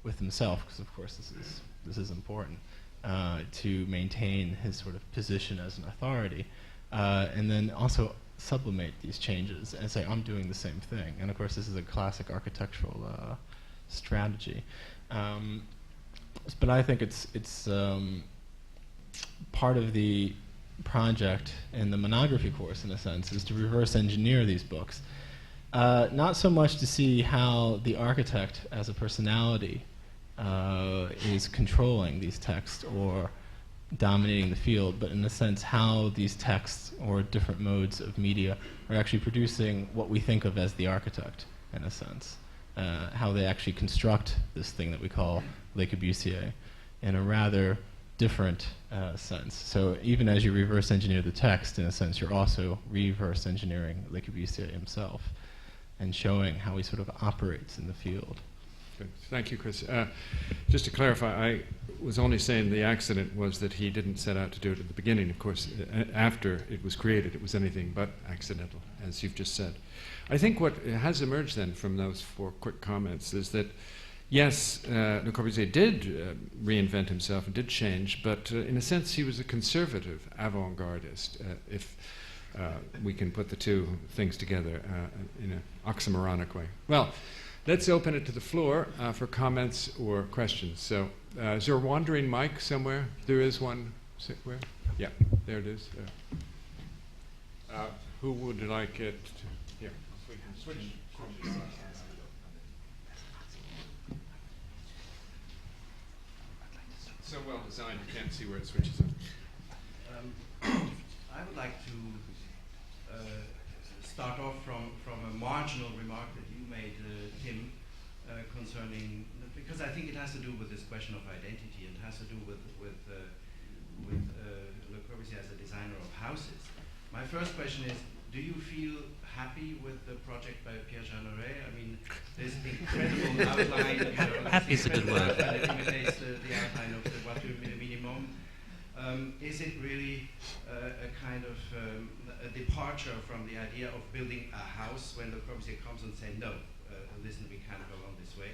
with himself, because of course this is important, to maintain his sort of position as an authority, and then also sublimate these changes and say, I'm doing the same thing. And of course this is a classic architectural strategy. But I think it's part of the project in the monography course, in a sense, is to reverse engineer these books. Not so much to see how the architect as a personality is controlling these texts or dominating the field, but in a sense how these texts or different modes of media are actually producing what we think of as the architect, in a sense. How they actually construct this thing that we call Le Corbusier in a rather different sense. So even as you reverse engineer the text, in a sense, you're also reverse engineering Le Corbusier himself and showing how he sort of operates in the field. Good. Thank you, Chris. Just to clarify, I was only saying the accident was that he didn't set out to do it at the beginning. Of course, after it was created, it was anything but accidental, as you've just said. I think what has emerged then from those 4 quick comments is that, yes, Le Corbusier did reinvent himself and did change, but in a sense he was a conservative avant-gardist, if we can put the two things together in an oxymoronic way. Well, let's open it to the floor for comments or questions. So, is there a wandering mic somewhere? There is one. Where? Yeah, there it is. Who would like it? Here. We can switch. So well designed, you can't see where it switches up. I would like to start off from a marginal remark that you made, Tim, concerning, because I think it has to do with this question of identity, and has to do with Le Corbusier as a designer of houses. My first question is, do you feel happy with the project by Pierre Jeanneret? I mean, this incredible outline. Happy is a good word. It imitates the outline of the voiture minimum. Is it really a kind of a departure from the idea of building a house when Le Corbusier comes and says, no, listen, we can't go on this way?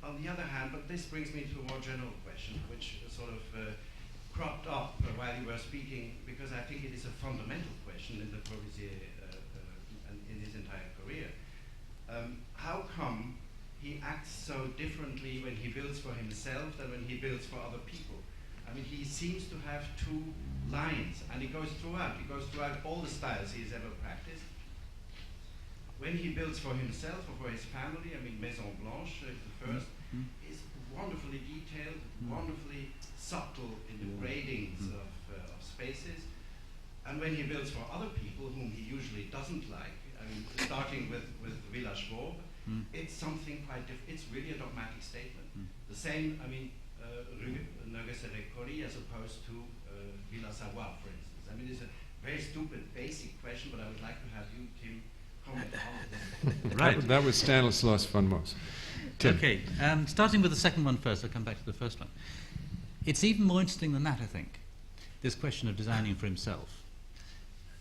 On the other hand, but this brings me to a more general question, which sort of cropped up while you were speaking, because I think it is a fundamental question in the Corbusier and in his entire career. How come he acts so differently when he builds for himself than when he builds for other people? I mean, he seems to have two lines, and it goes throughout. It goes throughout all the styles he's ever practiced. When he builds for himself or for his family, I mean, Maison Blanche is the first, is wonderfully detailed, wonderfully subtle in the gradings of spaces. And when he builds for other people whom he usually doesn't like, I mean, starting with Villa Schwab, it's something quite different. It's really a dogmatic statement. The same, I mean, Naegele as opposed to Villa Savoie, for instance. I mean, it's a very stupid, basic question, but I would like to have you, Tim, comment on it. Right. That was Stanislas von Moos. Tim. Okay, starting with the second one first, I'll come back to the first one. It's even more interesting than that, I think, this question of designing for himself.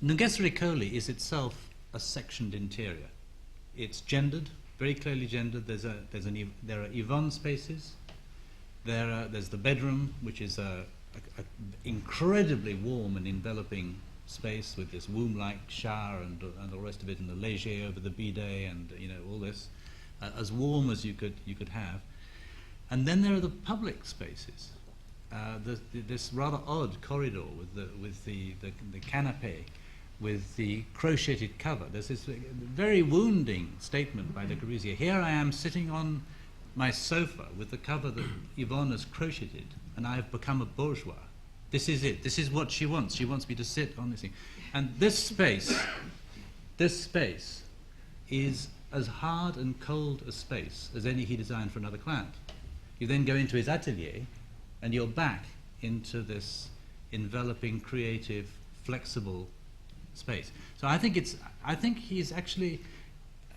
Naegele is itself a sectioned interior. It's gendered, very clearly gendered. There are Yvonne spaces. There's the bedroom, which is a incredibly warm and enveloping space with this womb-like shower and the rest of it, and the léger over the bidet, and all this, as warm as you could have. And then there are the public spaces. This rather odd corridor with the canapé, with the crocheted cover. There's this very wounding statement by Le Corbusier. Here I am sitting on my sofa with the cover that Yvonne has crocheted, and I have become a bourgeois. This is it. This is what she wants. She wants me to sit on this thing. And this space is as hard and cold a space as any he designed for another client. You then go into his atelier, and you're back into this enveloping, creative, flexible space. So I think he's actually,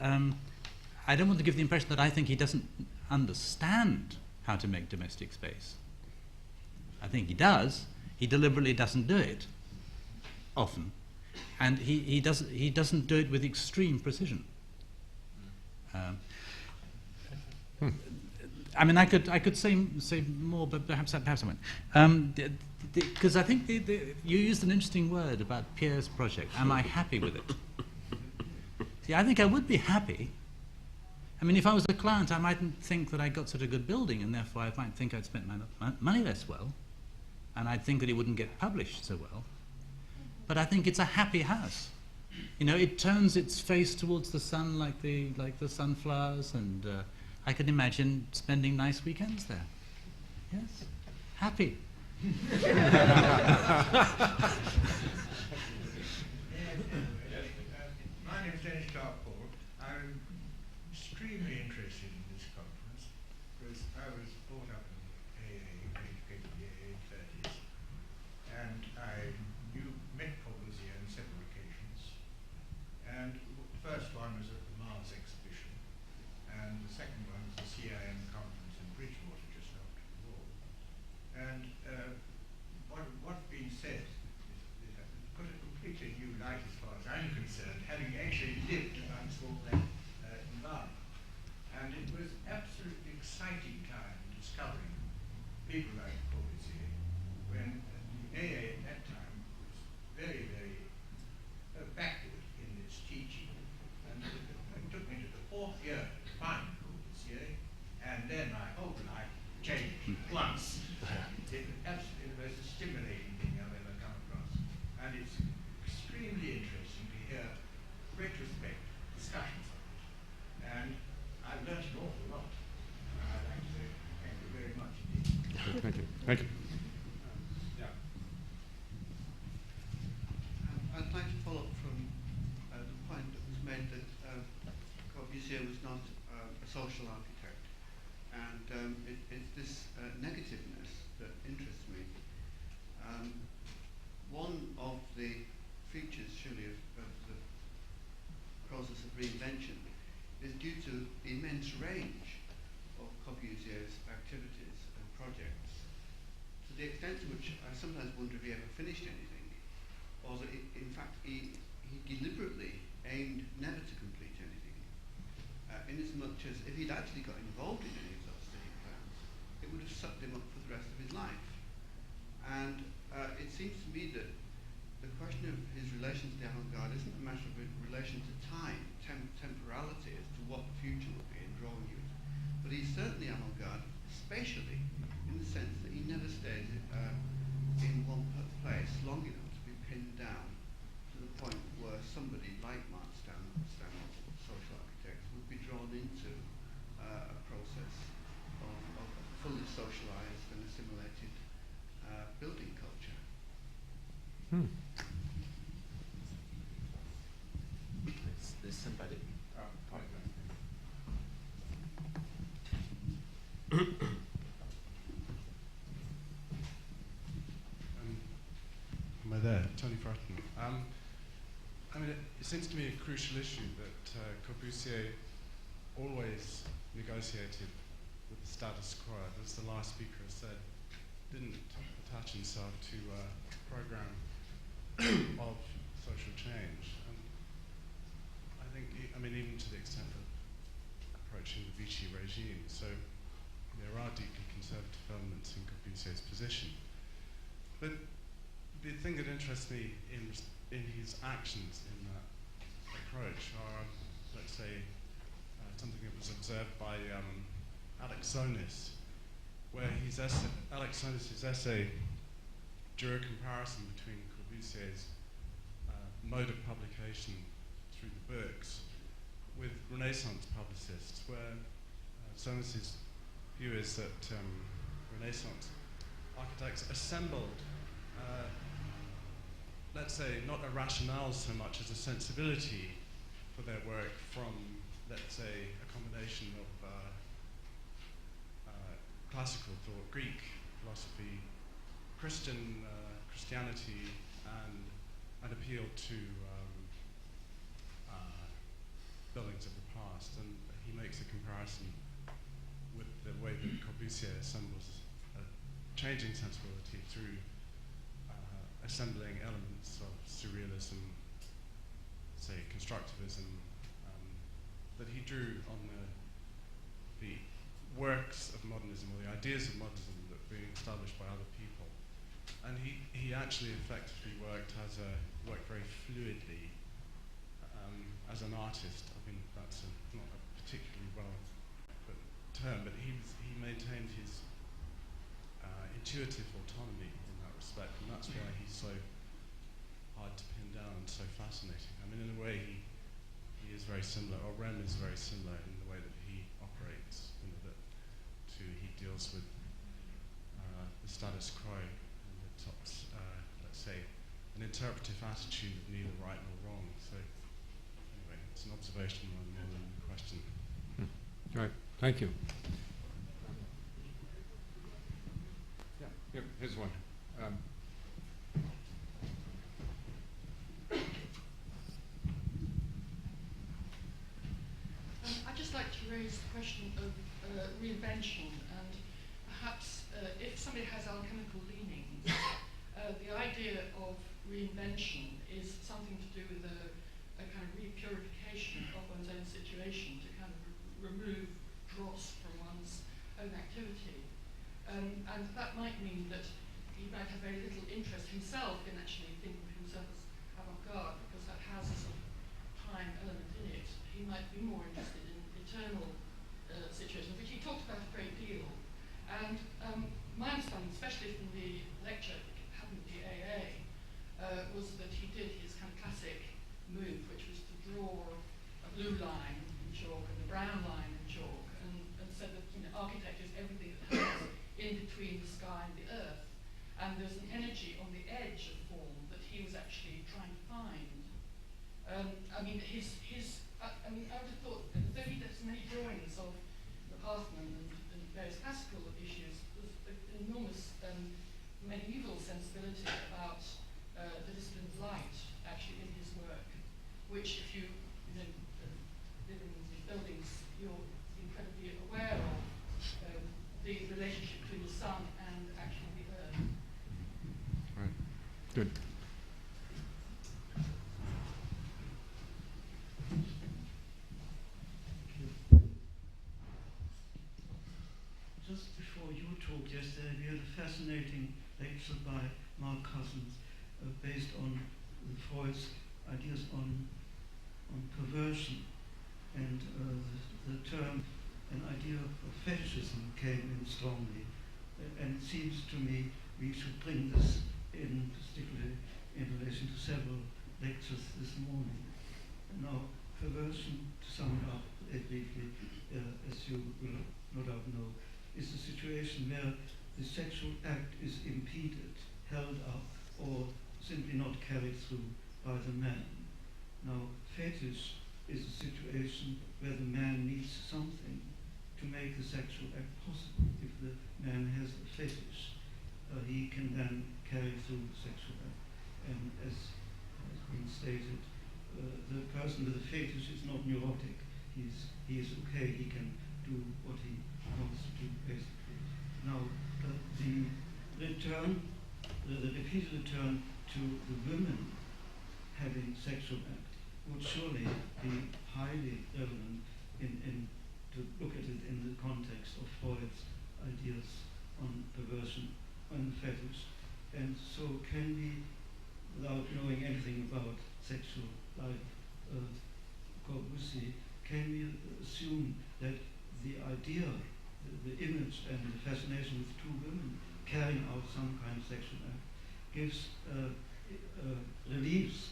I don't want to give the impression that I think he doesn't understand how to make domestic space. I think he does. He deliberately doesn't do it often, and he doesn't do it with extreme precision. I mean, I could say more, but perhaps I won't. Because I think you used an interesting word about Pierre's project. Am I happy with it? See, I think I would be happy. I mean, if I was a client, I mightn't think that I got such a good building, and therefore I might think I'd spent my money less well, and I'd think that it wouldn't get published so well. But I think it's a happy house. It turns its face towards the sun like the sunflowers, and I can imagine spending nice weekends there. Yes, happy. My name is Dennis Darkpool. I'm extremely interested in this conference because I was brought up in AA, educated in the AA 30s, and I met Corbusier on several occasions. And the first one was at the Mars exhibition, and the second one was the CIM conference in Bridgewater just after the war. And what's been said is put a completely new light as far as I'm concerned, having actually lived amongst all that environment. And it was absolutely exciting time discovering people like Corbusier, when the AA at that time was very, very backward in its teaching. And it took me to the fourth year to find Corbusier, and then my whole life changed once. It was absolutely the most stimulating thing I've ever come across. And it's extremely interesting to hear retrospect discussions of it. And I've learned an awful lot. I'd like to say thank you very much indeed. Thank you. Thank you. Yeah. I'd like to follow up from the point that was made that Corbusier was not a social architect. And it's this negativeness that interests me. One of the features, surely, of the process of reinvention is due to the immense range of Corbusier's activities and projects, to the extent to which I sometimes wonder if he ever finished anything, or that in fact he deliberately aimed never to complete anything, inasmuch as if he'd actually got involved in any of those state plans, it would have sucked him up for the rest of his life. And it seems to me that the question of his relation to the avant-garde isn't a matter of relation to time, temporality as to what the future will be in drawing you. But he's certainly avant-garde spatially, in the sense that he never stays in one place long enough to be pinned down to the point where somebody like Mark Stanhope, social architects, would be drawn into a process of fully socialized and assimilated building culture. There's somebody. Am I there? Tony Fratton. I mean, it seems to me a crucial issue that Corbusier always negotiated with the status quo. As the last speaker has said, didn't attach himself to a program of social change. And I think, even to the extent of approaching the Vichy regime. So there are deeply conservative elements in Corbusier's position. But the thing that interests me in his actions in that approach are, let's say, something that was observed by Alex Sonis, where Alex Sonis' essay drew a comparison between Corbusier's mode of publication through the books with Renaissance publicists, where Sonis' view is that Renaissance architects assembled, let's say, not a rationale so much as a sensibility for their work from, let's say, a combination of classical thought, Greek philosophy, Christianity, and appeal to buildings of the past. And he makes a comparison with the way that Corbusier assembles a changing sensibility through assembling elements of surrealism, say constructivism, that he drew on the works of modernism, or the ideas of modernism that were being established by other people. And he actually effectively worked very fluidly as an artist. I mean, that's not a particularly well put term, but he maintained his intuitive autonomy in that respect, and that's why he's so hard to pin down and so fascinating. I mean, in a way, he is very similar, or Rem is very similar in the way that he operates, he deals with the status quo and adopts, let's say, an interpretive attitude of neither right nor wrong. So, anyway, it's an observation rather more than a question. All right, thank you. Yeah, here's one. I'd just like to raise the question of reinvention, and perhaps if somebody has alchemical leanings, the idea of reinvention is something to do with a kind of repurification of one's own situation, to kind of remove dross from one's own activity. And that might mean that he might have very little interest himself in actually thinking of himself as avant-garde, because that has a sort of time element in it. He might be more interested in eternal situations, which he talked about a great deal. And my understanding, especially from the lecture that happened at the AA, was that he did his kind of classic move, which was to draw a blue line in chalk and a brown line in chalk, and said that architecture is everything that happens in between the sky and the earth. And there's an energy on the edge of form that he was actually trying to find. I would have thought that though he does many drawings of the Parthenon and various classical issues, there's an enormous medieval sensibility about the discipline of light actually in his work, which if you live in these buildings, you're incredibly aware of the relationship between the sun and actually the earth. Right. Good. Just before you talked yesterday, we had a fascinating lecture by Mark Cousins based on Freud's ideas on perversion, and the term, an idea of fetishism came in strongly, and it seems to me we should bring this in, particularly in relation to several lectures this morning. Now, perversion, to sum it up briefly, as you will no doubt know, is a situation where the sexual act is impeded, held up, or simply not carried through by the man. Now, fetish is a situation where the man needs something to make the sexual act possible. If the man has a fetish, he can then carry through the sexual act. And as has been stated, the person with a fetish is not neurotic. He is okay, he can do what he wants to do, basically. Now, the repeated return to the women having sexual act would surely be highly relevant to look at it in the context of Freud's ideas on perversion and fetish. And so can we, without knowing anything about sexual life of Corbusier, can we assume that the idea, the image and the fascination with two women carrying out some kind of sexual act relieves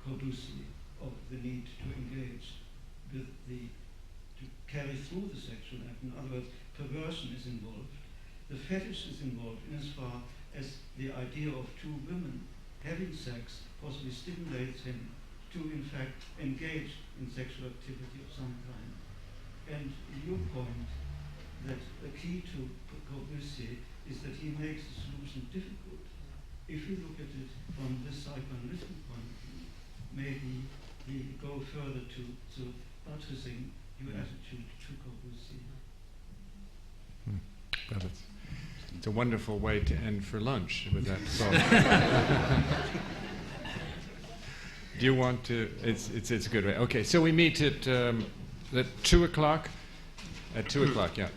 Corbusier of the need to engage with to carry through the sexual act? In other words, perversion is involved. The fetish is involved in as far as the idea of two women having sex possibly stimulates him to, in fact, engage in sexual activity of some kind. And your point that the key to Corbusier is that he makes the solution difficult. If you look at it from this psychoanalytic point of view, maybe we go further to buttressing your attitude to Corbusier. Well, it's a wonderful way to end for lunch with that thought. Do you want to? It's a good way. Okay, so we meet at 2 o'clock. At 2 o'clock, yeah.